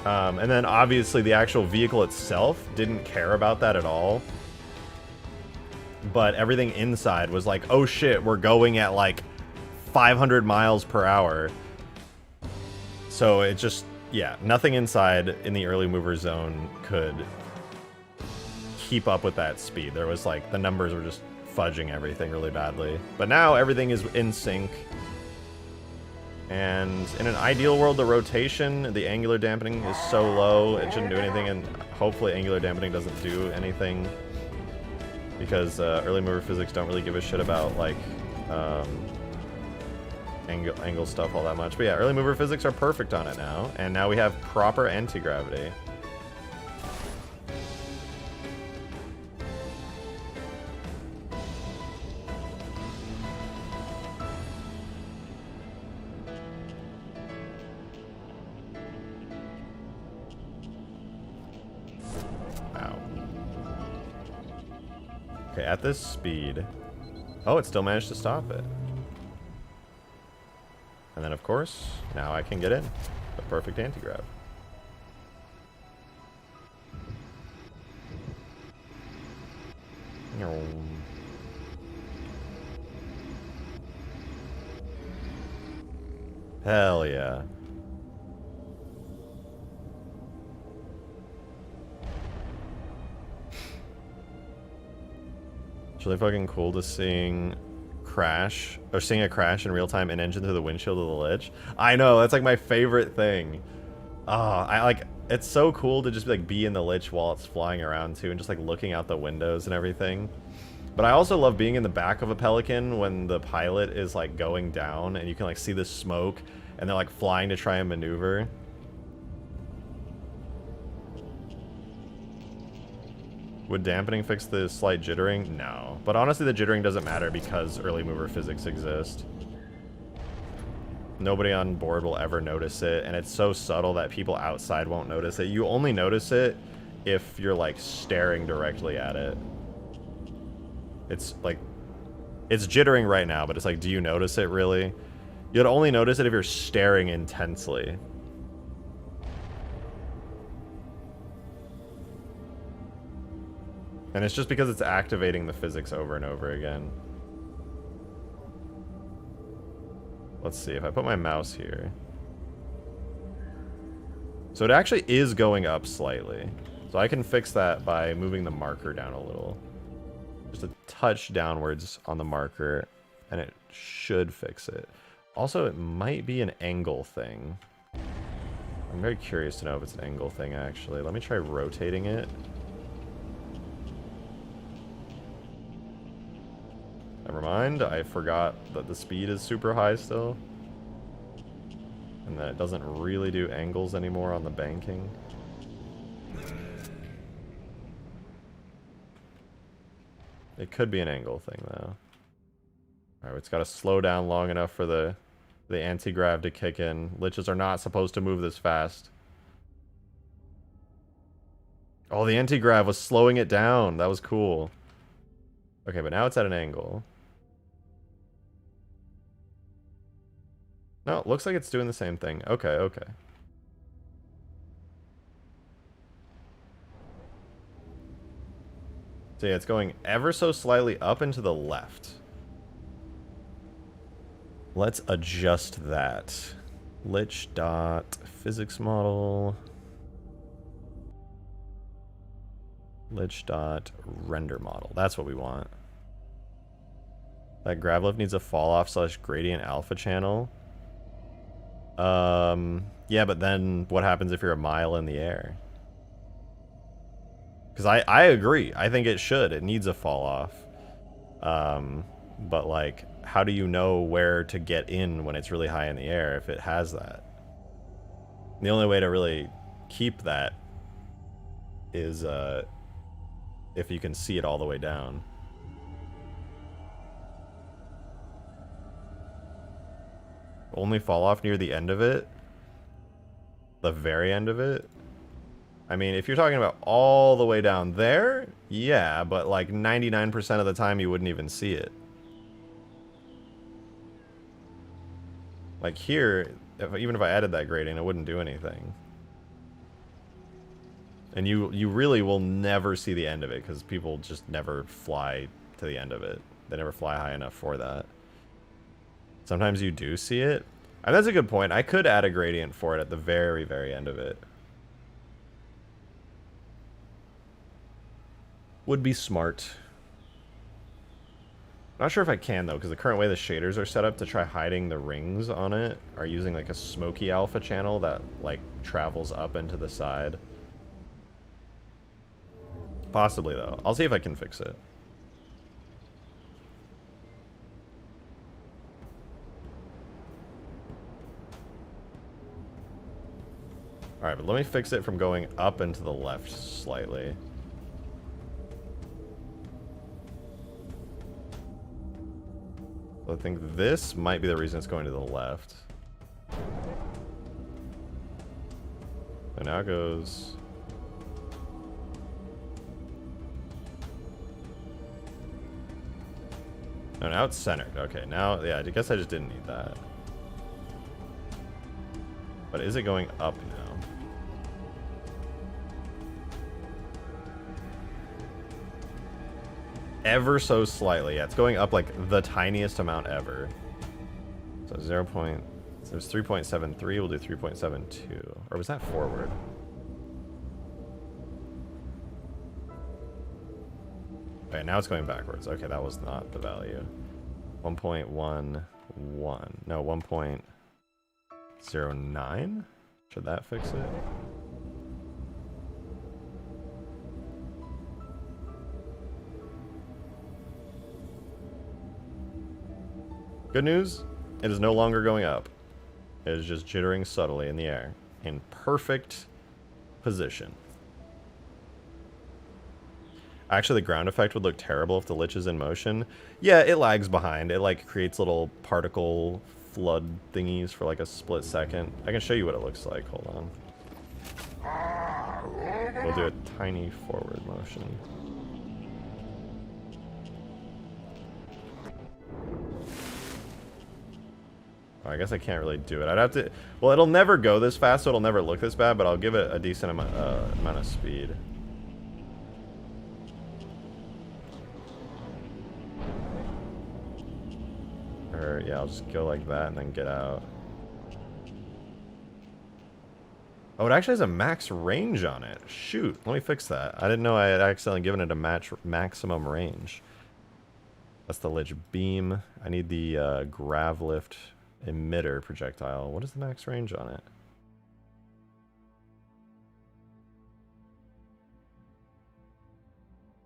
And then obviously the actual vehicle itself didn't care about that at all. But everything inside was like, oh shit, we're going at like 500 miles per hour. So it just, yeah, nothing inside in the early mover zone could keep up with that speed. There was like, the numbers were just fudging everything really badly. But now everything is in sync. And in an ideal world, the rotation, the angular dampening is so low, it shouldn't do anything, and hopefully angular dampening doesn't do anything. Because early mover physics don't really give a shit about like angle stuff all that much. But yeah, early mover physics are perfect on it now, and now we have proper anti-gravity. Okay, at this speed... Oh, it still managed to stop it. And then, of course, now I can get in. The perfect anti-grav. Hell yeah. It's really fucking cool to seeing seeing a crash in real time in engine through the windshield of the lich. I know, that's like my favorite thing. It's so cool to just be in the lich while it's flying around too, and just like looking out the windows and everything. But I also love being in the back of a Pelican when the pilot is like going down and you can like see the smoke and they're like flying to try and maneuver. Would dampening fix the slight jittering? No. But honestly, the jittering doesn't matter because early mover physics exist. Nobody on board will ever notice it, and it's so subtle that people outside won't notice it. You only notice it if you're like staring directly at it. It's like, it's jittering right now, but it's like, do you notice it really? You'd only notice it if you're staring intensely. And it's just because it's activating the physics over and over again. Let's see, if I put my mouse here. So it actually is going up slightly. So I can fix that by moving the marker down a little. Just a touch downwards on the marker, and it should fix it. Also, it might be an angle thing. I'm very curious to know if it's an angle thing, actually. Let me try rotating it. Never mind, I forgot that the speed is super high still. And that it doesn't really do angles anymore on the banking. It could be an angle thing, though. Alright, it's got to slow down long enough for the anti-grav to kick in. Liches are not supposed to move this fast. Oh, the anti-grav was slowing it down. That was cool. Okay, but now it's at an angle. No, it looks like it's doing the same thing. Okay, okay. So yeah, it's going ever so slightly up and to the left. Let's adjust that. Lich dot physics model. Lich dot render model. That's what we want. That grav lift needs a fall off / gradient alpha channel. Yeah, but then what happens if you're a mile in the air? Because I agree. I think it should. It needs a fall off. But like, how do you know where to get in when it's really high in the air if it has that? The only way to really keep that is if you can see it all the way down. Only fall off near the end of it? The very end of it? I mean, if you're talking about all the way down there, yeah, but like 99% of the time you wouldn't even see it. Like here, even if I added that gradient, it wouldn't do anything. And you really will never see the end of it because people just never fly to the end of it. They never fly high enough for that. Sometimes you do see it. And that's a good point. I could add a gradient for it at the very, very end of it. Would be smart. Not sure if I can though, because the current way the shaders are set up to try hiding the rings on it are using like a smoky alpha channel that like travels up and to the side. Possibly though. I'll see if I can fix it. Alright, but let me fix it from going up and to the left slightly. So I think this might be the reason it's going to the left. So now it goes... No, now it's centered. Okay, now, yeah, I guess I just didn't need that. But is it going up now? Ever so slightly. Yeah, it's going up like the tiniest amount ever. So 0. So it's 3.73. We'll do 3.72. Or was that forward? Okay, now it's going backwards. Okay, that was not the value. 1.11. No, 1.09? Should that fix it? Good news, it is no longer going up. It is just jittering subtly in the air. In perfect position. Actually, the ground effect would look terrible if the Lich is in motion. Yeah, it lags behind. It like creates little particle flood thingies for like a split second. I can show you what it looks like. Hold on. we'll do a tiny forward motion. Oh, I guess I can't really do it. I'd have to... Well, it'll never go this fast, so it'll never look this bad, but I'll give it a decent amount of speed. Or, yeah, I'll just go like that and then get out. Oh, it actually has a max range on it. Shoot, let me fix that. I didn't know I had accidentally given it a maximum range. That's the Lich Beam. I need the Grav Lift emitter projectile. What is the max range on it?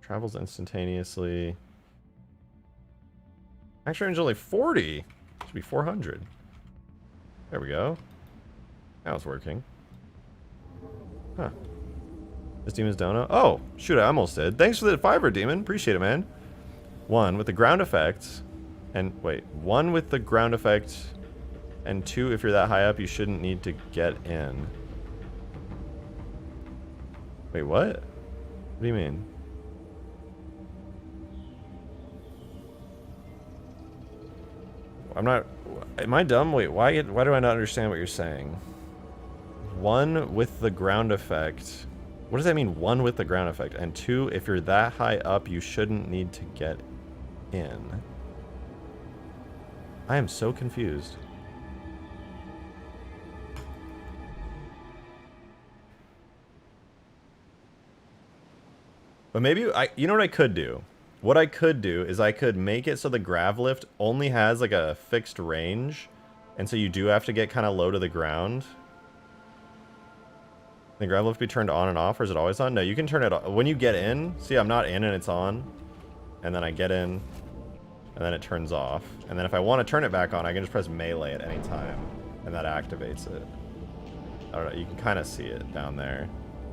Travels instantaneously. Max range only 40. Should be 400. There we go. Now it's working. Huh. This demon's dono. Oh, shoot, I almost did. Thanks for the $5, demon. Appreciate it, man. 1 with the ground effect. And wait, 1 with the ground effect. And 2, if you're that high up, you shouldn't need to get in. Wait, what? What do you mean? I'm not... Am I dumb? Wait, why do I not understand what you're saying? 1 with the ground effect. What does that mean, 1 with the ground effect? And 2, if you're that high up, you shouldn't need to get in. I am so confused. But maybe, you know what I could do? What I could do is I could make it so the grav lift only has like a fixed range. And so you do have to get kind of low to the ground. Can the grav lift be turned on and off, or is it always on? No, you can turn it on. When you get in, see, I'm not in and it's on. And then I get in, and then it turns off. And then if I want to turn it back on, I can just press melee at any time. And that activates it. I don't know, you can kind of see it down there.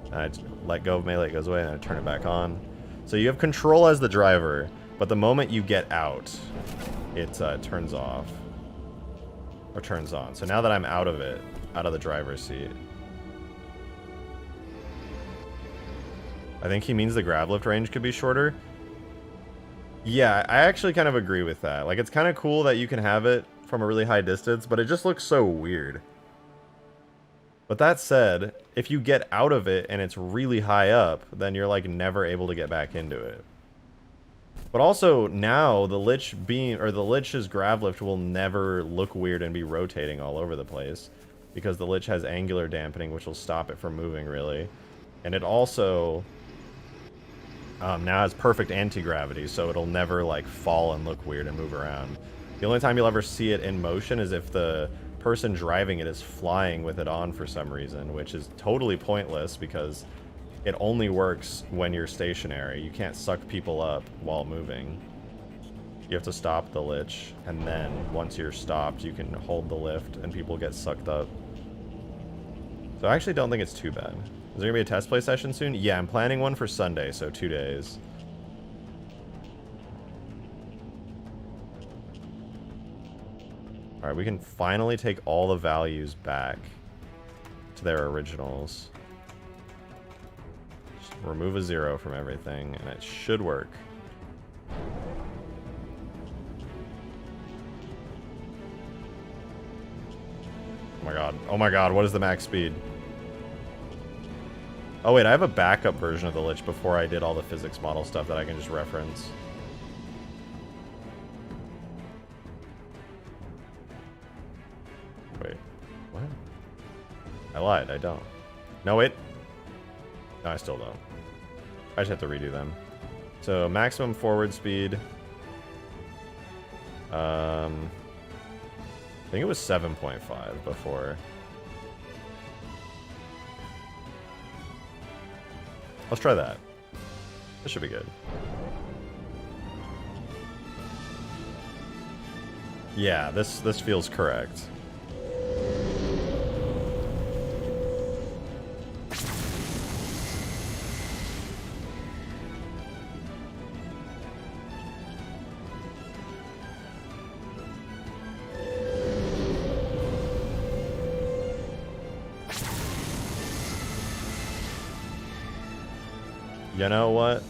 And I let go of melee, it goes away, and then I turn it back on. So you have control as the driver, but the moment you get out, it turns off. Or turns on. So now that I'm out of it, out of the driver's seat. I think he means the grav lift range could be shorter. Yeah, I actually kind of agree with that. Like, it's kind of cool that you can have it from a really high distance, but it just looks so weird. But that said, if you get out of it and it's really high up, then you're like never able to get back into it. But also now the Lich Beam, or the Lich's grav lift, will never look weird and be rotating all over the place, because the Lich has angular dampening, which will stop it from moving really. And it also now has perfect anti-gravity, so it'll never like fall and look weird and move around. The only time you'll ever see it in motion is if the person driving it is flying with it on for some reason, which is totally pointless because it only works when you're stationary. You can't suck people up while moving. You have to stop the Lich, and then once you're stopped, you can hold the lift and people get sucked up. So I actually don't think it's too bad. Is there gonna be a test play session soon? Yeah, I'm planning one for Sunday, so 2 days. Alright, we can finally take all the values back to their originals. Just remove a 0 from everything, and it should work. Oh my god. Oh my god, what is the max speed? Oh wait, I have a backup version of the Lich before I did all the physics model stuff that I can just reference. Wait, what? I lied, I don't. No, wait. No, I still don't. I just have to redo them. So, maximum forward speed. I think it was 7.5 before. Let's try that. This should be good. Yeah, this feels correct. You know what?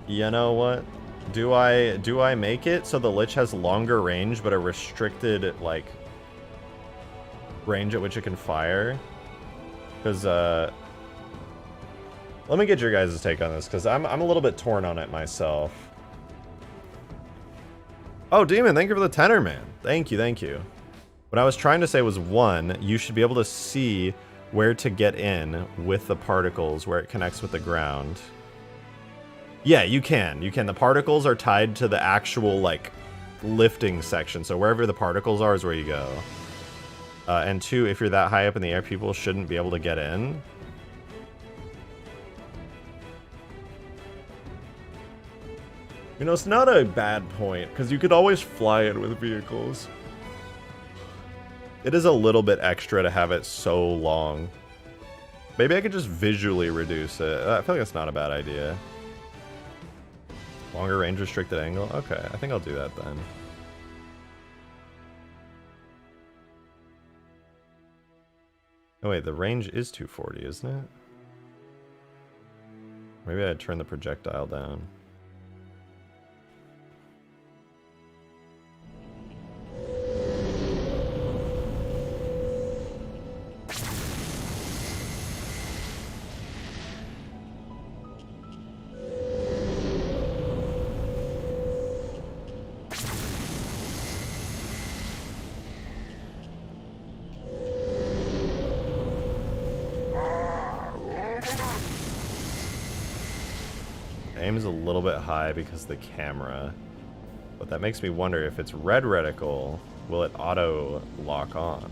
You know what? Do I make it so the Lich has longer range but a restricted like range at which it can fire? Because let me get your guys' take on this, because I'm a little bit torn on it myself. Oh, Demon, thank you for the tenor, man. Thank you, thank you. What I was trying to say was, one, you should be able to see where to get in with the particles, where it connects with the ground. Yeah, you can. You can. The particles are tied to the actual, like, lifting section. So wherever the particles are is where you go. And two, if you're that high up in the air, people shouldn't be able to get in. You know, it's not a bad point, because you could always fly it with vehicles. It is a little bit extra to have it so long. Maybe I could just visually reduce it. I feel like that's not a bad idea. Longer range restricted angle? Okay, I think I'll do that then. Oh wait, the range is 240, isn't it? Maybe I'd turn the projectile down. Aim is a little bit high because of the camera, but that makes me wonder if it's red reticle, will it auto lock on?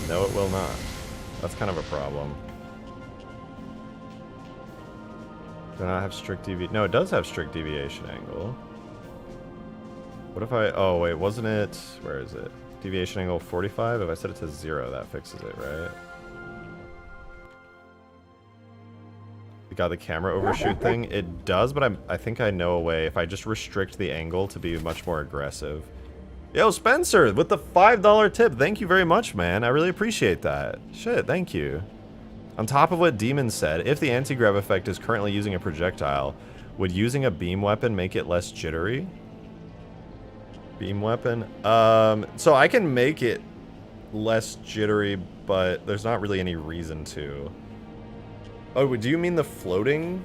No, it will not. That's kind of a problem. Do not have strict deviation? No, it does have strict deviation angle. What if I... Oh, wait, wasn't it... Where is it? Deviation angle 45? If I set it to 0, that fixes it, right? You got the camera overshoot thing? It does, but I think I know a way if I just restrict the angle to be much more aggressive. Yo, Spencer, with the $5 tip. Thank you very much, man. I really appreciate that. Shit, thank you. On top of what Demon said, if the anti-grav effect is currently using a projectile, would using a beam weapon make it less jittery? Beam weapon? So I can make it less jittery, but there's not really any reason to. Oh, do you mean the floating?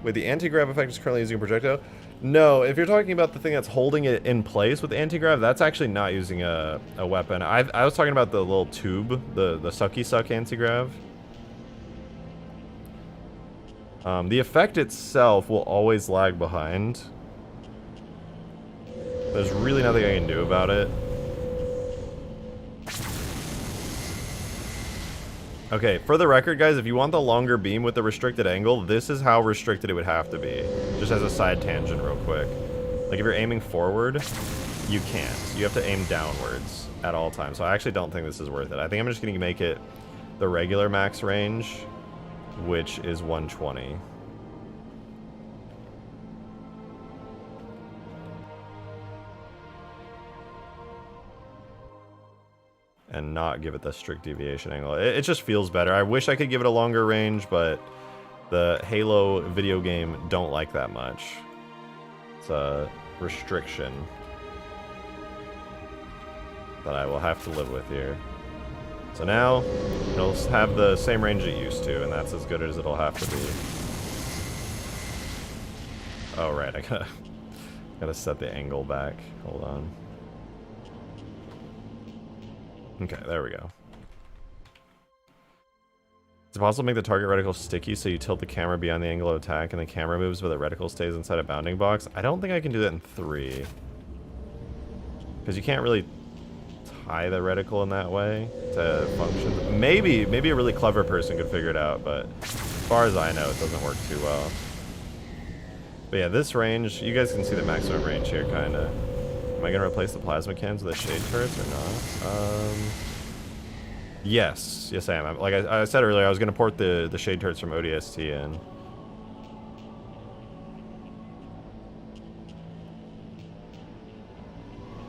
Wait, the anti-grav effect is currently using a projectile? No, if you're talking about the thing that's holding it in place with anti-grav, that's actually not using a weapon. I was talking about the little tube, the sucky suck anti-grav. The effect itself will always lag behind. There's really nothing I can do about it. Okay, for the record, guys, if you want the longer beam with the restricted angle, this is how restricted it would have to be. Just as a side tangent real quick. Like, if you're aiming forward, you can't. You have to aim downwards at all times. So I actually don't think this is worth it. I think I'm just going to make it the regular max range, which is 120. And not give it the strict deviation angle. It just feels better. I wish I could give it a longer range, but the Halo video game don't like that much. It's a restriction that I will have to live with here. So now, it'll have the same range it used to, and that's as good as it'll have to be. Oh, right, I gotta set the angle back. Hold on. Okay, there we go. Is it possible to make the target reticle sticky so you tilt the camera beyond the angle of attack and the camera moves but the reticle stays inside a bounding box? I don't think I can do that in 3. Because you can't really tie the reticle in that way to function. Maybe a really clever person could figure it out, but as far as I know, it doesn't work too well. But yeah, this range, you guys can see the maximum range here, kind of. Am I going to replace the plasma cans with the shade turrets or not? Yes. Yes, I am. Like I said earlier, I was going to port the shade turrets from ODST in.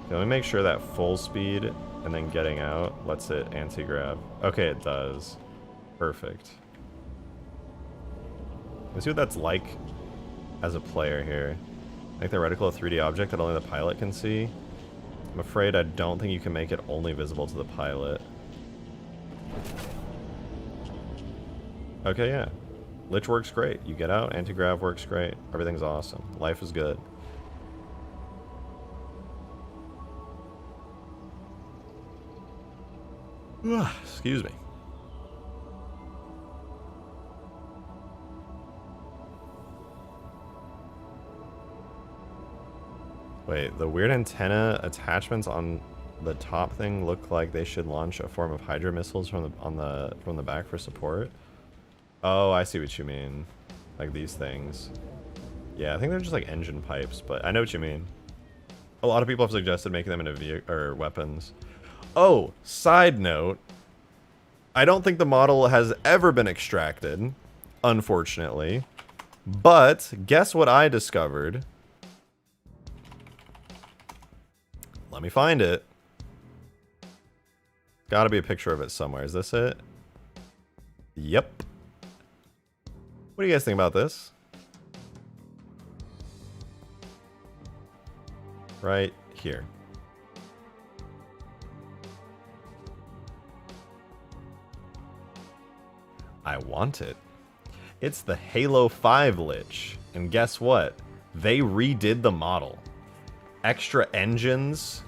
Let me make sure that full speed and then getting out lets it anti-grab. Okay, it does. Perfect. Let's see what that's like as a player here. Make the reticle a 3D object that only the pilot can see. I'm afraid I don't think you can make it only visible to the pilot. Okay, yeah. Lich works great. You get out, anti-grav works great. Everything's awesome. Life is good. Excuse me. Wait, the weird antenna attachments on the top thing look like they should launch a form of Hydra missiles from the back for support. Oh, I see what you mean. Like these things. Yeah, I think they're just like engine pipes, but I know what you mean. A lot of people have suggested making them into weapons. Oh, side note. I don't think the model has ever been extracted, unfortunately. But guess what I discovered? Let me find it. Gotta be a picture of it somewhere. Is this it? Yep. What do you guys think about this? Right here. I want it. It's the Halo 5 Lich. And guess what? They redid the model. Extra engines,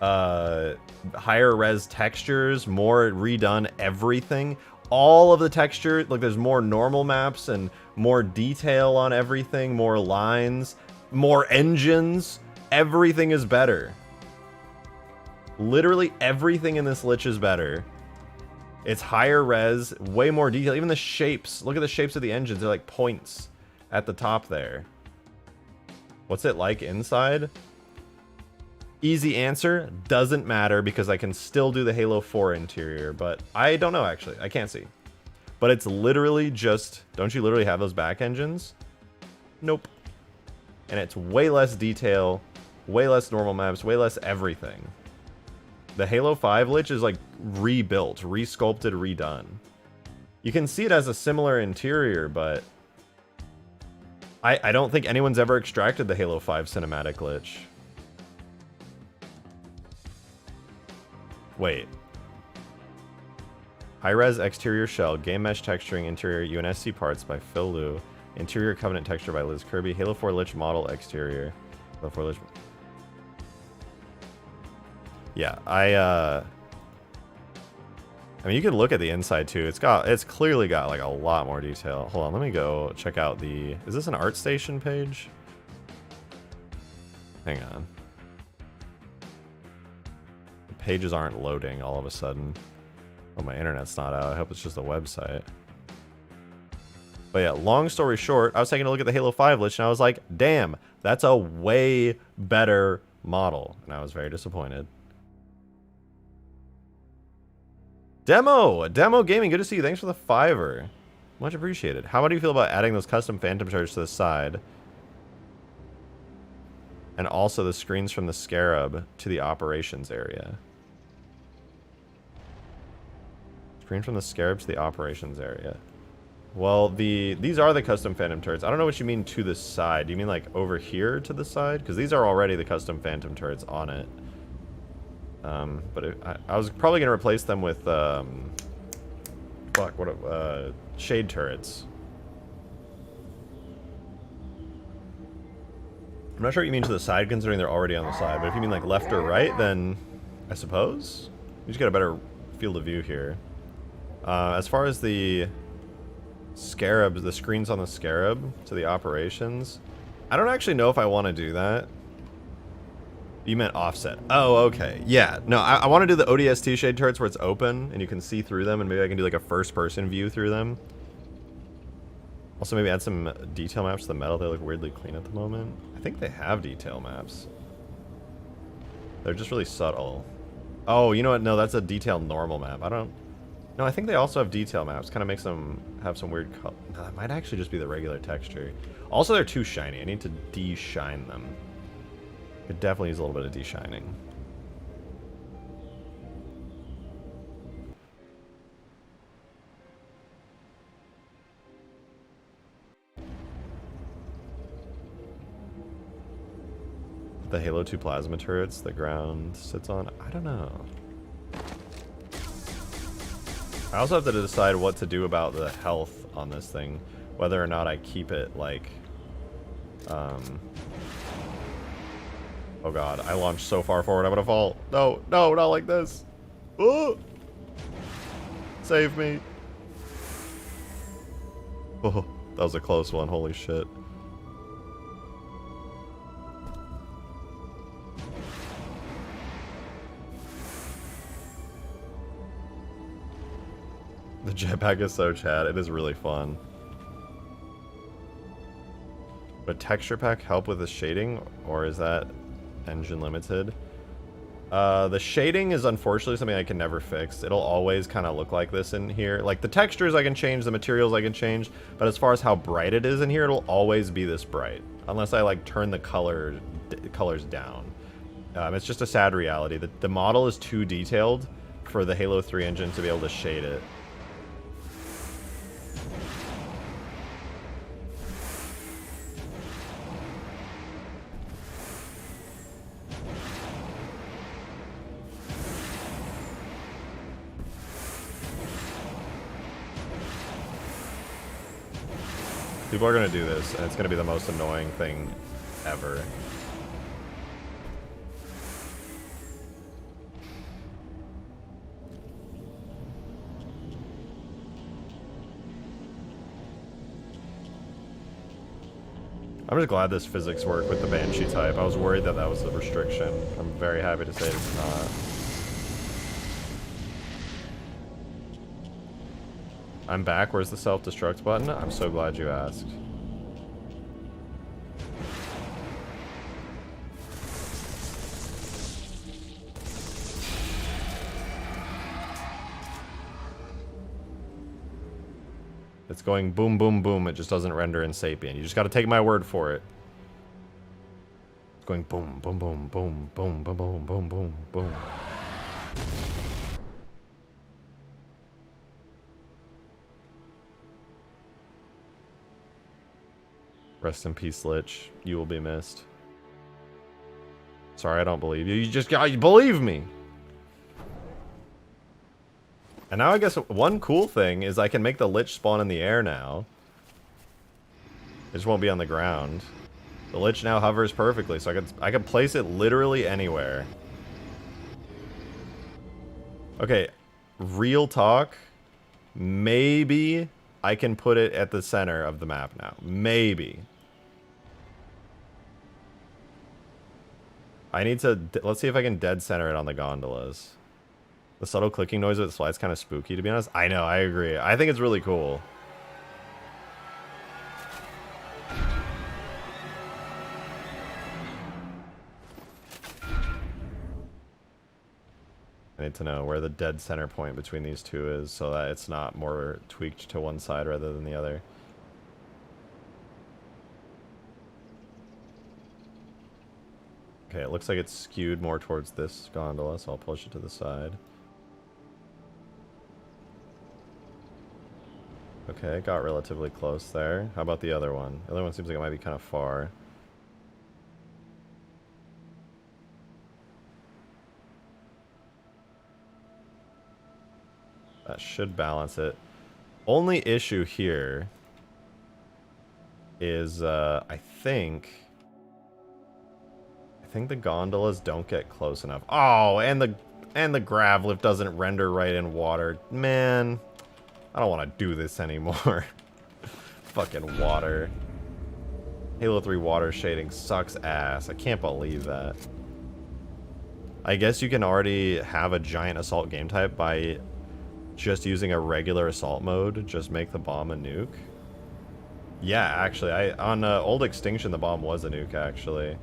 higher res textures, more redone everything. All of the texture, like there's more normal maps and more detail on everything, more lines, more engines. Everything is better. Literally everything in this Lich is better. It's higher res, way more detail. Even the shapes. Look at the shapes of the engines. They're like points at the top there. What's it like inside? Easy answer. Doesn't matter because I can still do the Halo 4 interior. But I don't know, actually. I can't see. But it's literally just... Don't you literally have those back engines? Nope. And it's way less detail. Way less normal maps. Way less everything. The Halo 5 Lich is like rebuilt, resculpted, redone. You can see it as a similar interior, but I don't think anyone's ever extracted the Halo 5 cinematic Lich. Wait. High-res exterior shell, game mesh texturing, interior UNSC parts by Phil Liu, interior covenant texture by Liz Kirby, Halo 4 Lich model exterior. Halo 4 Lich... Yeah, I mean, you can look at the inside too. It's clearly got like a lot more detail. Hold on, let me go check out the... Is this an ArtStation page? Hang on. The pages aren't loading all of a sudden. Oh, my internet's not out. I hope it's just a website. But yeah, long story short, I was taking a look at the Halo 5 Lich and I was like, damn, that's a way better model. And I was very disappointed. Demo Gaming, good to see you. Thanks for the $5. Much appreciated. How do you feel about adding those custom phantom turrets to the side? And also the screens from the Scarab to the operations area. Screen from the Scarab to the operations area. Well, these are the custom phantom turrets. I don't know what you mean to the side. Do you mean like over here to the side? Because these are already the custom phantom turrets on it. But I was probably going to replace them with, shade turrets. I'm not sure what you mean to the side, considering they're already on the side. But if you mean like left or right, then I suppose you just get a better field of view here. As far as the Scarabs, the screens on the Scarab to the operations, I don't actually know if I want to do that. You meant offset. Oh, okay. Yeah. No, I want to do the ODST shade turrets where it's open and you can see through them, and maybe I can do like a first-person view through them. Also, maybe add some detail maps to the metal. They look weirdly clean at the moment. I think they have detail maps. They're just really subtle. Oh, you know what? No, that's a detailed normal map. I don't... No, I think they also have detail maps. Kind of makes them have some weird color. No, that might actually just be the regular texture. Also, they're too shiny. I need to de-shine them. Could definitely use a little bit of de-shining. The Halo 2 plasma turrets the ground sits on? I don't know. I also have to decide what to do about the health on this thing. Whether or not I keep it like... Oh god, I launched so far forward, I'm gonna fall. No, no, not like this. Oh! Save me. Oh, that was a close one, holy shit. The jetpack is so Chad, it is really fun. Would texture pack help with the shading, or is that engine limited? The shading is unfortunately something I can never fix. It'll always kind of look like this in here. Like the textures I can change, the materials I can change, but as far as how bright it is in here, it'll always be this bright. Unless I like turn the colors down. It's just a sad reality. The model is too detailed for the Halo 3 engine to be able to shade it. People are going to do this, and it's going to be the most annoying thing ever. I'm just glad this physics worked with the Banshee type. I was worried that that was the restriction. I'm very happy to say it's not. I'm back. Where's the self-destruct button? I'm so glad you asked. It's going boom, boom, boom. It just doesn't render in Sapien. You just got to take my word for it. It's going boom, boom, boom, boom, boom, boom, boom, boom, boom, boom. Rest in peace, Lich. You will be missed. Sorry, I don't believe you. You just gotta believe me. And now I guess one cool thing is I can make the Lich spawn in the air now. It just won't be on the ground. The Lich now hovers perfectly, so I can place it literally anywhere. Okay, real talk. Maybe I can put it at the center of the map now. Maybe. I need to... Let's see if I can dead center it on the gondolas. The subtle clicking noise with the slide's kind of spooky, to be honest. I know, I agree. I think it's really cool. I need to know where the dead center point between these two is so that it's not more tweaked to one side rather than the other. Okay, it looks like it's skewed more towards this gondola, so I'll push it to the side. Okay, it got relatively close there. How about the other one? The other one seems like it might be kind of far. That should balance it. Only issue here is, I think the gondolas don't get close enough. Oh, and the grav lift doesn't render right in water. Man, I don't want to do this anymore. Fucking water. Halo 3 water shading sucks ass. I can't believe that. I guess you can already have a giant assault game type by just using a regular assault mode. Just make the bomb a nuke. Yeah, actually, on old Extinction, the bomb was a nuke, actually.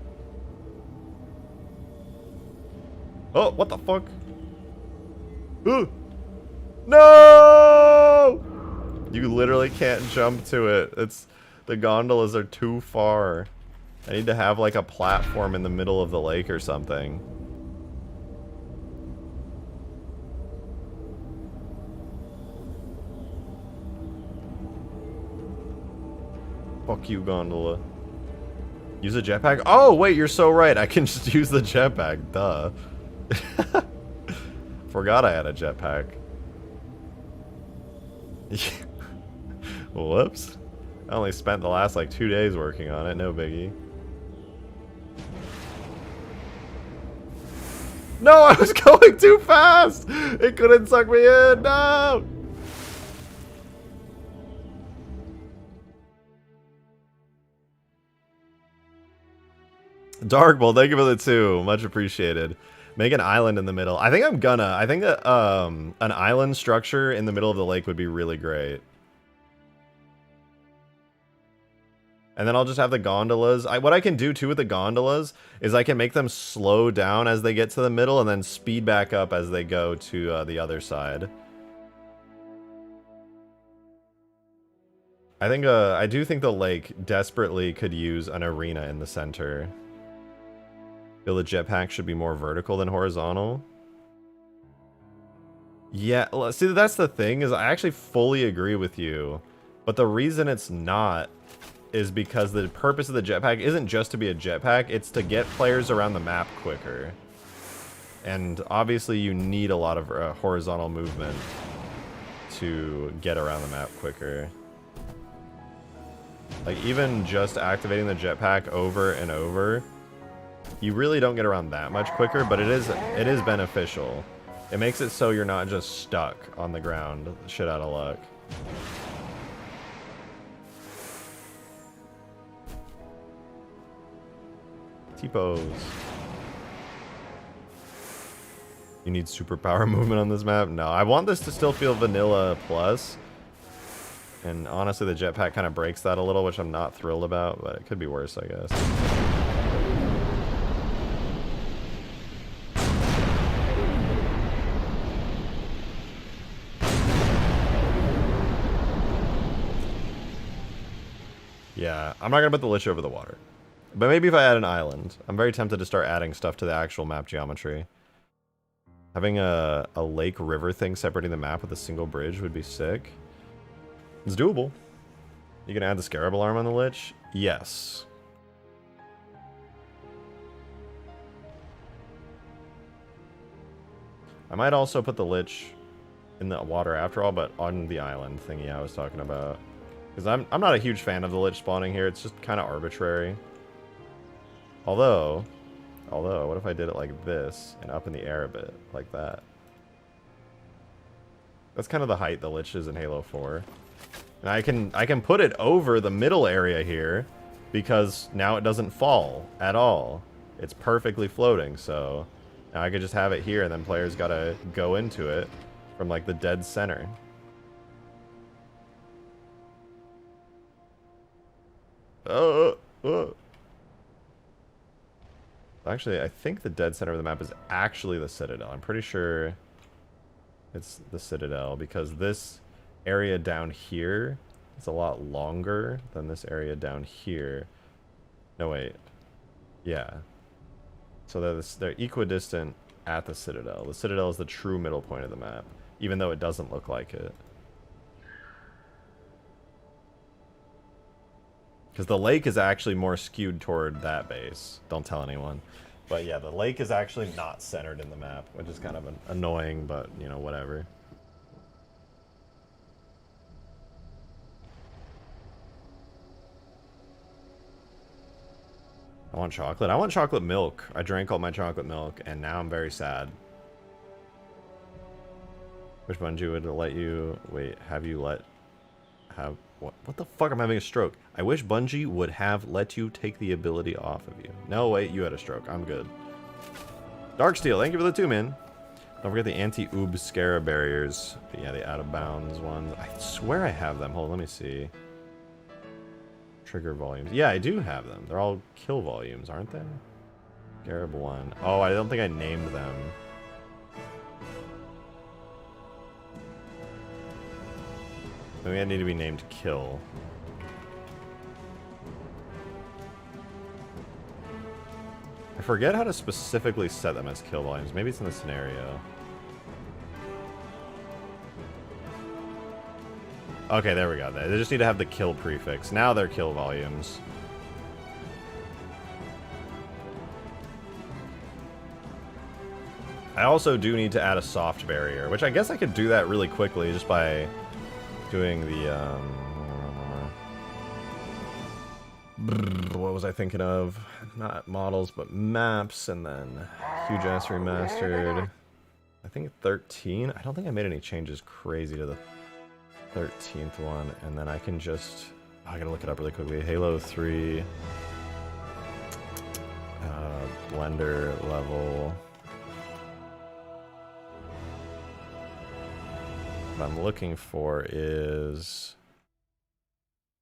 Oh, what the fuck? Ooh. No! You literally can't jump to it. The gondolas are too far. I need to have like a platform in the middle of the lake or something. Fuck you, gondola. Use a jetpack? Oh, wait, you're so right. I can just use the jetpack. Duh. Forgot I had a jetpack. Whoops. I only spent the last like 2 days working on it. No biggie. No, I was going too fast. It couldn't suck me in. No. Dark Bull, thank you for the 2. Much appreciated. Make an island in the middle. I think I'm gonna. I think that an island structure in the middle of the lake would be really great. And then I'll just have the gondolas. What I can do too with the gondolas is I can make them slow down as they get to the middle and then speed back up as they go to the other side. I do think the lake desperately could use an arena in the center. Feel the jetpack should be more vertical than horizontal. Yeah, see, that's the thing, is I actually fully agree with you. But the reason it's not is because the purpose of the jetpack isn't just to be a jetpack, it's to get players around the map quicker. And obviously you need a lot of horizontal movement to get around the map quicker. Like, even just activating the jetpack over and over, you really don't get around that much quicker, but it is beneficial. It makes it so you're not just stuck on the ground, shit out of luck. T-pose. You need superpower movement on this map? No, I want this to still feel vanilla plus. And honestly, the jetpack kind of breaks that a little, which I'm not thrilled about, but it could be worse, I guess. Yeah, I'm not gonna put the Lich over the water. But maybe if I add an island. I'm very tempted to start adding stuff to the actual map geometry. Having a lake river thing separating the map with a single bridge would be sick. It's doable. You can add the scarab alarm on the Lich? Yes. I might also put the Lich in the water after all, but on the island thingy I was talking about. Because I'm not a huge fan of the Lich spawning here. It's just kind of arbitrary. Although, what if I did it like this and up in the air a bit, like that? That's kind of the height the Lich is in Halo 4. And I can put it over the middle area here because now it doesn't fall at all. It's perfectly floating, so now I could just have it here and then players gotta go into it from like the dead center. Actually, I think the dead center of the map is actually the Citadel. I'm pretty sure it's the Citadel because this area down here is a lot longer than this area down here. No, wait. Yeah. So they're equidistant at the Citadel. The Citadel is the true middle point of the map, even though it doesn't look like it. Because the lake is actually more skewed toward that base. Don't tell anyone. But yeah, the lake is actually not centered in the map, which is kind of annoying, but, you know, whatever. I want chocolate. I want chocolate milk. I drank all my chocolate milk, and now I'm very sad. Wish Bungie would let you... Wait, have you let... Have... What the fuck? I'm having a stroke. I wish Bungie would have let you take the ability off of you. No, wait, you had a stroke. I'm good. Darksteel, thank you for the 2, man. Don't forget the anti-oob scarab barriers. But yeah, the out-of-bounds ones. I swear I have them. Hold on, let me see. Trigger volumes. Yeah, I do have them. They're all kill volumes, aren't they? Scarab 1. Oh, I don't think I named them. Maybe I need to be named kill. forget how to specifically set them as kill volumes. Maybe it's in the scenario. Okay, there we go. They just need to have the kill prefix. Now they're kill volumes. I also do need to add a soft barrier, which I guess I could do that really quickly just by doing the, what was I thinking of? Not models, but maps, and then Hugegrass Remastered. I think 13. I don't think I made any changes crazy to the 13th one, and then I can just... Oh, I gotta look it up really quickly. Halo 3... Blender level... What I'm looking for is...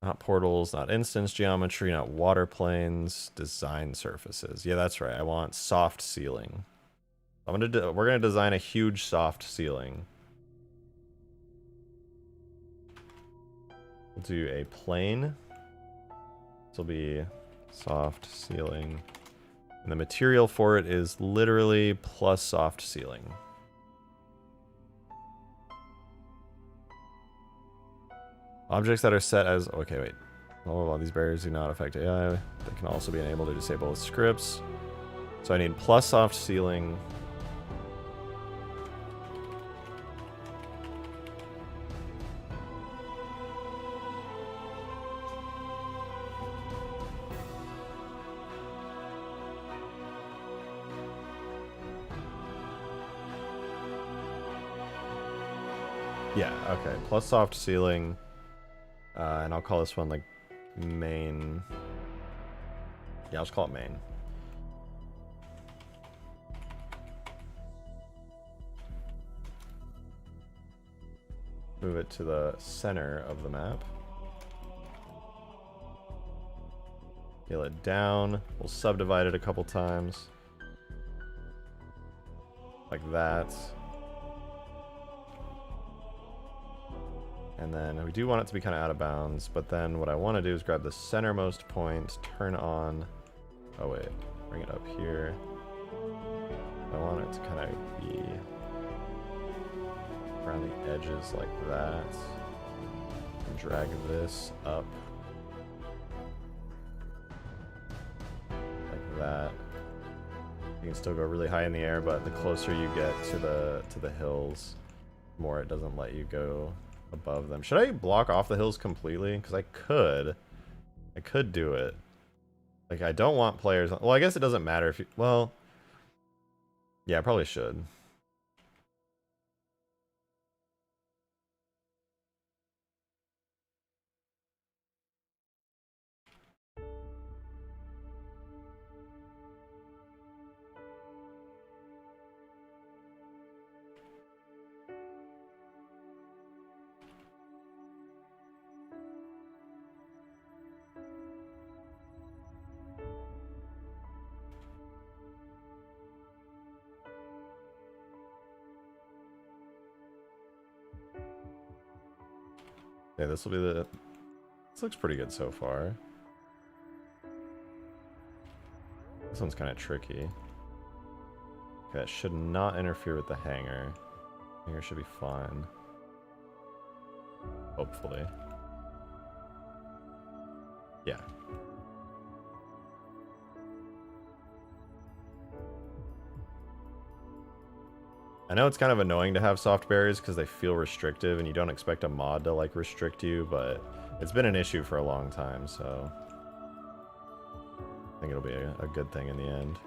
Not portals, not instance geometry, not water planes, design surfaces. Yeah, that's right. I want soft ceiling. We're gonna design a huge soft ceiling. We'll do a plane. This will be soft ceiling. And the material for it is literally plus soft ceiling. Objects that are set as... Okay, wait. Oh, these barriers do not affect AI. They can also be enabled to disable with scripts. So I need plus soft ceiling. Yeah, okay. Plus soft ceiling. And I'll call this one, like, main. Yeah, I'll just call it main. Move it to the center of the map. Scale it down. We'll subdivide it a couple times. Like that. And then we do want it to be kind of out of bounds, but then what I want to do is grab the centermost point, turn on... Oh wait, bring it up here. I want it to kind of be around the edges like that. And drag this up. Like that. You can still go really high in the air, but the closer you get to the hills, the more it doesn't let you go above them. Should I block off the hills completely? Because I could do it. Like, I don't want players... Well, I guess it doesn't matter if you... Well... Yeah, I probably should. Yeah, this will be the... This looks pretty good so far. This one's kind of tricky. Okay, that should not interfere with the hangar. Hangar should be fine. Hopefully. Yeah. I know it's kind of annoying to have soft barriers because they feel restrictive and you don't expect a mod to like restrict you, but it's been an issue for a long time, so I think it'll be a good thing in the end.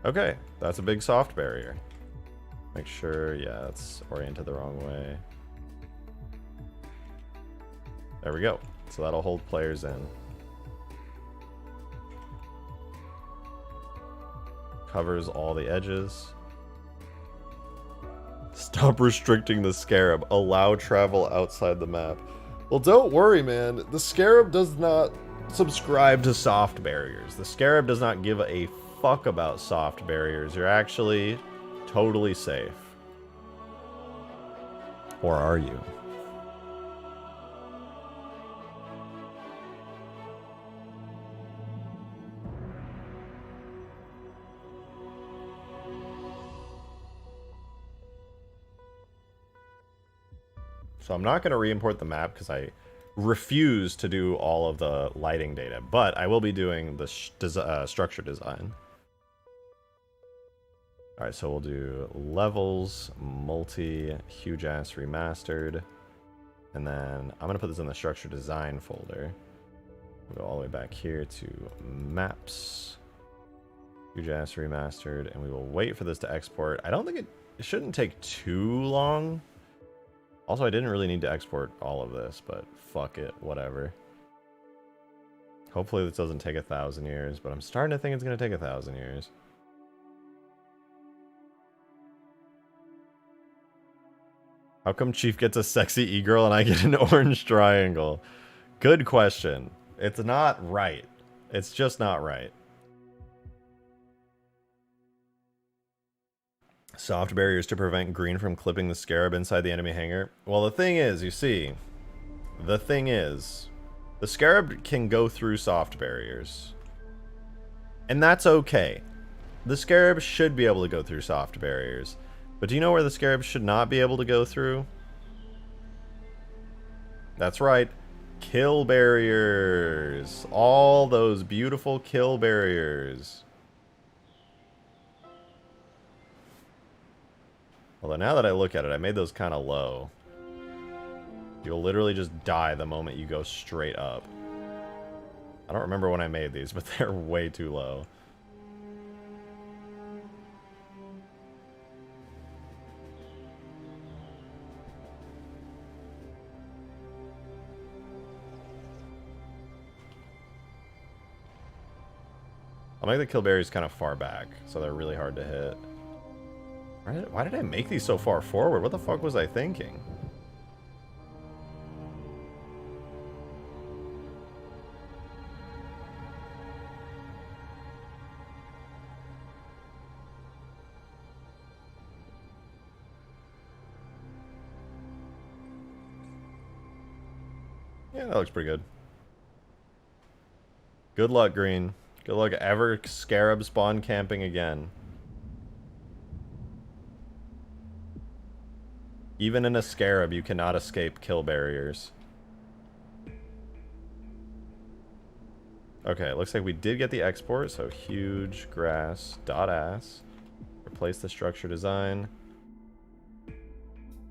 Okay, that's a big soft barrier. Make sure, yeah, it's oriented the wrong way. There we go. So that'll hold players in. Covers all the edges. Stop restricting the Scarab. Allow travel outside the map. Well, don't worry, man. The Scarab does not subscribe to soft barriers. The Scarab does not give a fuck about soft barriers. You're actually totally safe. Or are you? So I'm not going to re-import the map because I refuse to do all of the lighting data, but I will be doing the structure design. All right, so we'll do levels, multi, Hugegrass remastered, and then I'm gonna put this in the structure design folder. We'll go all the way back here to maps, Hugegrass remastered, and we will wait for this to export. I don't think it shouldn't take too long. Also, I didn't really need to export all of this, but fuck it, whatever. Hopefully this doesn't take 1,000 years, but I'm starting to think it's gonna take 1,000 years. How come Chief gets a sexy e-girl and I get an orange triangle? Good question. It's not right. It's just not right. Soft barriers to prevent green from clipping the scarab inside the enemy hangar. Well, the thing is, you see, the scarab can go through soft barriers. And that's okay. The scarab should be able to go through soft barriers. But do you know where the scarab should not be able to go through? That's right. Kill barriers. All those beautiful kill barriers. Although now that I look at it, I made those kind of low. You'll literally just die the moment you go straight up. I don't remember when I made these, but they're way too low. I'll make the kill berries kind of far back, so they're really hard to hit. Why did I make these so far forward? What the fuck was I thinking? Yeah, that looks pretty good. Good luck, Green. Good luck ever scarab spawn camping again. Even in a scarab, you cannot escape kill barriers. Okay, it looks like we did get the export, so Hugegrass.ass. Replace the structure design.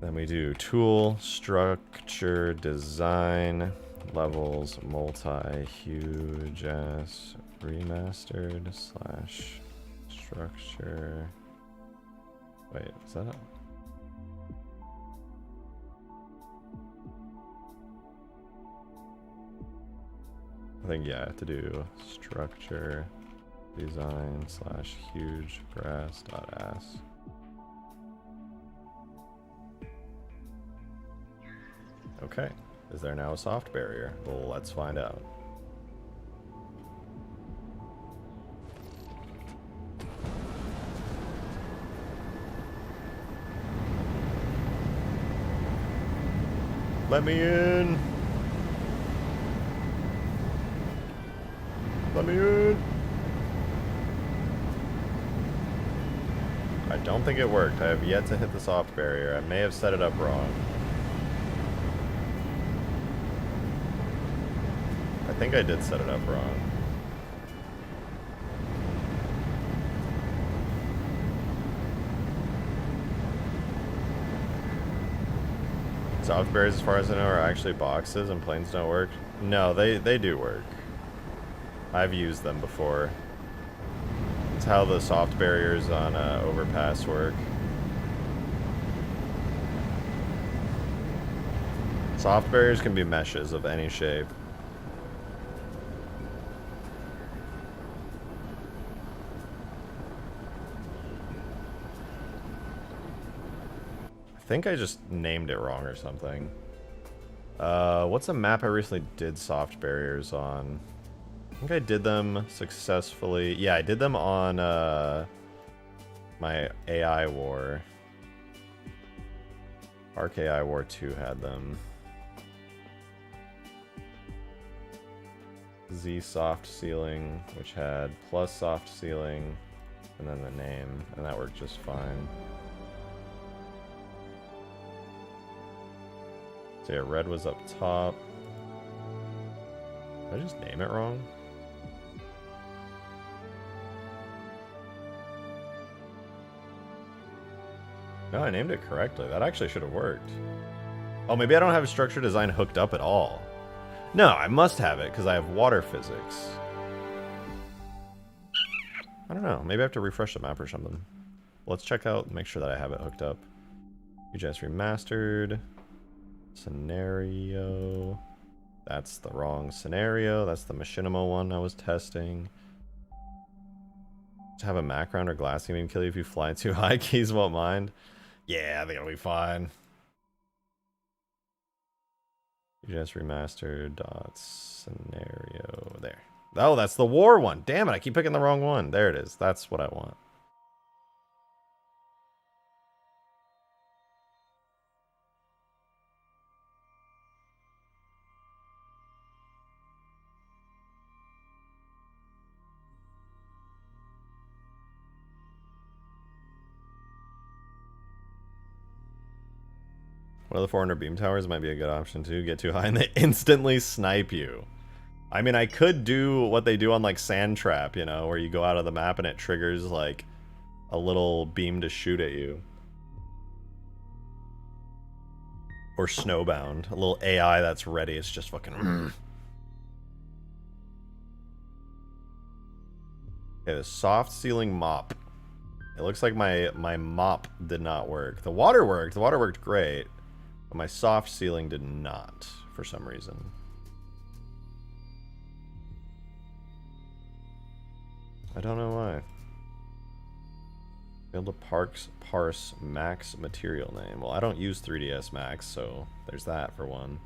Then we do tool, structure, design, levels, multi, Hugegrass, remastered, slash, structure. Wait, is that a... I think, yeah, I have to do structure, design, slash, Hugegrass.ass. Okay. Is there now a soft barrier? Well, let's find out. Let me in! Let me in! I don't think it worked. I have yet to hit the soft barrier. I may have set it up wrong. I think I did set it up wrong. Soft barriers, as far as I know, are actually boxes and planes don't work. No, they do work. I've used them before. It's how the soft barriers on overpass work. Soft barriers can be meshes of any shape. I think I just named it wrong or something. What's a map I recently did soft barriers on? I think I did them successfully. Yeah, I did them on my AI War. Arc AI War 2 had them. Z soft ceiling, which had plus soft ceiling, and then the name, and that worked just fine. So yeah, red was up top. Did I just name it wrong? No, I named it correctly. That actually should have worked. Oh, maybe I don't have structure design hooked up at all. No, I must have it because I have water physics. I don't know. Maybe I have to refresh the map or something. Let's check out, make sure that I have it hooked up. Hugegrass remastered. Scenario. That's the wrong scenario. That's the machinima one I was testing. To have a macround or glass can kill you if you fly too high. Keys won't mind. Yeah, I think it'll be fine. Just remastered dot scenario there. Oh, that's the war one. Damn it, I keep picking the wrong one. There it is. That's what I want. One of the 400 beam towers might be a good option too. Get too high and they instantly snipe you. I mean, I could do what they do on like Sand Trap, you know, where you go out of the map and it triggers like a little beam to shoot at you. Or Snowbound, a little AI that's ready. It's just fucking. Okay, the soft ceiling mop. It looks like my mop did not work. The water worked. The water worked great. But my soft ceiling did not, for some reason. I don't know why. Build a parse max material name. Well, I don't use 3ds Max, so there's that for one.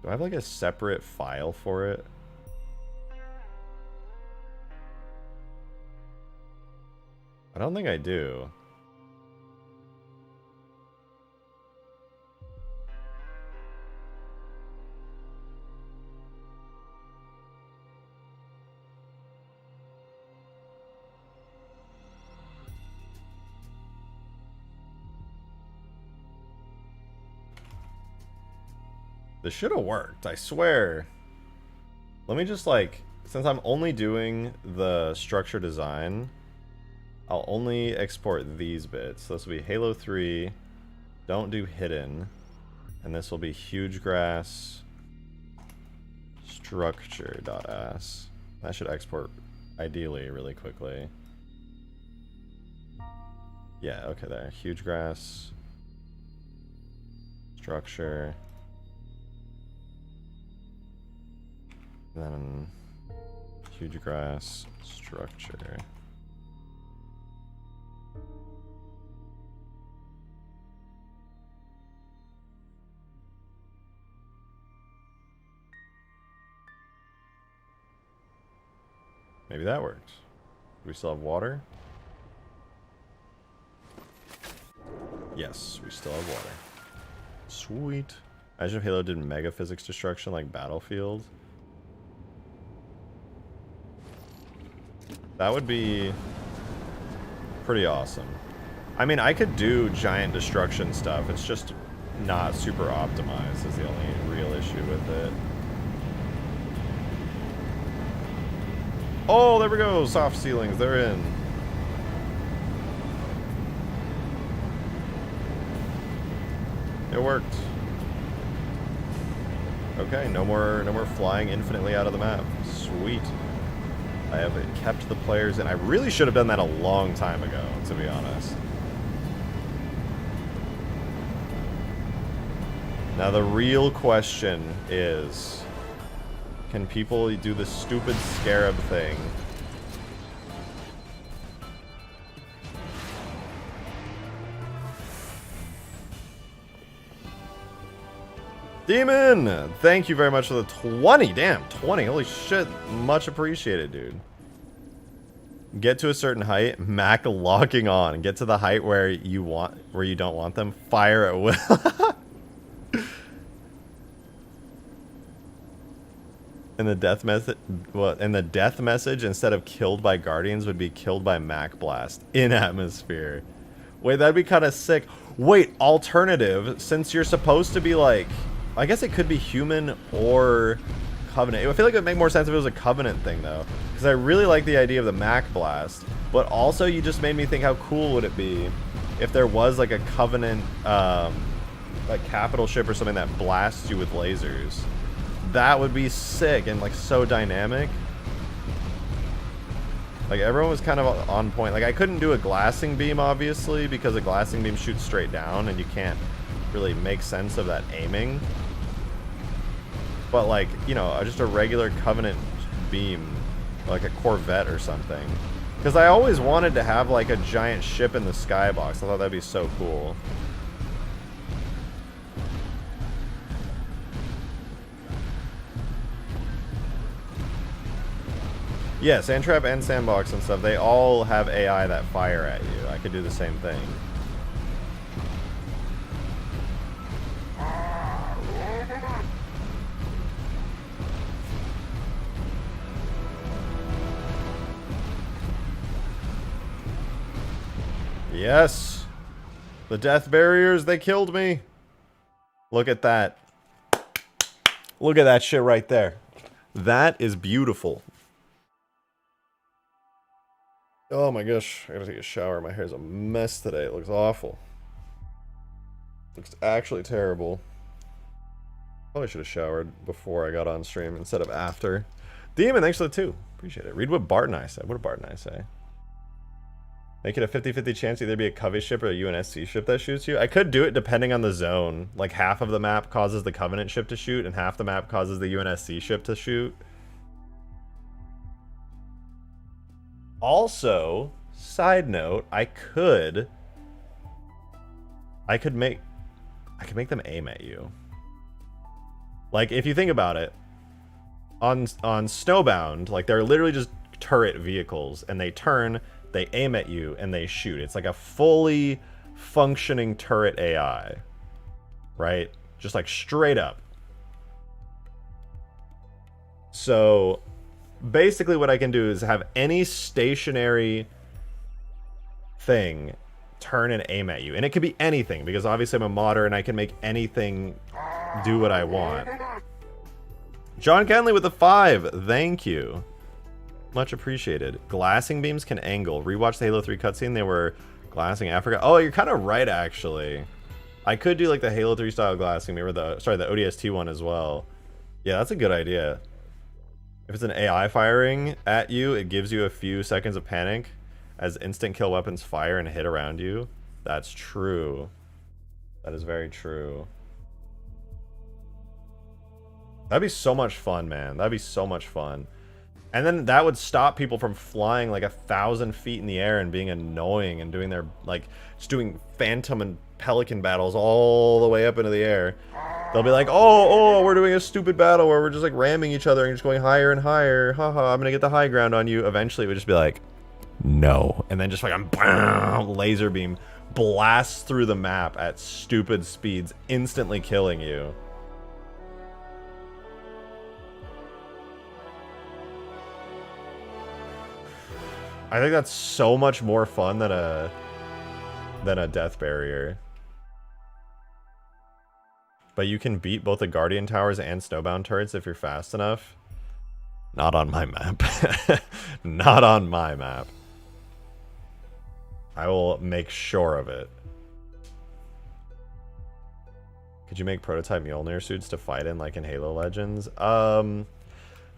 Do I have like a separate file for it? I don't think I do. This should have worked, I swear. Let me just like, since I'm only doing the structure design, I'll only export these bits. This will be Halo 3, don't do hidden, and this will be Hugegrass structure.as. That should export ideally really quickly. Yeah, okay there. Hugegrass structure. Then Hugegrass structure. Maybe that worked. Do we still have water? Yes, we still have water. Sweet. Imagine if Halo did mega physics destruction like Battlefield. That would be pretty awesome. I mean, I could do giant destruction stuff. It's just not super optimized is the only real issue with it. Oh, there we go. Soft ceilings. They're in. It worked. Okay, no more flying infinitely out of the map. Sweet. I have kept the players in. I really should have done that a long time ago, to be honest. Now the real question is, can people do the stupid scarab thing? Demon! Thank you very much for the 20. Damn, 20. Holy shit. Much appreciated, dude. Get to a certain height, Mac locking on. Get to the height where you don't want them. Fire at will. In the death message, in the death message, instead of killed by guardians, would be killed by Mac blast in atmosphere. Wait, that'd be kind of sick. Wait, alternative, since you're supposed to be like... I guess it could be human or Covenant. I feel like it would make more sense if it was a Covenant thing, though. Because I really like the idea of the Mac Blast. But also, you just made me think, how cool would it be if there was, like, a Covenant, like, capital ship or something that blasts you with lasers. That would be sick and, like, so dynamic. Like, everyone was kind of on point. Like, I couldn't do a glassing beam, obviously, because a glassing beam shoots straight down, and you can't really make sense of that aiming. But, like, you know, just a regular Covenant beam, like a Corvette or something. Because I always wanted to have, like, a giant ship in the skybox. I thought that'd be so cool. Yeah, Sandtrap and Sandbox and stuff, they all have AI that fire at you. I could do the same thing. Yes! The death barriers, they killed me! Look at that. Look at that shit right there. That is beautiful. Oh my gosh, I gotta take a shower. My hair's a mess today. It looks awful. Looks actually terrible. Probably should have showered before I got on stream instead of after. Demon, thanks for the 2. Appreciate it. Read what Bart and I said. What did Bart and I say? Make it a 50-50 chance to either be a Covey ship or a UNSC ship that shoots you. I could do it depending on the zone. Like, half of the map causes the Covenant ship to shoot, and half the map causes the UNSC ship to shoot. Also, side note, I could make them aim at you. Like, if you think about it, on Snowbound, like, they're literally just turret vehicles, and they turn, they aim at you, and they shoot. It's like a fully functioning turret AI, right? Just like straight up. So basically what I can do is have any stationary thing turn and aim at you. And it could be anything, because obviously I'm a modder and I can make anything do what I want. John Kenley with the 5. Thank you. Much appreciated. Glassing beams can angle. Rewatch the Halo 3 cutscene. They were glassing Africa. Oh, you're kind of right, actually. I could do like the Halo 3 style glassing beam, or the ODST one as well. Yeah, that's a good idea. If it's an AI firing at you, it gives you a few seconds of panic as instant kill weapons fire and hit around you. That's true. That is very true. That'd be so much fun, man. That'd be so much fun. And then that would stop people from flying like 1,000 feet in the air and being annoying and doing their, like, just doing Phantom and Pelican battles all the way up into the air. They'll be like, oh, we're doing a stupid battle where we're just like ramming each other and just going higher and higher. Haha, I'm gonna get the high ground on you. Eventually it would just be like, no. And then just like a laser beam blasts through the map at stupid speeds, instantly killing you. I think that's so much more fun than a death barrier. But you can beat both the Guardian Towers and Snowbound turrets if you're fast enough. Not on my map. Not on my map. I will make sure of it. Could you make prototype Mjolnir suits to fight in like in Halo Legends?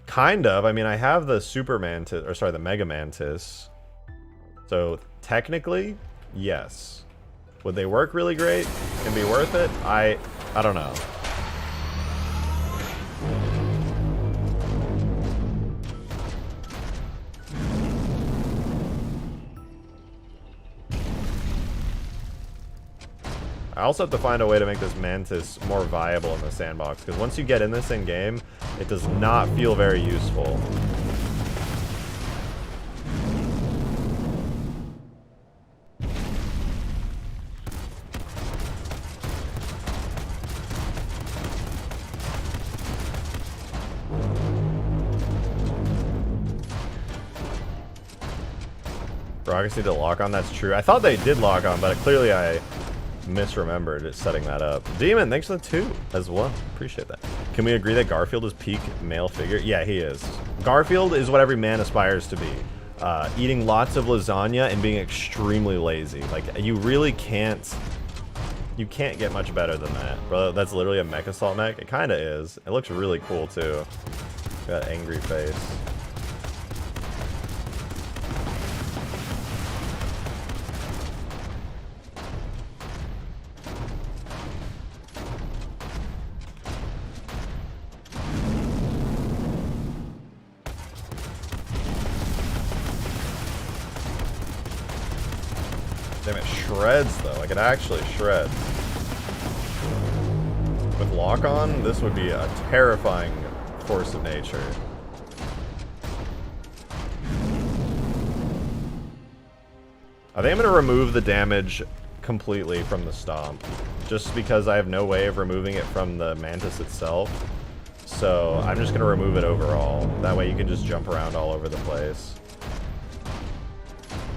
Kind of. I mean, I have the Super Mantis, or sorry, the Mega Mantis. So technically, yes. Would they work really great and be worth it? I don't know. I also have to find a way to make this Mantis more viable in the sandbox, because once you get in this in-game, it does not feel very useful. Rockets need to lock on, that's true. I thought they did lock on, but clearly I misremembered it setting that up. Demon, thanks for the 2 as well. Appreciate that. Can we agree that Garfield is peak male figure? Yeah, he is. Garfield is what every man aspires to be. Eating lots of lasagna and being extremely lazy. Like, you really can't... You can't get much better than that. Bro, that's literally a Mecha Salt Mech. It kind of is. It looks really cool, too. Got an angry face. Damn, it shreds, though. Like, it actually shreds. With lock-on, this would be a terrifying force of nature. I think I'm going to remove the damage completely from the stomp. Just because I have no way of removing it from the Mantis itself. So, I'm just going to remove it overall. That way you can just jump around all over the place.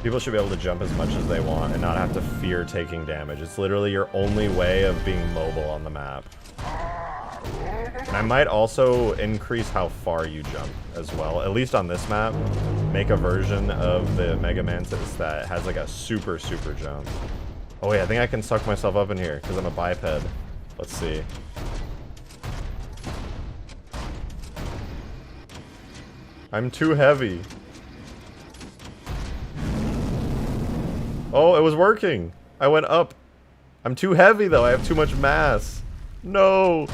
People should be able to jump as much as they want and not have to fear taking damage. It's literally your only way of being mobile on the map. And I might also increase how far you jump as well. At least on this map, make a version of the Mega Mantis that has like a super, super jump. Oh wait, I think I can suck myself up in here because I'm a biped. Let's see. I'm too heavy. Oh, it was working. I went up. I'm too heavy, though. I have too much mass. No.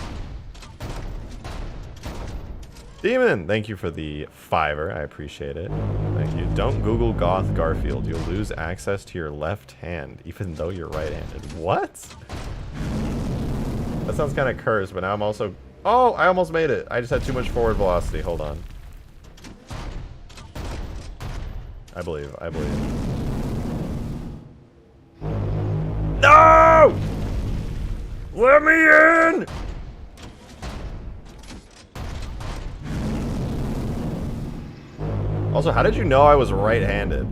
Demon, thank you for the 5er. I appreciate it. Thank you. Don't Google Goth Garfield. You'll lose access to your left hand, even though you're right-handed. What? That sounds kind of cursed, but now I'm also... Oh, I almost made it. I just had too much forward velocity. Hold on. I believe. I believe. No! Let me in! Also, how did you know I was right-handed?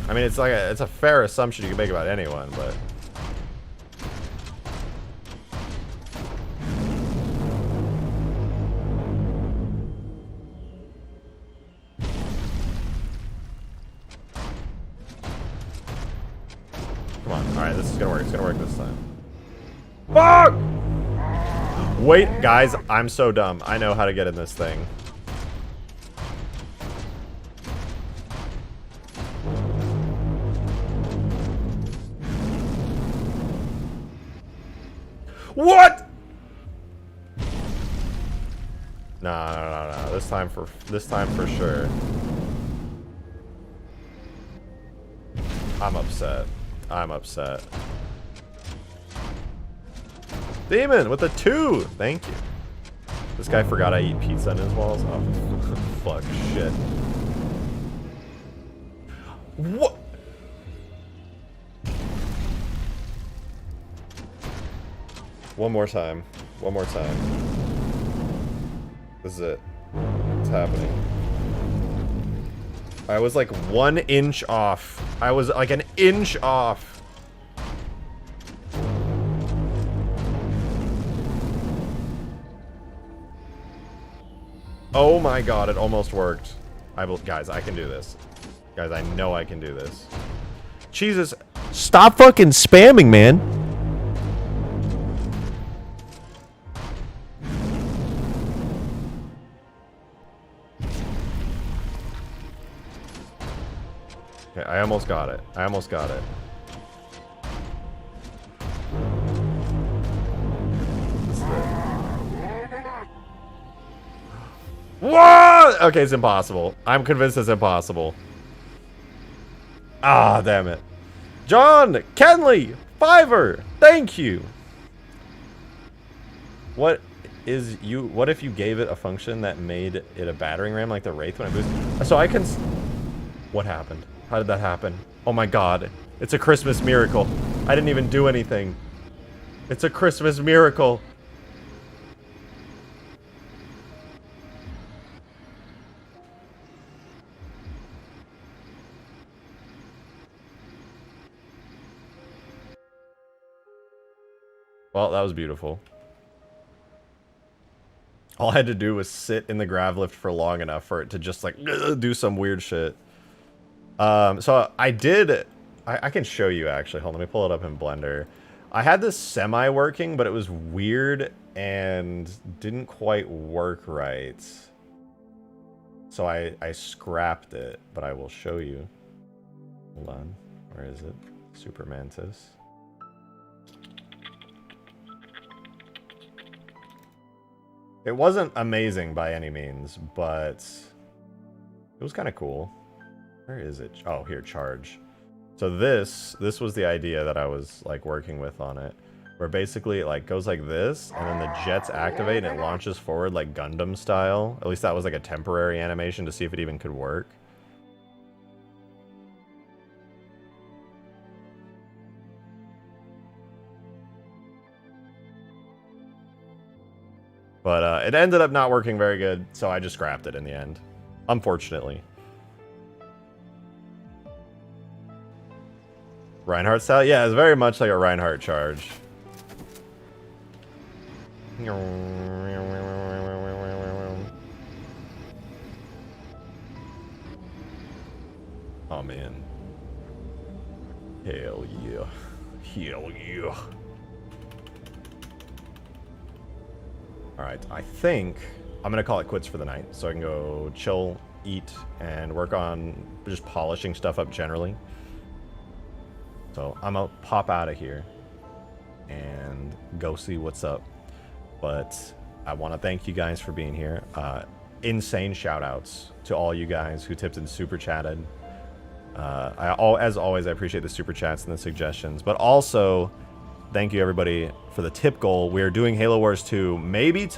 I mean, it's like it's a fair assumption you can make about anyone, but... Come on. Alright, this is gonna work. It's gonna work this time. Fuck! Wait, guys, I'm so dumb. I know how to get in this thing. What? No. This time for sure. I'm upset. I'm upset. Demon with a 2. Thank you. This guy forgot I eat pizza on his walls. Oh, fuck shit. What? One more time. One more time. This is it. It's happening. I was like 1 inch off. I was like an inch off. Oh my god, it almost worked. Guys, I can do this. Guys, I know I can do this. Jesus, stop fucking spamming, man. Okay, I almost got it. I almost got it. This is it. What? Okay, it's impossible. I'm convinced it's impossible. Ah, damn it. John Kenley, 5er. Thank you. What if you gave it a function that made it a battering ram like the Wraith when I boost? So I can... What happened? How did that happen? Oh my god. It's a Christmas miracle. I didn't even do anything. It's a Christmas miracle. Well, that was beautiful. All I had to do was sit in the grav lift for long enough for it to just like do some weird shit. So I did, I can show you actually. Hold on, let me pull it up in Blender. I had this semi-working, but it was weird and didn't quite work right. So I scrapped it, but I will show you. Hold on, where is it? Super Mantis. It wasn't amazing by any means, but it was kind of cool. Where is it? Oh, here, charge. So this was the idea that I was like working with on it, where basically it like goes like this, and then the jets activate and it launches forward like Gundam style. At least that was like a temporary animation to see if it even could work. But it ended up not working very good, so I just scrapped it in the end, unfortunately. Reinhardt style? Yeah, it's very much like a Reinhardt charge. Oh man. Hell yeah. Hell yeah. Alright, I think I'm gonna call it quits for the night, so I can go chill, eat, and work on just polishing stuff up generally. So I'm gonna pop out of here and go see what's up. But I want to thank you guys for being here. Insane shout outs to all you guys who tipped and super chatted. As always, I appreciate the super chats and the suggestions, but also thank you everybody for the tip goal. We are doing Halo Wars 2. Maybe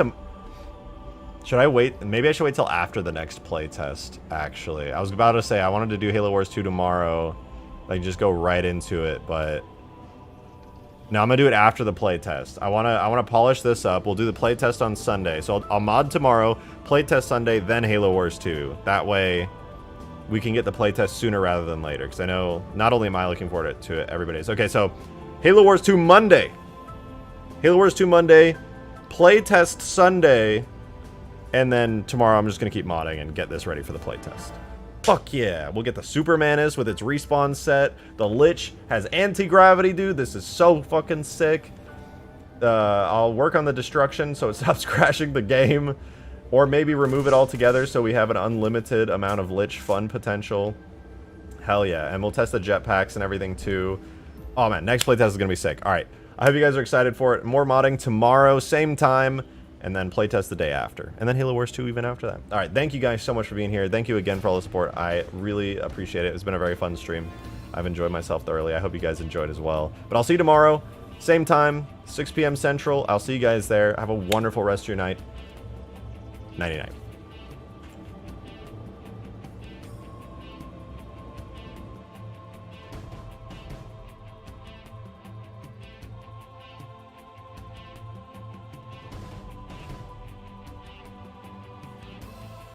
should I wait? Maybe I should wait till after the next playtest, actually. I was about to say I wanted to do Halo Wars 2 tomorrow. Like, just go right into it, but no, I'm gonna do it after the playtest. I wanna polish this up. We'll do the playtest on Sunday. So I'll mod tomorrow, playtest Sunday, then Halo Wars 2. That way we can get the playtest sooner rather than later, because I know not only am I looking forward to it, everybody is. Okay, so Halo Wars 2 Monday. Halo Wars 2 Monday, playtest Sunday, and then tomorrow I'm just gonna keep modding and get this ready for the playtest. Fuck yeah, we'll get the Supermanus with its respawn set. The Lich has anti-gravity, dude. This is so fucking sick. I'll work on the destruction so it stops crashing the game. Or maybe remove it altogether so we have an unlimited amount of Lich fun potential. Hell yeah, and we'll test the jetpacks and everything too. Oh man, next playtest is gonna be sick. Alright, I hope you guys are excited for it. More modding tomorrow, same time. And then playtest the day after. And then Halo Wars 2 even after that. Alright, thank you guys so much for being here. Thank you again for all the support. I really appreciate it. It's been a very fun stream. I've enjoyed myself thoroughly. I hope you guys enjoyed as well. But I'll see you tomorrow. Same time, 6 p.m. Central. I'll see you guys there. Have a wonderful rest of your night. Nighty-night.